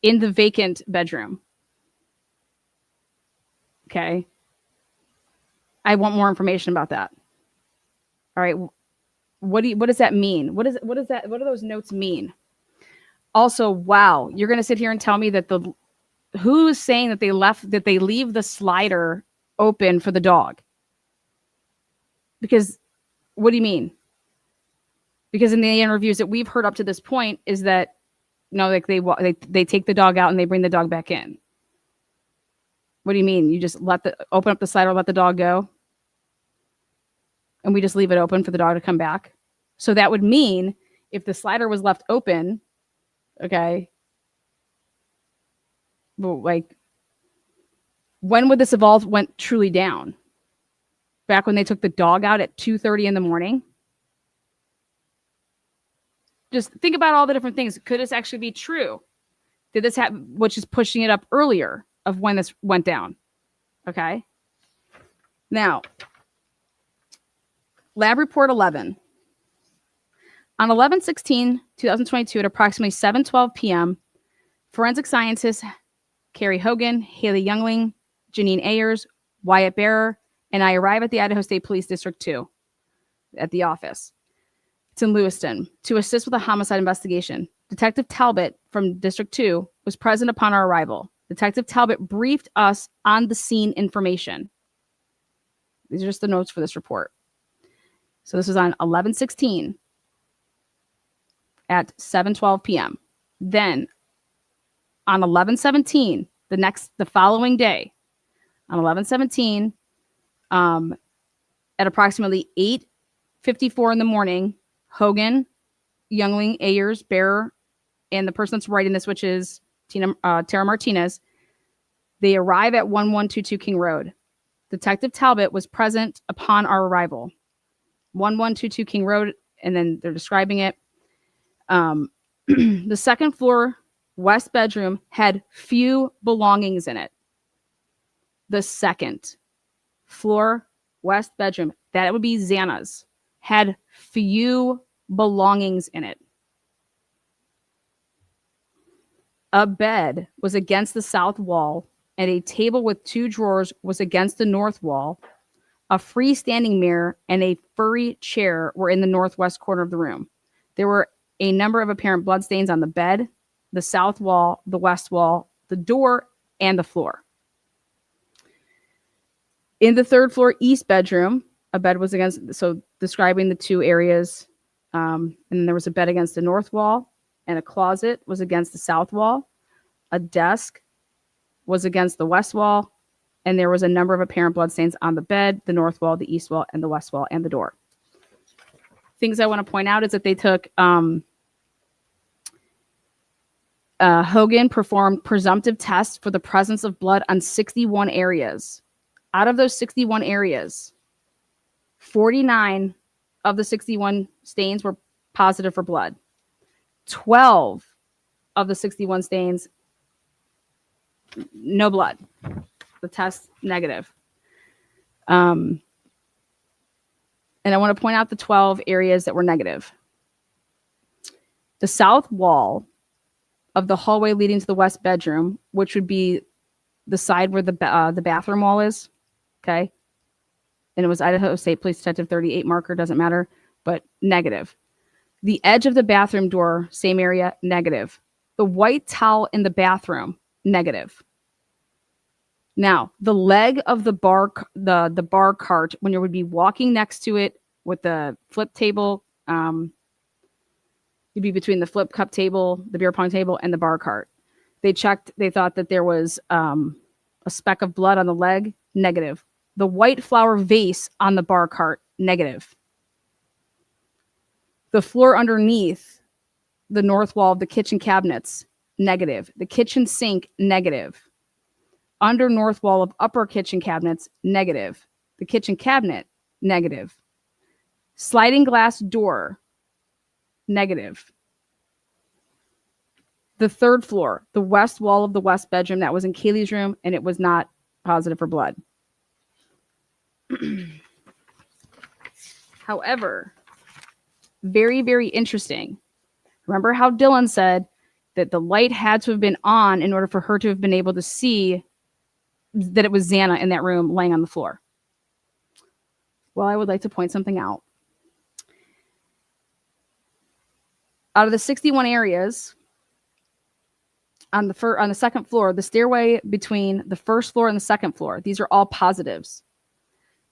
in the vacant bedroom. Okay. I want more information about that. All right. what does that mean? What do those notes mean? Also, wow, you're going to sit here and tell me that who's saying that they leave the slider open for the dog? Because what do you mean? Because in the interviews that we've heard up to this point is that like they take the dog out and they bring the dog back in. What do you mean? You just open up the slider, let the dog go, and we just leave it open for the dog to come back? So that would mean if the slider was left open, okay, well, like, when would this have went truly down? Back when they took the dog out at 2:30 in the morning? Just think about all the different things. Could this actually be true? Did this happen, which is pushing it up earlier of when this went down? Okay. Now, lab report 11. On 11/16/2022 at approximately 7:12 p.m., forensic scientists Carrie Hogan, Haley Youngling, Janine Ayers, Wyatt Bearer, and I arrive at the Idaho State Police District 2 at the office. It's in Lewiston to assist with a homicide investigation. Detective Talbott from District 2 was present upon our arrival. Detective Talbott briefed us on the scene information. These are just the notes for this report. So this was on 11/16 at 7:12 p.m. Then on 11/17, the following day, on 11/17, at approximately 8:54 in the morning, Hogan, Youngling, Ayers, Bearer, and the person that's writing this, which is Tara Martinez, they arrive at 1122 King Road. Detective Talbott was present upon our arrival. 1122 King Road, and then they're describing it. The second floor west bedroom had few belongings in it. The second floor west bedroom, that would be Xana's, had few belongings in it. A bed was against the south wall, and a table with 2 drawers was against the north wall. A freestanding mirror and a furry chair were in the northwest corner of the room. There were a number of apparent bloodstains on the bed, the south wall, the west wall, the door, and the floor. In the third floor east bedroom, a bed was against, so describing the 2 areas, and then there was a bed against the north wall, and a closet was against the south wall. A desk was against the west wall, and there was a number of apparent bloodstains on the bed, the north wall, the east wall, and the west wall, and the door. Things I want to point out is that they took Hogan performed presumptive tests for the presence of blood on 61 areas. Out of those 61 areas, 49 of the 61 stains were positive for blood. 12 of the 61 stains, no blood. The test negative. And I want to point out the 12 areas that were negative. The south wall of the hallway leading to the west bedroom, which would be the side where the bathroom wall is, okay? And it was Idaho State Police Detective 38 marker, doesn't matter, but negative. The edge of the bathroom door, same area, negative. The white towel in the bathroom, negative. Now, the leg of the bar cart, when you would be walking next to it with the flip table, you'd be between the flip cup table, the beer pong table, and the bar cart. They checked, they thought that there was a speck of blood on the leg, negative. The white flower vase on the bar cart, negative. The floor underneath the north wall of the kitchen cabinets, negative. The kitchen sink, negative. Under north wall of upper kitchen cabinets, negative. The kitchen cabinet, negative. Sliding glass door, negative. The third floor, the west wall of the west bedroom, that was in Kaylee's room, and it was not positive for blood. However, very, very interesting. Remember how Dylan said that the light had to have been on in order for her to have been able to see that it was Xana in that room laying on the floor. Well, I would like to point something out. Out of the 61 areas on the second floor, the stairway between the first floor and the second floor, these are all positives.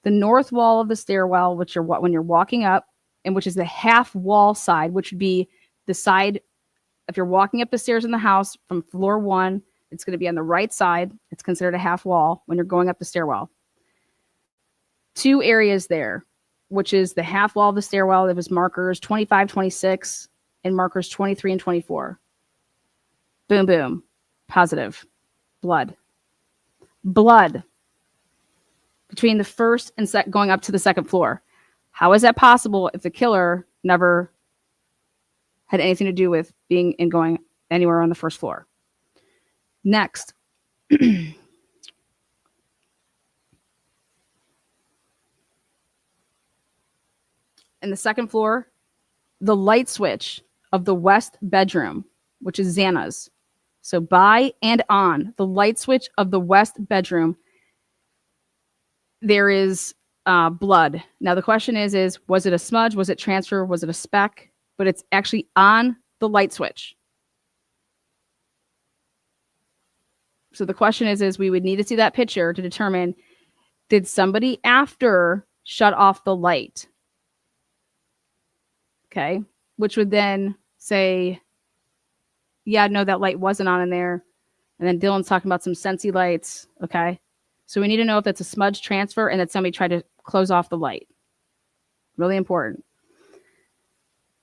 The north wall of the stairwell, which are when you're walking up, and which is the half wall side, which would be the side, if you're walking up the stairs in the house from floor 1, it's going to be on the right side. It's considered a half wall when you're going up the stairwell. 2 areas there, which is the half wall of the stairwell. That was markers 25, 26, and markers 23 and 24. Boom, boom. Positive. Blood. Blood. Between the first and going up to the second floor. How is that possible if the killer never had anything to do with being and going anywhere on the first floor? Next. In the second floor, the light switch of the west bedroom, which is Xana's. So by and on the light switch of the west bedroom, there is blood. Now the question is was it a smudge? Was it transfer? Was it a speck? But it's actually on the light switch. So the question is we would need to see that picture to determine, did somebody after shut off the light? Okay. Which would then say, yeah, no, that light wasn't on in there. And then Dylan's talking about some Sensi lights. Okay. So we need to know if it's a smudge transfer and that somebody tried to close off the light. Really important.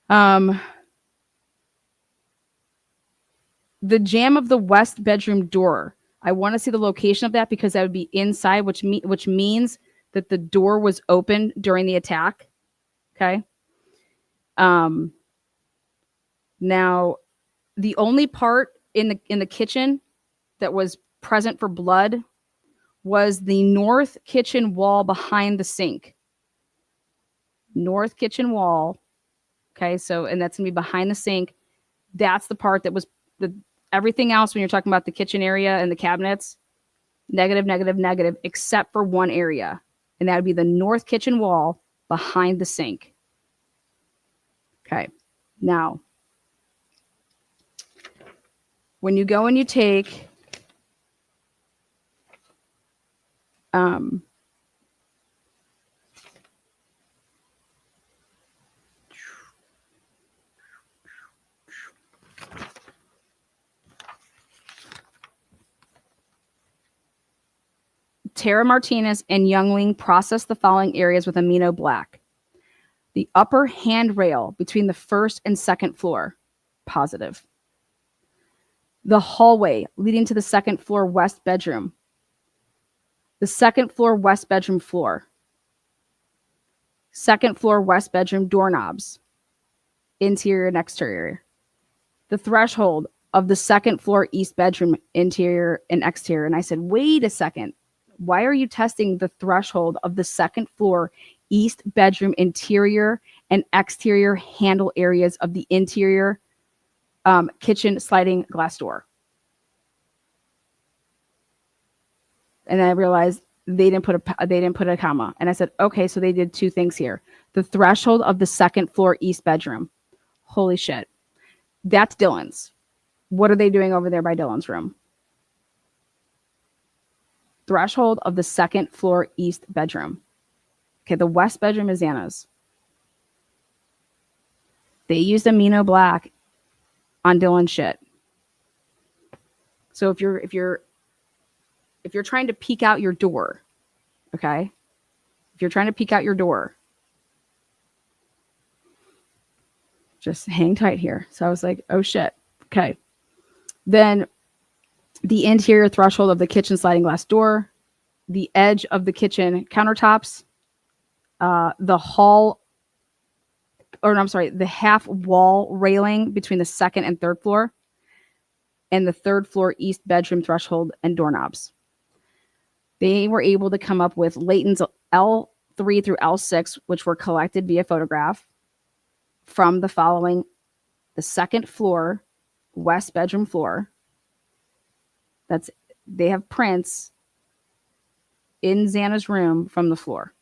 The jamb of the west bedroom door. I want to see the location of that because that would be inside, which means that the door was open during the attack. Okay. Now, the only part in the kitchen that was present for blood was the north kitchen wall behind the sink. North kitchen wall. Okay, so, and that's going to be behind the sink. That's the part that was everything else when you're talking about the kitchen area and the cabinets, negative, negative, negative, except for one area. And that would be the north kitchen wall behind the sink. Okay, now, when you go and you take Tara Martinez and Youngling processed the following areas with amino black. The upper handrail between the first and second floor, positive. The hallway leading to the second floor west bedroom. The second floor west bedroom floor. Second floor west bedroom doorknobs. Interior and exterior. The threshold of the second floor east bedroom, interior and exterior. And I said, wait a second. Why are you testing the threshold of the second floor east bedroom interior and exterior handle areas of the interior kitchen sliding glass door? And I realized they didn't put a comma. And I said, okay, so they did 2 things here. The threshold of the second floor east bedroom. Holy shit. That's Dylan's. What are they doing over there by Dylan's room? Threshold of the second floor east bedroom. Okay, the west bedroom is Anna's. They used amino black on Dylan's shit. So if you're trying to peek out your door, okay? If you're trying to peek out your door, just hang tight here. So I was like, oh shit. Okay. Then the interior threshold of the kitchen sliding glass door, the edge of the kitchen countertops, the half wall railing between the second and third floor, and the third floor east bedroom threshold and doorknobs. They were able to come up with Layton's L3 through L6, which were collected via photograph from the following: the second floor west bedroom floor. They have prints in Xana's room from the floor.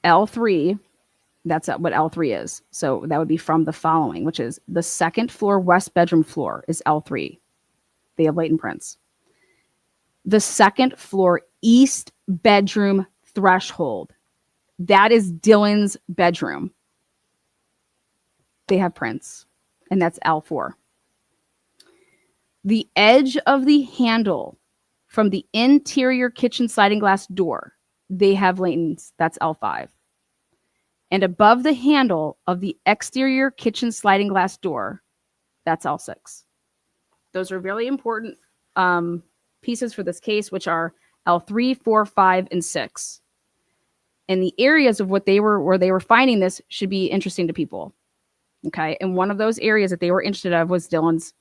L3, That's what L3 is. So that would be from the following, which is the second floor west bedroom floor is L3. They have latent prints. The second floor east bedroom threshold, that is Dylan's bedroom. They have prints, and that's L4. The edge of the handle from the interior kitchen sliding glass door, they have latents, that's L5. And above the handle of the exterior kitchen sliding glass door, that's L6. Those are really important pieces for this case, which are L3, 4, 5, and 6. And the areas of where they were finding this should be interesting to people. Okay. And one of those areas that they were interested in was Dylan's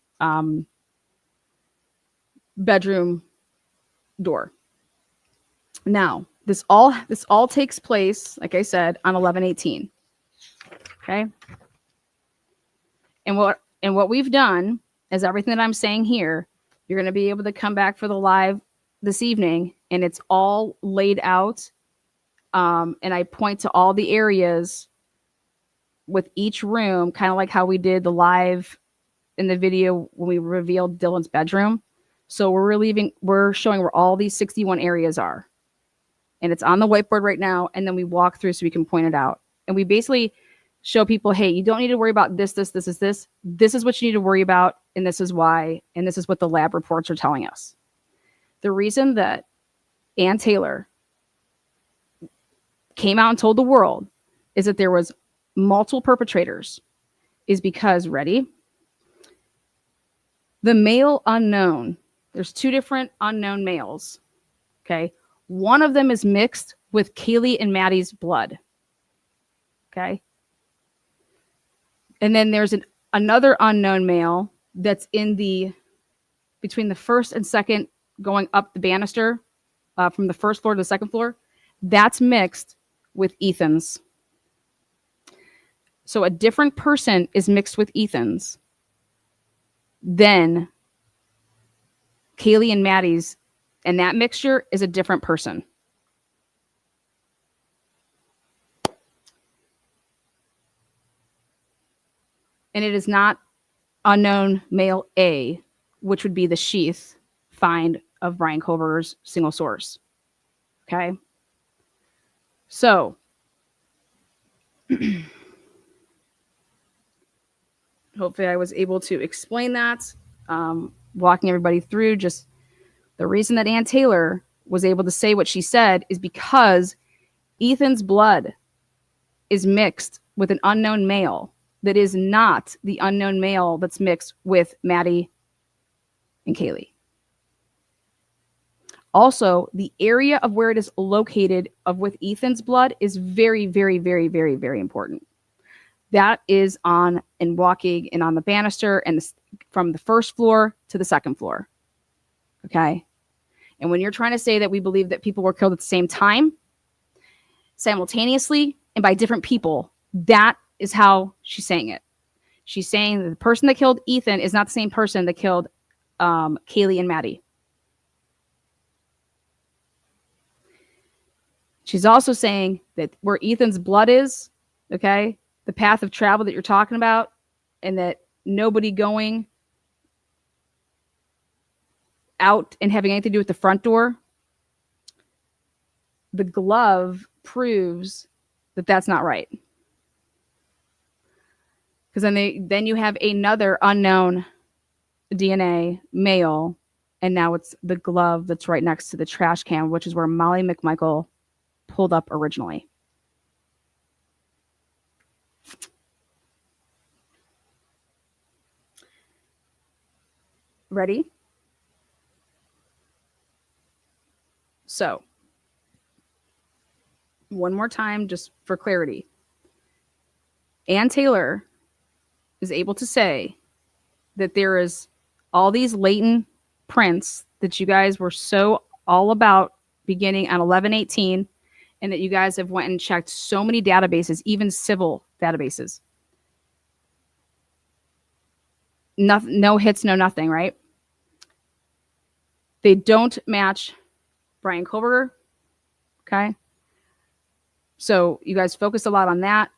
bedroom door. Now, this all takes place, like I said, on 11/18. Okay. And what we've done is everything that I'm saying here, you're going to be able to come back for the live this evening, and it's all laid out. And I point to all the areas with each room, kind of like how we did the live in the video when we revealed Dylan's bedroom. So we're showing where all these 61 areas are. And it's on the whiteboard right now. And then we walk through so we can point it out. And we basically show people, hey, you don't need to worry about this. This is what you need to worry about. And this is why. And this is what the lab reports are telling us. The reason that Ann Taylor came out and told the world is that there was multiple perpetrators is because, ready? The male unknown, there's two different unknown males. Okay. One of them is mixed with Kaylee and Maddie's blood. Okay. And then there's another unknown male that's between the first and second, going up the banister from the first floor to the second floor. That's mixed with Ethan's. So a different person is mixed with Ethan's than Kaylee and Maddie's, and that mixture is a different person. And it is not unknown male A, which would be the sheath find of Brian Koberger's single source. Okay. So hopefully I was able to explain that, walking everybody through just the reason that Ann Taylor was able to say what she said is because Ethan's blood is mixed with an unknown male that is not the unknown male that's mixed with Maddie and Kaylee. Also, the area of where it is located with Ethan's blood is very, very, very, very, very important. That is on and walking and on the banister and from the first floor to the second floor. Okay. And when you're trying to say that we believe that people were killed at the same time, simultaneously, and by different people, that is how she's saying it. She's saying that the person that killed Ethan is not the same person that killed Kaylee and Maddie. She's also saying that where Ethan's blood is, okay, the path of travel that you're talking about, and that nobody going out and having anything to do with the front door, the glove proves that that's not right. Because then you have another unknown DNA male, and now it's the glove that's right next to the trash can, which is where Molly McMichael pulled up originally. Ready? So, one more time, just for clarity. Ann Taylor is able to say that there is all these latent prints that you guys were so all about beginning on 11/18, and that you guys have went and checked so many databases, even civil databases. No hits, no nothing, right? They don't match Brian Koberger. Okay. So you guys focused a lot on that.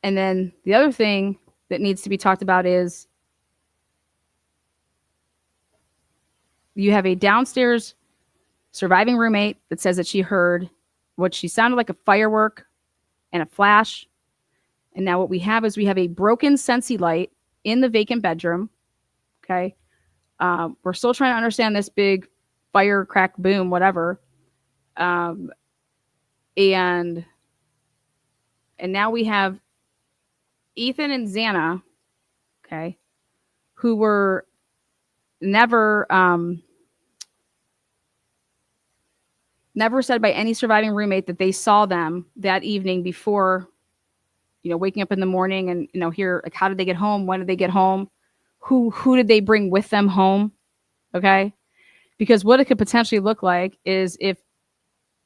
And then the other thing that needs to be talked about is you have a downstairs surviving roommate that says that she heard what she sounded like a firework and a flash. And now what we have is we have a broken Sensi light in the vacant bedroom. Okay. We're still trying to understand this big fire, crack, boom, whatever. And now we have Ethan and Xana, okay, who were never said by any surviving roommate that they saw them that evening before, waking up in the morning and, here, like, how did they get home? When did they get home? Who did they bring with them home? Okay. Because what it could potentially look like is if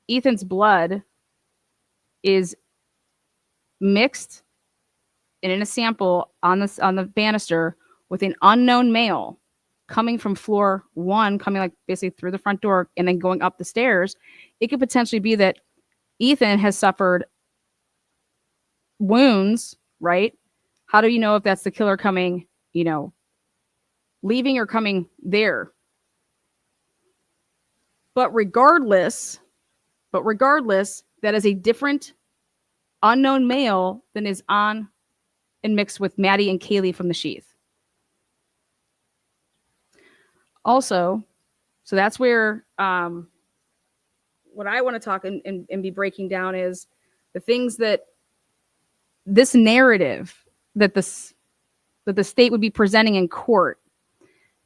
Ethan's blood is mixed and in a sample on the banister with an unknown male coming from floor 1, coming like basically through the front door and then going up the stairs, it could potentially be that Ethan has suffered wounds, right? How do you know if that's the killer coming, leaving or coming there? But regardless, that is a different unknown male than is on and mixed with Maddie and Kaylee from the Sheath. Also, so that's where what I want to talk and be breaking down is the things that this narrative that the state would be presenting in court.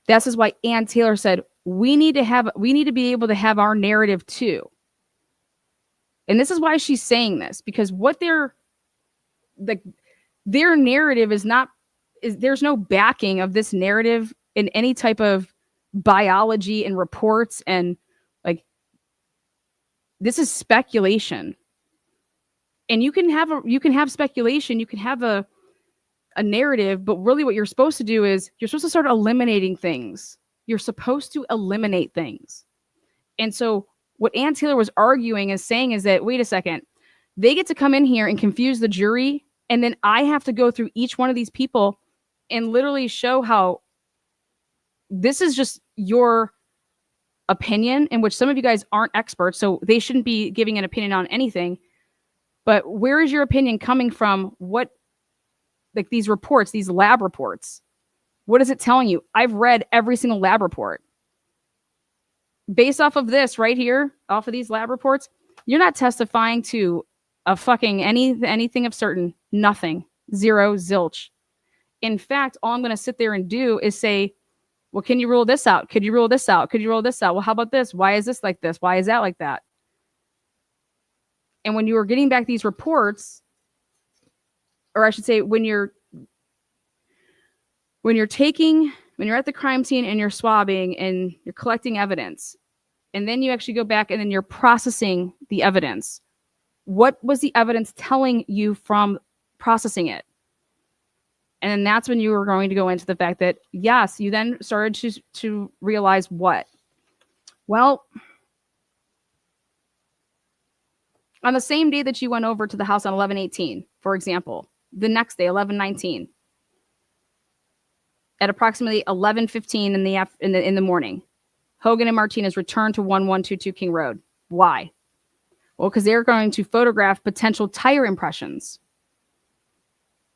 This is why Ann Taylor said we need to be able to have our narrative too. And this is why she's saying this, because what their narrative is there's no backing of this narrative in any type of biology and reports, and like this is speculation. And you can have speculation, you can have a narrative, but really what you're supposed to do is you're supposed to start eliminating things. You're supposed to eliminate things. And so what Ann Taylor was arguing is saying is that, wait a second, they get to come in here and confuse the jury, and then I have to go through each one of these people and literally show how this is just your opinion, in which some of you guys aren't experts, so they shouldn't be giving an opinion on anything. But where is your opinion coming from? What, like these reports, these lab reports, what is it telling you? I've read every single lab report. Based off of this right here, off of these lab reports, you're not testifying to a fucking anything of certain. Nothing. Zero. Zilch. In fact, all I'm going to sit there and do is say, well, can you rule this out? Could you rule this out? Could you rule this out? Well, how about this? Why is this like this? Why is that like that? And when you are getting back these reports, or I should say, when you're at the crime scene and you're swabbing and you're collecting evidence, and then you actually go back and then you're processing the evidence. What was the evidence telling you from processing it? And then that's when you were going to go into the fact that, yes, you then started to realize what? Well, on the same day that you went over to the house on 11/18, for example, the next day, 11/19, at approximately 11:15 in the morning, Hogan and Martinez returned to 1122 King Road. Why? Well, because they're going to photograph potential tire impressions.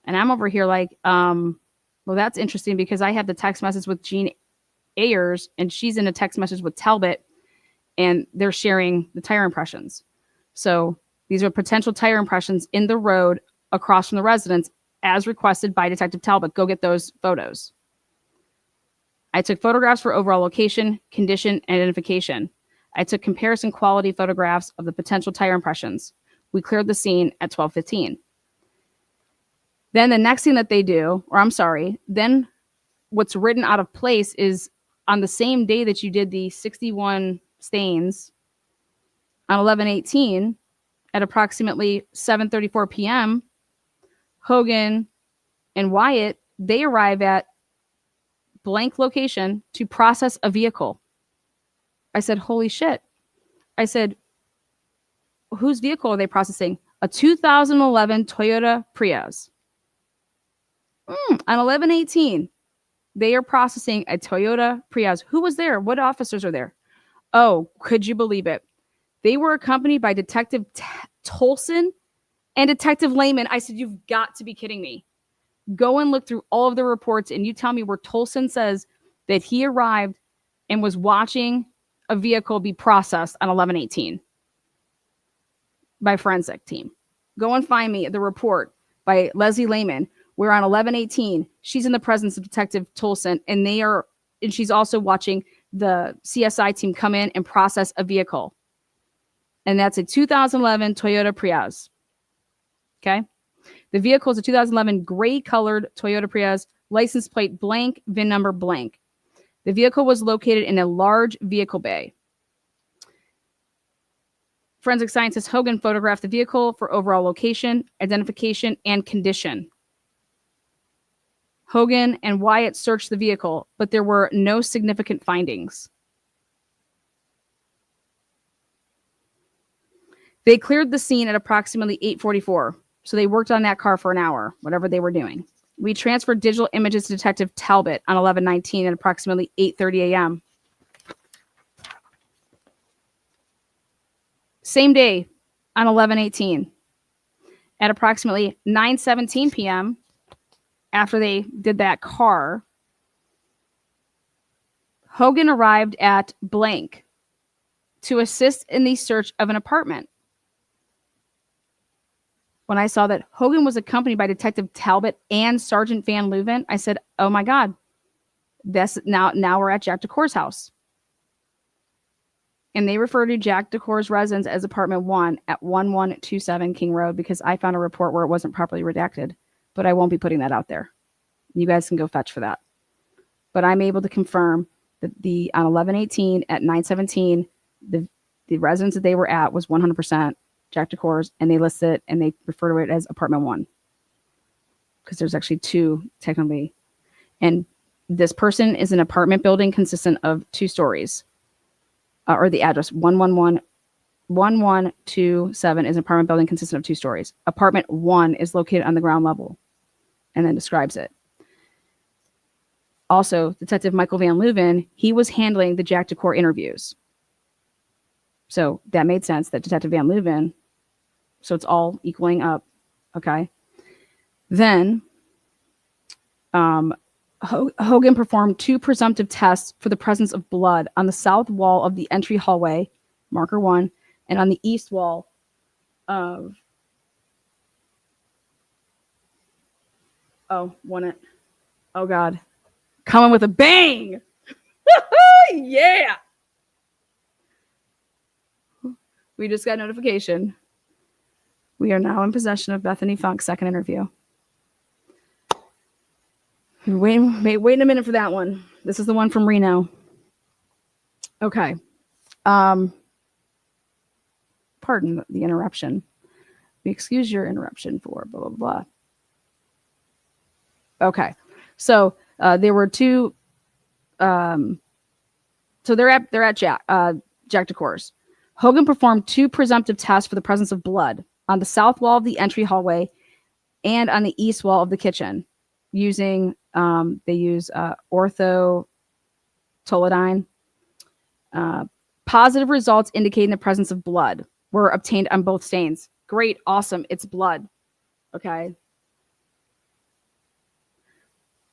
And I'm over here like, well, that's interesting because I have the text message with Jean Ayers, and she's in a text message with Talbott, and they're sharing the tire impressions. So these are potential tire impressions in the road across from the residence as requested by Detective Talbott. Go get those photos. I took photographs for overall location, condition, and identification. I took comparison quality photographs of the potential tire impressions. We cleared the scene at 12:15. Then the next thing that they do, then what's written out of place is on the same day that you did the 61 stains, on 11/18 at approximately 7:34 p.m., Hogan and Wyatt, they arrive at blank location to process a vehicle. I said, holy shit. I said, whose vehicle are they processing? A 2011 Toyota Prius. On 11/18, they are processing a Toyota Prius. Who was there? What officers are there? Oh, could you believe it? They were accompanied by Detective Tolleson and Detective Lehman. I said, you've got to be kidding me. Go and look through all of the reports and you tell me where Tolleson says that he arrived and was watching a vehicle be processed on 11/18 by forensic team. Go and find me the report by Leslie Lehman where on 11/18 she's in the presence of Detective Tolleson and she's also watching the CSI team come in and process a vehicle. And that's a 2011 Toyota Prius. Okay. The vehicle is a 2011 gray colored Toyota Prius, license plate blank, VIN number blank. The vehicle was located in a large vehicle bay. Forensic scientist Hogan photographed the vehicle for overall location, identification, and condition. Hogan and Wyatt searched the vehicle, but there were no significant findings. They cleared the scene at approximately 8:44, so they worked on that car for an hour, whatever they were doing. We transferred digital images to Detective Talbott on 11/19 at approximately 8:30 a.m. Same day on 11/18 at approximately 9:17 p.m. after they did that car, Hogan arrived at blank to assist in the search of an apartment. When I saw that Hogan was accompanied by Detective Talbott and Sergeant Van Leuven, I said, oh my God, now we're at Jack DeCour's house. And they refer to Jack DeCour's residence as apartment 1 at 1127 King Road because I found a report where it wasn't properly redacted, but I won't be putting that out there. You guys can go fetch for that. But I'm able to confirm that on 11/18 at 9:17, the residence that they were at was 100% Jack DeCour's, and they list it and they refer to it as apartment 1 because there's actually 2 technically. And this person is an apartment building consistent of 2 stories, or the address 1127 is an apartment building consistent of 2 stories. Apartment 1 is located on the ground level, and then describes it. Also, Detective Michael Van Leuven, he was handling the Jack DeCour interviews. So that made sense that Detective Van Leuven, so it's all equaling up. Okay. Then Hogan performed 2 presumptive tests for the presence of blood on the south wall of the entry hallway, marker 1, and on the east wall of, oh God, coming with a bang. Yeah. We just got notification. We are now in possession of Bethany Funk's second interview. Wait a minute for that one. This is the one from Reno. Okay. Pardon the interruption. We excuse your interruption for blah, blah, blah. Okay. So there were 2. So they're at Jack DeCour's. Hogan performed 2 presumptive tests for the presence of blood on the south wall of the entry hallway and on the east wall of the kitchen using, they use orthotolidine. Positive results indicating the presence of blood were obtained on both stains. Great, awesome, it's blood. Okay.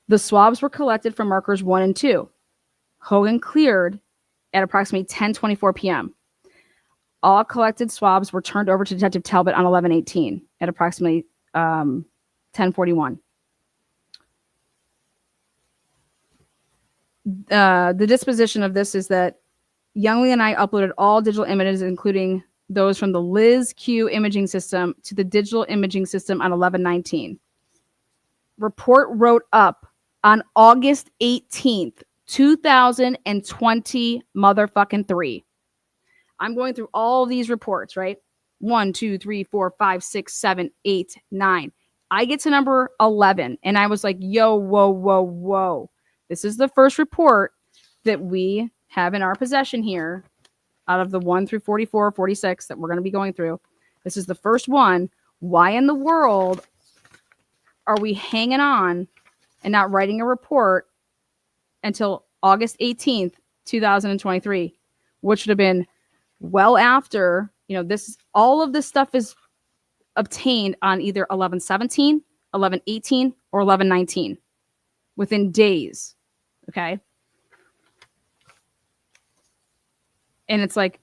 The swabs were collected from markers 1 and 2. Hogan cleared at approximately 10:24 p.m. All collected swabs were turned over to Detective Talbott on 11/18 at approximately 10:41. The disposition of this is that Youngley and I uploaded all digital images, including those from the Liz Q imaging system to the digital imaging system on 11/19. Report wrote up on August 18th, 2020 motherfucking 3. I'm going through all these reports, right? 1, 2, 3, 4, 5, 6, 7, 8, 9. I get to number 11 and I was like, yo, whoa. This is the first report that we have in our possession here out of the 1 through 44, 46 that we're going to be going through. This is the first one. Why in the world are we hanging on and not writing a report until August 18th, 2023, which would have been well after, this, all of this stuff is obtained on either 11/17, 11/18, or 11/19 within days. Okay. And it's like,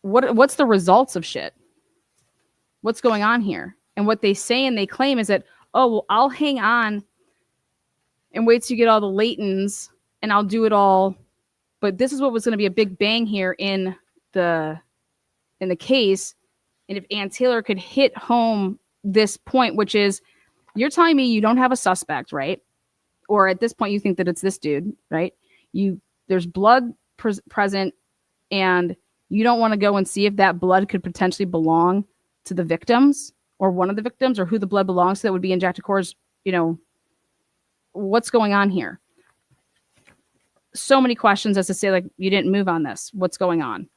what's the results of shit? What's going on here? And what they say and they claim is that, oh, well, I'll hang on and wait till you get all the latents and I'll do it all. But this is what was going to be a big bang here in the case. And if Ann Taylor could hit home this point, which is, you're telling me you don't have a suspect, right? Or at this point, you think that it's this dude, right? There's blood present, and you don't want to go and see if that blood could potentially belong to the victims or one of the victims, or who the blood belongs to that would be in Jack DeCour's, what's going on here? So many questions as to say, like, you didn't move on this. What's going on?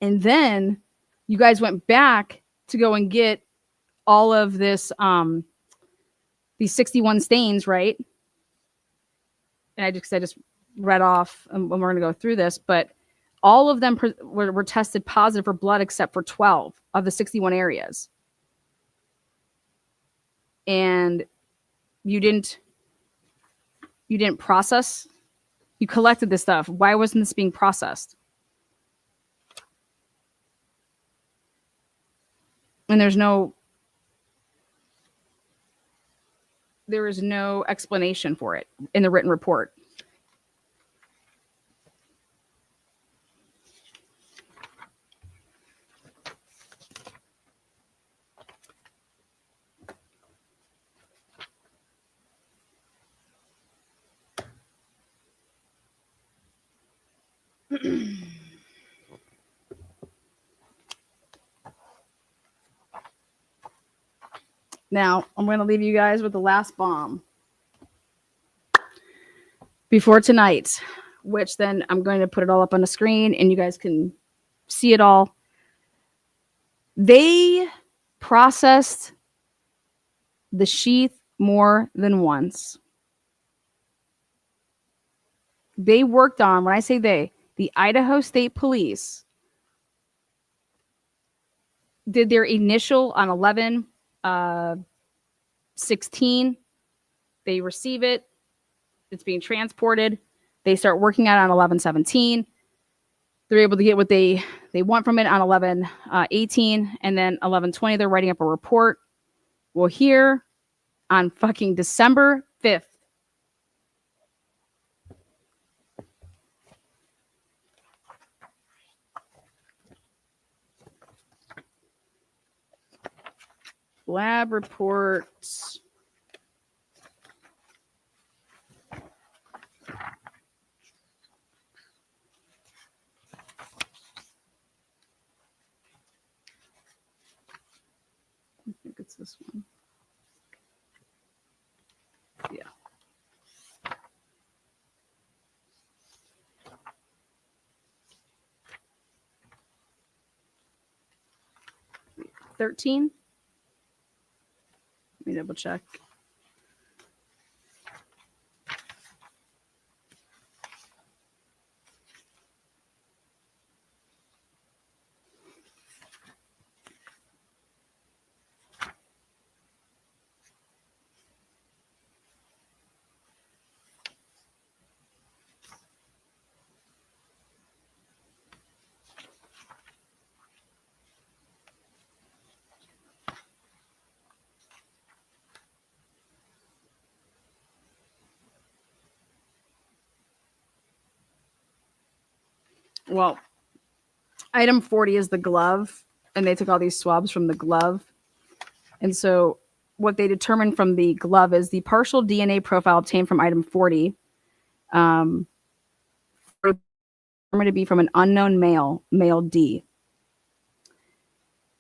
And then you guys went back to go and get all of this, these 61 stains, right? And I just read off, and we're going to go through this, but all of them were tested positive for blood except for 12 of the 61 areas. And you didn't process. You collected this stuff. Why wasn't this being processed? And there is no explanation for it in the written report. Now, I'm going to leave you guys with the last bomb before tonight, which then I'm going to put it all up on the screen and you guys can see it all. They processed the sheath more than once. They worked on, when I say they, the Idaho State Police did their initial on 11/16. They receive it. It's being transported. They start working on 11/17. They're able to get what they want from it on 11/18, and then 11/20 they're writing up a report. Well, here on fucking December 5th, lab reports. I think it's this one. Yeah. $13. Let me double check. Well, item 40 is the glove, and they took all these swabs from the glove. And so what they determined from the glove is the partial DNA profile obtained from item 40 determined to be from an unknown male D.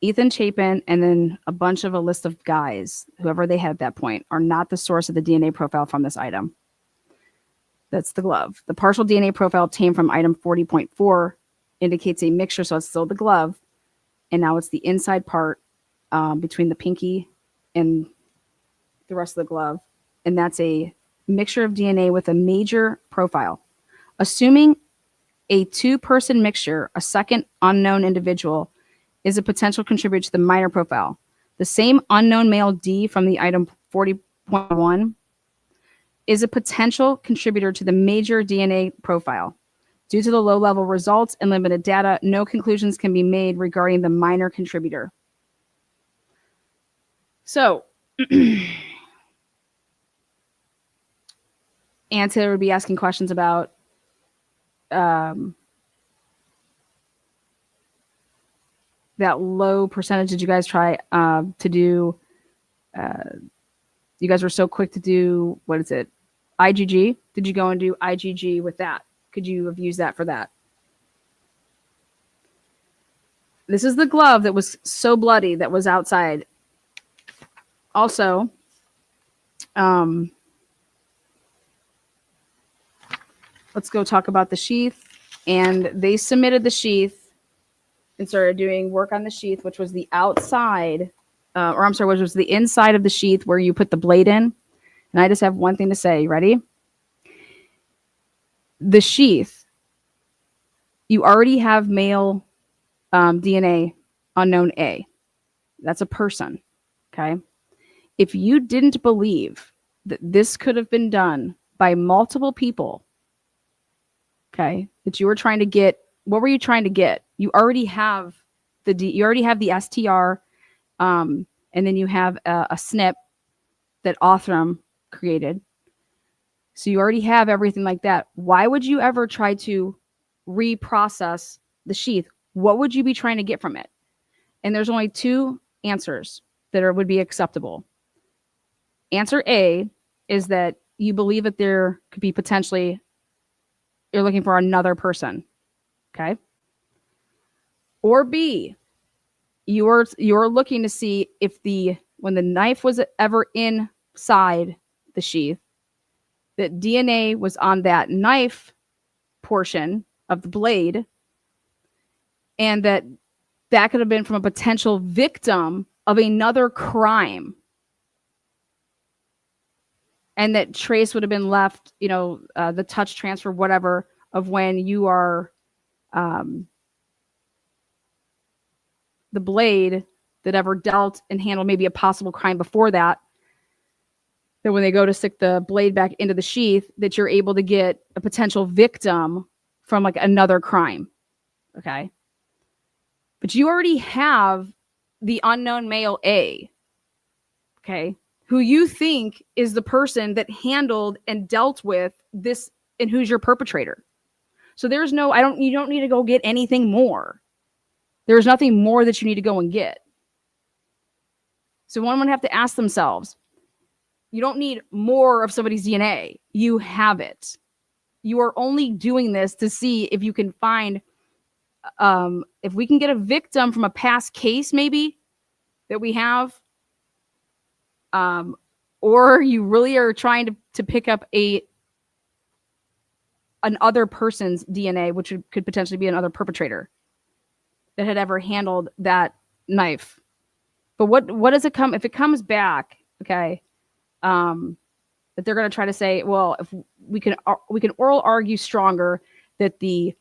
Ethan Chapin and then a bunch of a list of guys, whoever they had at that point, are not the source of the DNA profile from this item. That's the glove. The partial DNA profile obtained from item 40.4 indicates a mixture, so it's still the glove, and now it's the inside part between the pinky and the rest of the glove and that's a mixture of DNA with a major profile. Assuming a 2-person mixture, a second unknown individual is a potential contributor to the minor profile. The same unknown male D from the item 40.1 is a potential contributor to the major DNA profile. Due to the low-level results and limited data, no conclusions can be made regarding the minor contributor. So, Anta would be asking questions about that low percentage. Did you guys try to do? You guys were so quick to do, what is it? IgG? Did you go and do IgG with that? Could you have used that for that? This is the glove that was so bloody that was outside. Also, let's go talk about the sheath. And they submitted the sheath and started doing work on the sheath, which was the outside, which was the inside of the sheath where you put the blade in. And I just have one thing to say. Ready? The sheath, you already have male DNA unknown A. That's a person. Okay. If you didn't believe that this could have been done by multiple people, okay, that you were trying to get, what were you trying to get? You already have you already have the STR, and then you have a SNP that Othram created. So you already have everything like that. Why would you ever try to reprocess the sheath? What would you be trying to get from it? And there's only 2 answers that would be acceptable. Answer A is that you believe that there could be potentially, you're looking for another person. Okay. Or B, you're looking to see if when the knife was ever inside the sheath, that DNA was on that knife portion of the blade, and that could have been from a potential victim of another crime. And that trace would have been left, the touch transfer, whatever, of when you are the blade that ever dealt and handled maybe a possible crime before that, that when they go to stick the blade back into the sheath, that you're able to get a potential victim from like another crime. Okay. But you already have the unknown male A. Okay. Who you think is the person that handled and dealt with this and who's your perpetrator. So there's you don't need to go get anything more. There's nothing more that you need to go and get. So one would have to ask themselves, you don't need more of somebody's DNA. You have it. You are only doing this to see if you can find, if we can get a victim from a past case maybe that we have, or you really are trying to pick up an other person's DNA, which could potentially be another perpetrator that had ever handled that knife. But what does it come if it comes back? Okay, that they're going to try to say, well, if we can oral argue stronger that the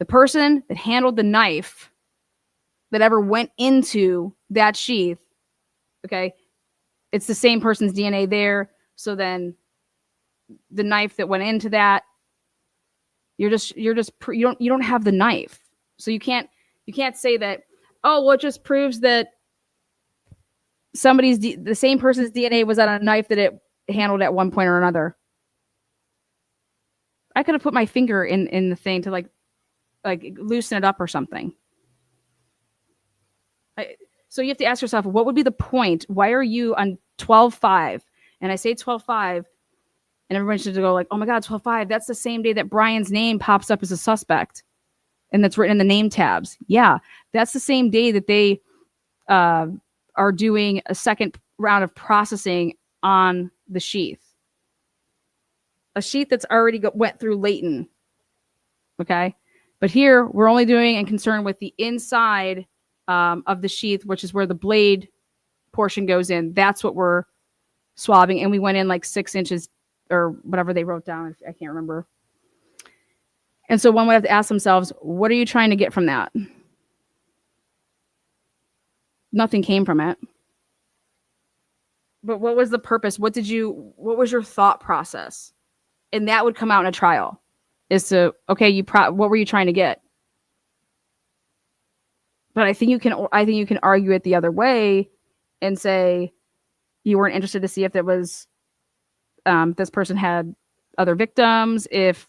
person that handled the knife that ever went into that sheath, okay, it's the same person's DNA there. So then the knife that went into that, you don't have the knife. So you can't say that, oh, well, it just proves that the same person's DNA was on a knife that it handled at one point or another. I could have put my finger in the thing to like loosen it up or something. So you have to ask yourself, what would be the point? Why are you on 12/5? And I say 12/5, and everyone should go like, oh my God, 12/5. That's the same day that Brian's name pops up as a suspect. And that's written in the name tabs. Yeah, that's the same day that they are doing a second round of processing on the sheath. A sheath that's already went through Leighton. Okay? But here, we're only doing and concerned with the inside of the sheath, which is where the blade portion goes in. That's what we're swabbing, and we went in like 6 inches or whatever they wrote down. I can't remember. And so one would have to ask themselves, what are you trying to get from that? Nothing came from it. But what was the purpose? What was your thought process? And that would come out in a trial. Is to, okay, what were you trying to get? But I think you can argue it the other way and say you weren't interested to see if there was this person had other victims, if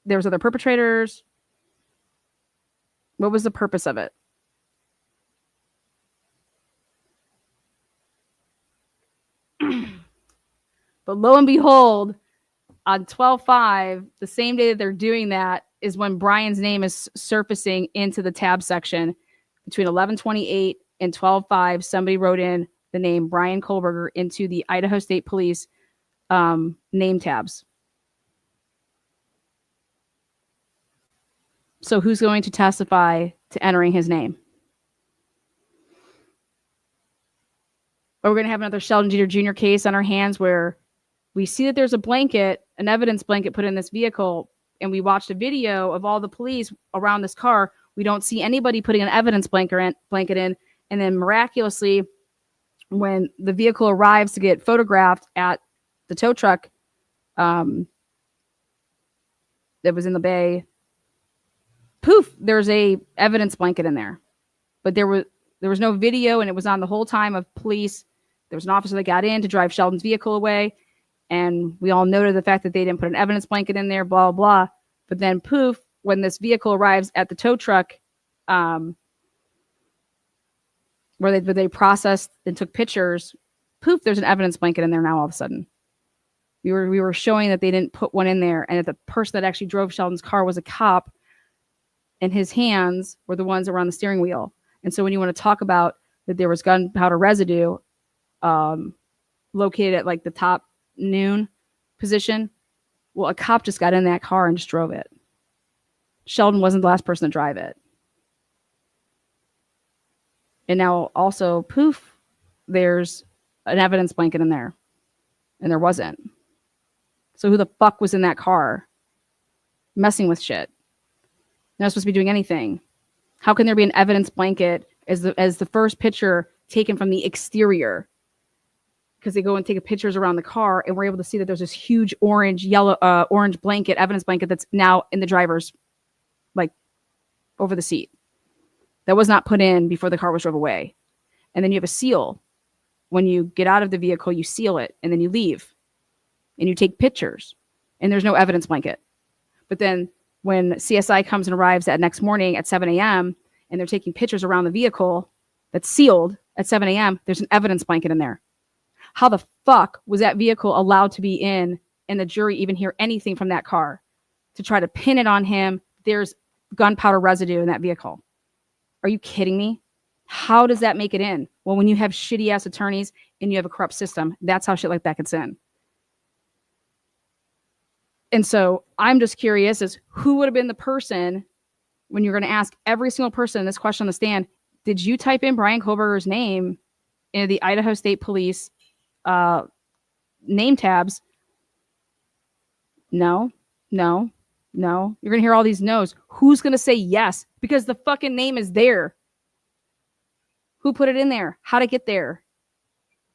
there was other perpetrators. What was the purpose of it? But lo and behold, on 12/5, the same day that they're doing that is when Brian's name is surfacing into the tab section. Between 11/28 and 12/5, somebody wrote in the name Brian Kohlberger into the Idaho State Police name tabs. So who's going to testify to entering his name? Or we're going to have another Sheldon Jeter Jr. case on our hands where we see that there's a blanket, an evidence blanket put in this vehicle, and we watched a video of all the police around this car. We don't see anybody putting an evidence blanket in. And then miraculously, when the vehicle arrives to get photographed at the tow truck that was in the bay, poof, there's a evidence blanket in there. But there was no video, and it was on the whole time of police. There was an officer that got in to drive Sheldon's vehicle away. And we all noted the fact that they didn't put an evidence blanket in there, blah, blah. But then poof, when this vehicle arrives at the tow truck, where they processed and took pictures, poof, there's an evidence blanket in there now all of a sudden. We were showing that they didn't put one in there, and that the person that actually drove Sheldon's car was a cop, and his hands were the ones that were on the steering wheel. And so when you want to talk about that there was gunpowder residue located at like the top noon position, well, a cop just got in that car and just drove it. Sheldon wasn't the last person to drive it. And now also, poof, there's an evidence blanket in there. And there wasn't. So who the fuck was in that car messing with shit? They're not supposed to be doing anything. How can there be an evidence blanket as the first picture taken from the exterior? Because they go and take pictures around the car, and we're able to see that there's this huge orange blanket, evidence blanket that's now in the driver's, like, over the seat. That was not put in before the car was drove away. And then you have a seal. When you get out of the vehicle, you seal it, and then you leave. And you take pictures. And there's no evidence blanket. But then when CSI comes and arrives that next morning at 7 a.m., and they're taking pictures around the vehicle that's sealed at 7 a.m., there's an evidence blanket in there. How the fuck was that vehicle allowed to be in, and the jury even hear anything from that car to try to pin it on him? There's gunpowder residue in that vehicle. Are you kidding me? How does that make it in? Well, when you have shitty ass attorneys and you have a corrupt system, that's how shit like that gets in. And so I'm just curious as who would have been the person when you're going to ask every single person this question on the stand. Did you type in Brian Kohlberger's name in the Idaho State Police name tabs? No. You're going to hear all these no's. Who's going to say yes? Because the fucking name is there. Who put it in there? How'd it get there?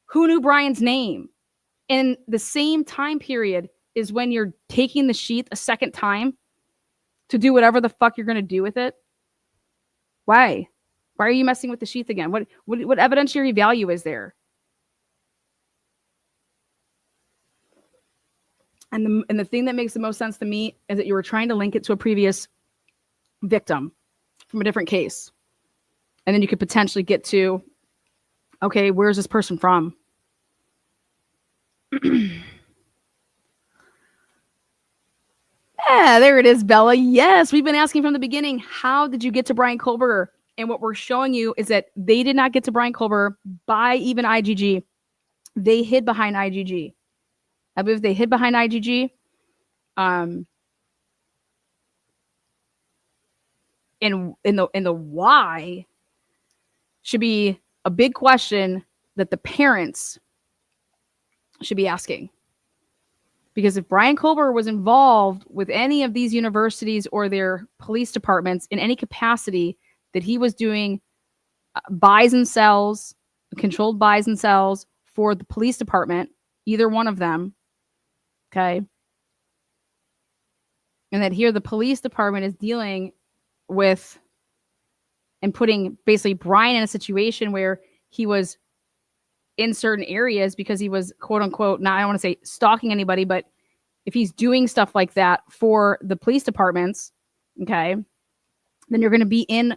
Who knew Brian's name? In the same time period is when you're taking the sheet a second time to do whatever the fuck you're going to do with it. Why? Why are you messing with the sheath again? What evidentiary value is there? And the thing that makes the most sense to me is that you were trying to link it to a previous victim from a different case. And then you could potentially get to, okay, where's this person from? Yeah, there it is, Bella. Yes, we've been asking from the beginning, how did you get to Brian Kohlberger? And what we're showing you is that they did not get to Brian Kohlberger by even IGG. They hid behind IGG. I believe they hid behind IGG. And the why should be a big question that the parents should be asking. Because if Brian Colbert was involved with any of these universities or their police departments in any capacity, that he was doing buys and sells, controlled buys and sells for the police department, either one of them, okay? And that here the police department is dealing with and putting basically Brian in a situation where he was in certain areas because he was, quote unquote, not, I don't want to say stalking anybody, but if he's doing stuff like that for the police departments, okay, then you're going to be in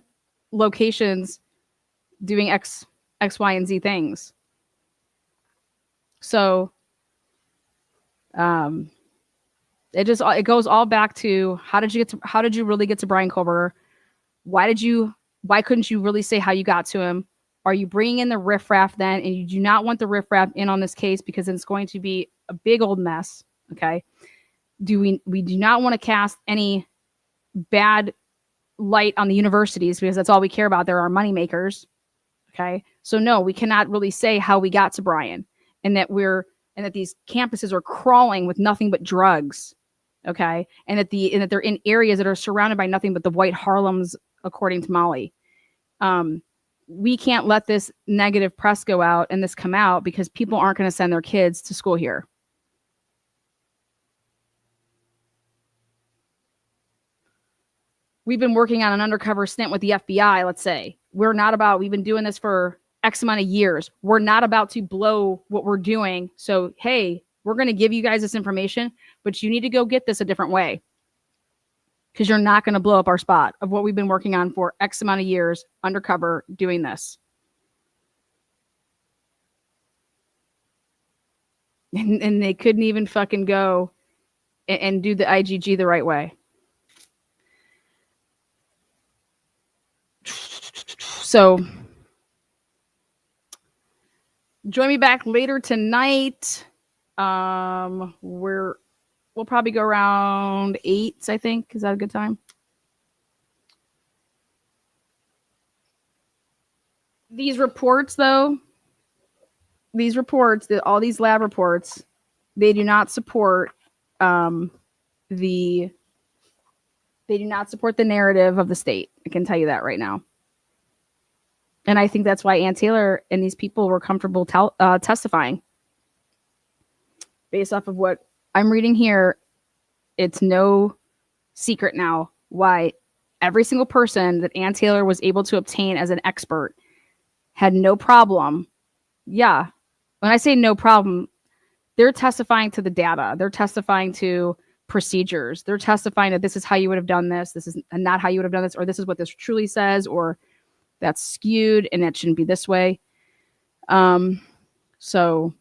locations doing X, Y, and Z things. So, it goes all back to how did you really get to Brian Colbert? Why couldn't you really say how you got to him? Are you bringing in the riffraff then? And you do not want the riffraff in on this case because it's going to be a big old mess. Okay. We do not want to cast any bad light on the universities because that's all we care about. They're our money makers. Okay. So no, we cannot really say how we got to Brian and that these campuses are crawling with nothing but drugs. Okay. And that they're in areas that are surrounded by nothing but the white Harlems, according to Molly. We can't let this negative press go out and this come out because people aren't going to send their kids to school here. We've been working on an undercover stint with the FBI, let's say. We've been doing this for X amount of years. We're not about to blow what we're doing. So, hey, we're going to give you guys this information, but you need to go get this a different way. Because you're not going to blow up our spot of what we've been working on for X amount of years undercover doing this. And they couldn't even fucking go and do the IGG the right way. So join me back later tonight. We'll probably go around 8, I think. Is that a good time? These reports, though, all these lab reports, they do not support the narrative of the state. I can tell you that right now. And I think that's why Ann Taylor and these people were comfortable testifying. Based off of what I'm reading here, it's no secret now why every single person that Ann Taylor was able to obtain as an expert had no problem. Yeah. When I say no problem, they're testifying to the data. They're testifying to procedures. They're testifying that this is how you would have done this. This is not how you would have done this, or this is what this truly says, or that's skewed and it shouldn't be this way. So,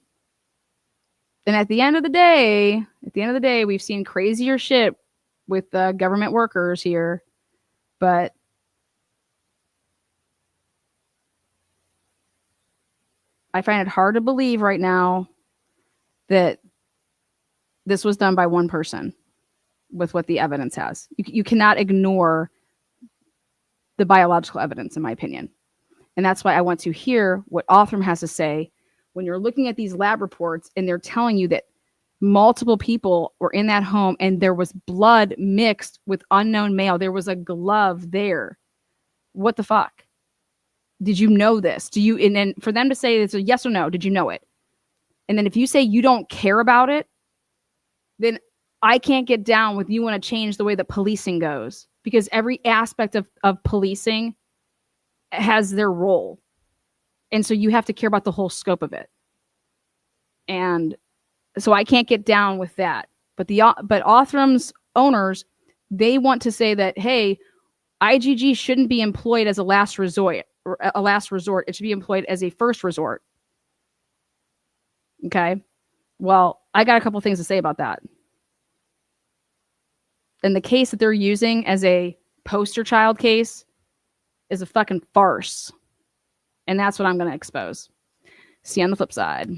and at the end of the day, we've seen crazier shit with government workers here, but I find it hard to believe right now that this was done by one person with what the evidence has. You cannot ignore the biological evidence, in my opinion. And that's why I want to hear what Othram has to say when you're looking at these lab reports and they're telling you that multiple people were in that home and there was blood mixed with unknown male. There was a glove there. What the fuck? Did you know this? And then for them to say it's a yes or no, did you know it? And then if you say you don't care about it, then I can't get down with you want to change the way that policing goes, because every aspect of policing has their role. And so you have to care about the whole scope of it. And so I can't get down with that. But Othram's owners, they want to say that, hey, IGG shouldn't be employed as a last resort. It should be employed as a first resort. Okay. Well, I got a couple things to say about that. And the case that they're using as a poster child case is a fucking farce. And that's what I'm going to expose. See you on the flip side.